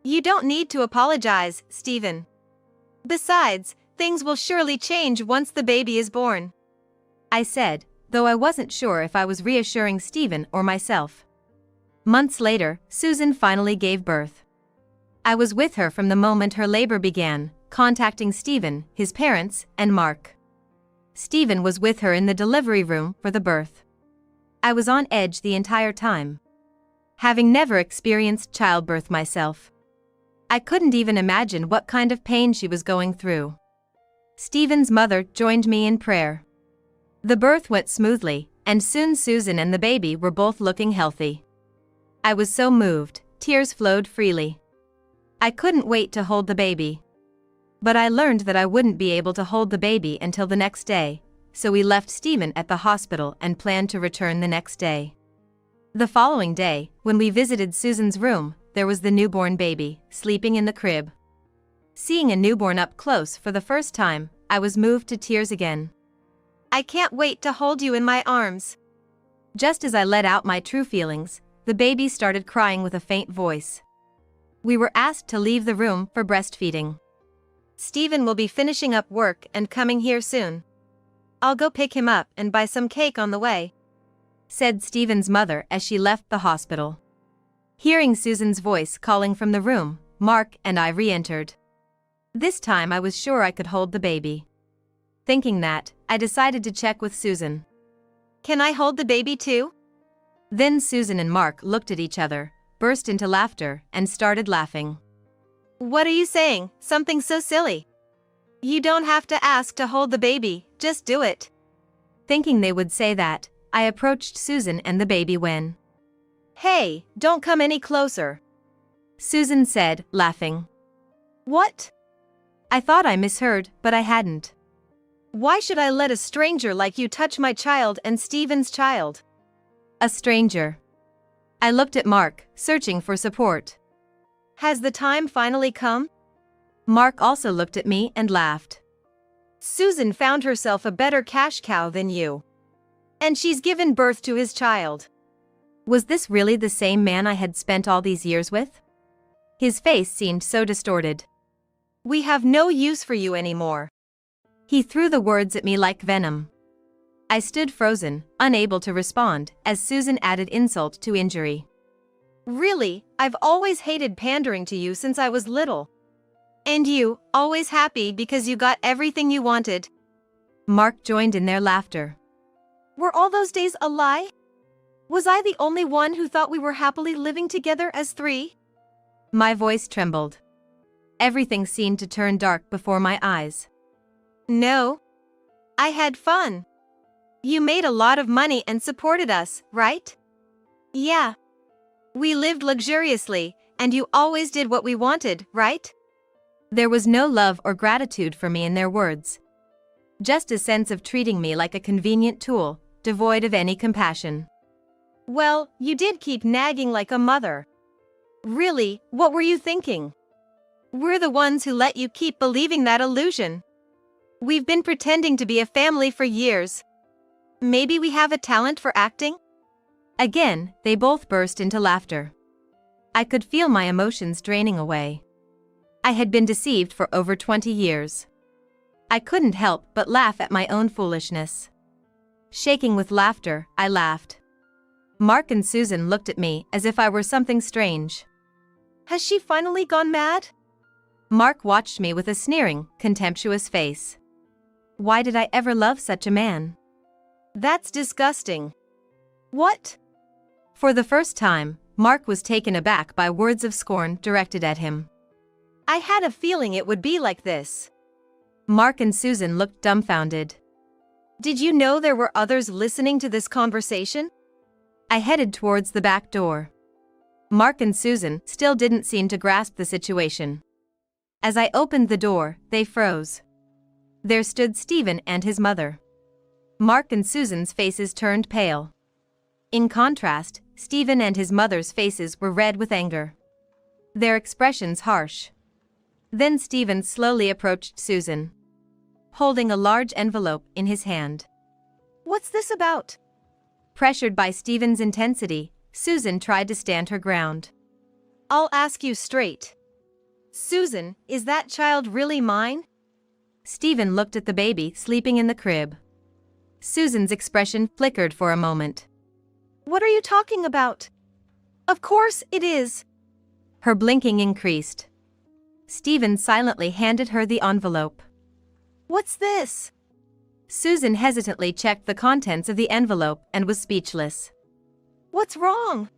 You don't need to apologize, Stephen. Besides, things will surely change once the baby is born, I said, though I wasn't sure if I was reassuring Stephen or myself. Months later, Susan finally gave birth. I was with her from the moment her labor began, contacting Stephen, his parents, and Mark. Stephen was with her in the delivery room for the birth. I was on edge the entire time. Having never experienced childbirth myself, I couldn't even imagine what kind of pain she was going through. Stephen's mother joined me in prayer. The birth went smoothly, and soon Susan and the baby were both looking healthy. I was so moved, tears flowed freely. I couldn't wait to hold the baby. But I learned that I wouldn't be able to hold the baby until the next day, so we left Stephen at the hospital and planned to return the next day. The following day, when we visited Susan's room, there was the newborn baby, sleeping in the crib. Seeing a newborn up close for the first time, I was moved to tears again. I can't wait to hold you in my arms. Just as I let out my true feelings, the baby started crying with a faint voice. We were asked to leave the room for breastfeeding. Stephen will be finishing up work and coming here soon. I'll go pick him up and buy some cake on the way, said Stephen's mother as she left the hospital. Hearing Susan's voice calling from the room, Mark and I re-entered. This time I was sure I could hold the baby. Thinking that, I decided to check with Susan. Can I hold the baby too? Then Susan and Mark looked at each other, burst into laughter, and started laughing. What are you saying? Something so silly. You don't have to ask to hold the baby, just do it. Thinking they would say that, I approached Susan and the baby when, "Hey, don't come any closer," Susan said, laughing. What? I thought I misheard, but I hadn't. Why should I let a stranger like you touch my child and Stephen's child? A stranger. I looked at Mark, searching for support. Has the time finally come? Mark also looked at me and laughed. Susan found herself a better cash cow than you. And she's given birth to his child. Was this really the same man I had spent all these years with? His face seemed so distorted. We have no use for you anymore. He threw the words at me like venom. I stood frozen, unable to respond, as Susan added insult to injury. Really, I've always hated pandering to you since I was little. And you, always happy because you got everything you wanted. Mark joined in their laughter. Were all those days a lie? Was I the only one who thought we were happily living together as three? My voice trembled. Everything seemed to turn dark before my eyes. No. I had fun. You made a lot of money and supported us, right? Yeah. We lived luxuriously, and you always did what we wanted, right? There was no love or gratitude for me in their words. just a sense of treating me like a convenient tool, devoid of any compassion. Well, you did keep nagging like a mother. Really, what were you thinking? We're the ones who let you keep believing that illusion. We've been pretending to be a family for years. Maybe we have a talent for acting? Again, they both burst into laughter. I could feel my emotions draining away. I had been deceived for over 20 years. I couldn't help but laugh at my own foolishness. Shaking with laughter, I laughed. Mark and Susan looked at me as if I were something strange. Has she finally gone mad? Mark watched me with a sneering, contemptuous face. Why did I ever love such a man? That's disgusting. What? For the first time, Mark was taken aback by words of scorn directed at him. I had a feeling it would be like this. Mark and Susan looked dumbfounded. Did you know there were others listening to this conversation? I headed towards the back door. Mark and Susan still didn't seem to grasp the situation. As I opened the door, they froze. There stood Stephen and his mother. Mark and Susan's faces turned pale. In contrast, Stephen and his mother's faces were red with anger. Their expressions harsh. Then Stephen slowly approached Susan, holding a large envelope in his hand. What's this about? Pressured by Stephen's intensity, Susan tried to stand her ground. I'll ask you straight. Susan, is that child really mine? Stephen looked at the baby sleeping in the crib. Susan's expression flickered for a moment. What are you talking about? Of course it is. Her blinking increased. Stephen silently handed her the envelope. What's this? Susan hesitantly checked the contents of the envelope and was speechless. What's wrong?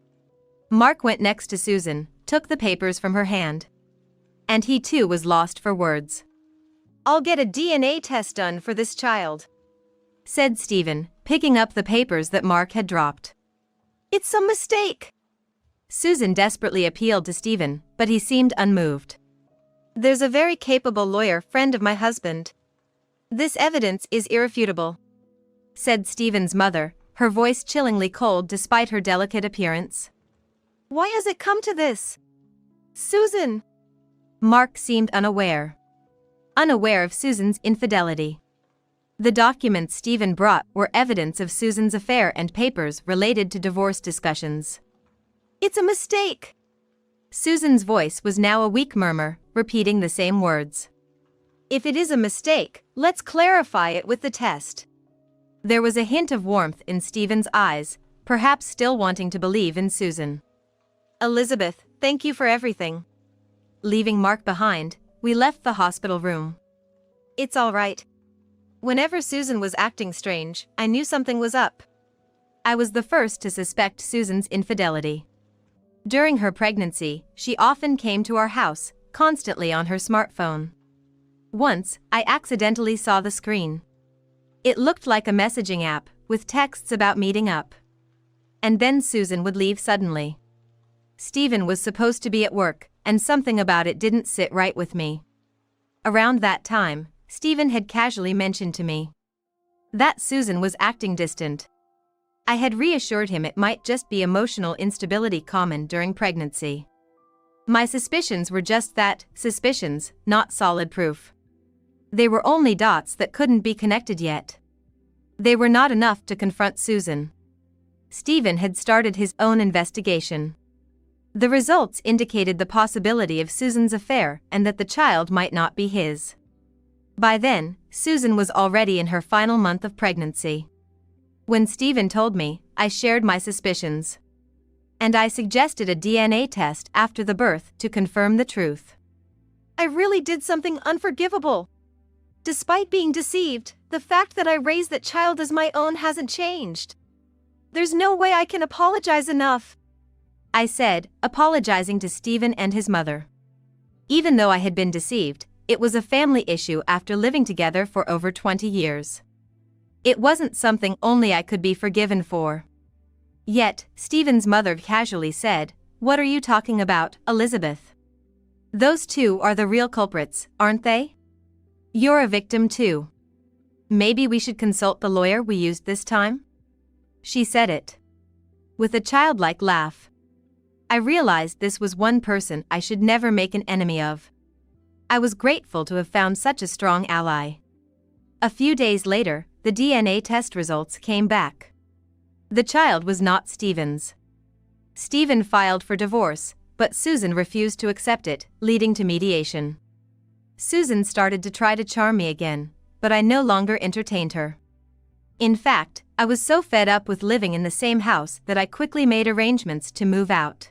Mark went next to Susan, took the papers from her hand. And he too was lost for words. I'll get a DNA test done for this child, said Stephen, picking up the papers that Mark had dropped. It's some mistake. Susan desperately appealed to Stephen, but he seemed unmoved. There's a very capable lawyer friend of my husband. This evidence is irrefutable, said Stephen's mother, her voice chillingly cold despite her delicate appearance. Why has it come to this? Susan! Mark seemed unaware of Susan's infidelity. The documents Stephen brought were evidence of Susan's affair and papers related to divorce discussions. It's a mistake. Susan's voice was now a weak murmur, repeating the same words. If it is a mistake, let's clarify it with the test. There was a hint of warmth in Stephen's eyes, perhaps still wanting to believe in Susan. Elizabeth, thank you for everything. Leaving Mark behind, we left the hospital room. It's all right. Whenever Susan was acting strange, I knew something was up. I was the first to suspect Susan's infidelity. During her pregnancy, she often came to our house, constantly on her smartphone. Once, I accidentally saw the screen. It looked like a messaging app, with texts about meeting up. And then Susan would leave suddenly. Stephen was supposed to be at work, and something about it didn't sit right with me. Around that time, Stephen had casually mentioned to me that Susan was acting distant. I had reassured him it might just be emotional instability common during pregnancy. My suspicions were just that, suspicions, not solid proof. They were only dots that couldn't be connected yet. They were not enough to confront Susan. Stephen had started his own investigation. The results indicated the possibility of Susan's affair and that the child might not be his. By then, Susan was already in her final month of pregnancy. When Stephen told me, I shared my suspicions. And I suggested a DNA test after the birth to confirm the truth. I really did something unforgivable. Despite being deceived, the fact that I raised that child as my own hasn't changed. There's no way I can apologize enough, I said, apologizing to Stephen and his mother. Even though I had been deceived, it was a family issue after living together for over 20 years. It wasn't something only I could be forgiven for. Yet, Stephen's mother casually said, "What are you talking about, Elizabeth? Those two are the real culprits, aren't they? You're a victim too." maybe we should consult the lawyer we used this time? She said it with a childlike laugh. I realized this was one person I should never make an enemy of. I was grateful to have found such a strong ally. A few days later, the DNA test results came back. The child was not Stephen's. Stephen filed for divorce, but Susan refused to accept it, leading to mediation. Susan started to try to charm me again, but I no longer entertained her. In fact, I was so fed up with living in the same house that I quickly made arrangements to move out.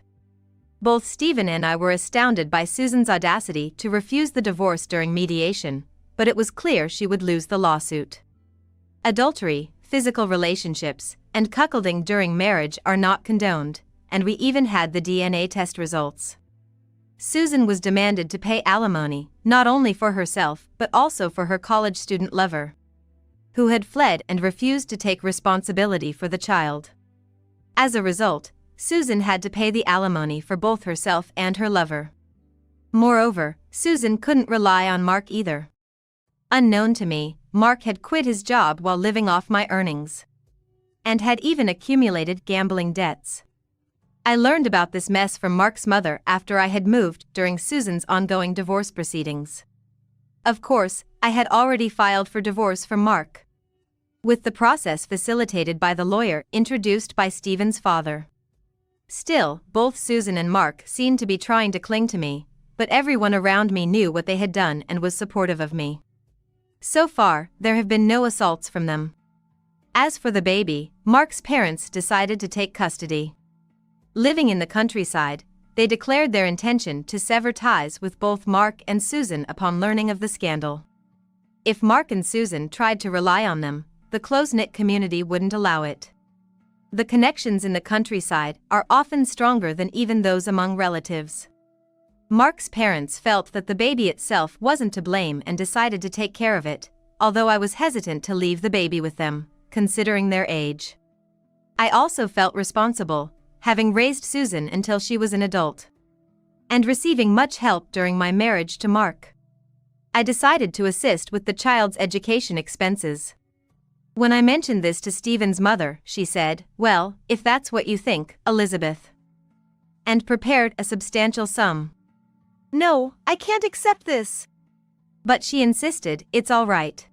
Both Stephen and I were astounded by Susan's audacity to refuse the divorce during mediation, but it was clear she would lose the lawsuit. Adultery, physical relationships, and cuckolding during marriage are not condoned, and we even had the DNA test results. Susan was demanded to pay alimony, not only for herself but also for her college student lover, who had fled and refused to take responsibility for the child. As a result, Susan had to pay the alimony for both herself and her lover. Moreover, Susan couldn't rely on Mark either. Unknown to me, Mark had quit his job while living off my earnings, and had even accumulated gambling debts. I learned about this mess from Mark's mother after I had moved during Susan's ongoing divorce proceedings. Of course, I had already filed for divorce from Mark, with the process facilitated by the lawyer introduced by Stephen's father. Still, both Susan and Mark seemed to be trying to cling to me, but everyone around me knew what they had done and was supportive of me. So far, there have been no assaults from them. As for the baby, Mark's parents decided to take custody. Living in the countryside, they declared their intention to sever ties with both Mark and Susan upon learning of the scandal. If Mark and Susan tried to rely on them, the close-knit community wouldn't allow it. The connections in the countryside are often stronger than even those among relatives. Mark's parents felt that the baby itself wasn't to blame and decided to take care of it, although I was hesitant to leave the baby with them, considering their age. I also felt responsible, having raised Susan until she was an adult, and receiving much help during my marriage to Mark. I decided to assist with the child's education expenses. When I mentioned this to Stephen's mother, she said, "Well, if that's what you think, Elizabeth," and prepared a substantial sum. No, I can't accept this. But she insisted, "It's all right.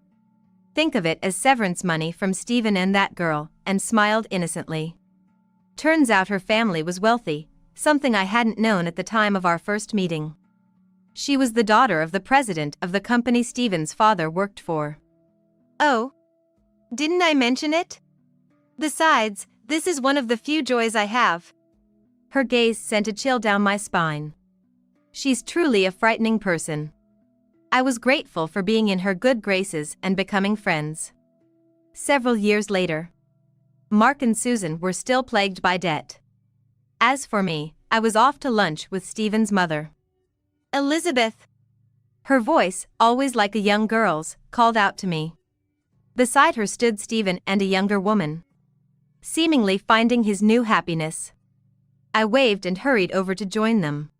Think of it as severance money from Stephen and that girl," and smiled innocently. Turns out her family was wealthy, something I hadn't known at the time of our first meeting. She was the daughter of the president of the company Stephen's father worked for. Oh, didn't I mention it? Besides, this is one of the few joys I have. Her gaze sent a chill down my spine. She's truly a frightening person. I was grateful for being in her good graces and becoming friends. Several years later, Mark and Susan were still plagued by debt. As for me, I was off to lunch with Stephen's mother. Elizabeth. Her voice, always like a young girl's, called out to me. Beside her stood Stephen and a younger woman, seemingly finding his new happiness. I waved and hurried over to join them.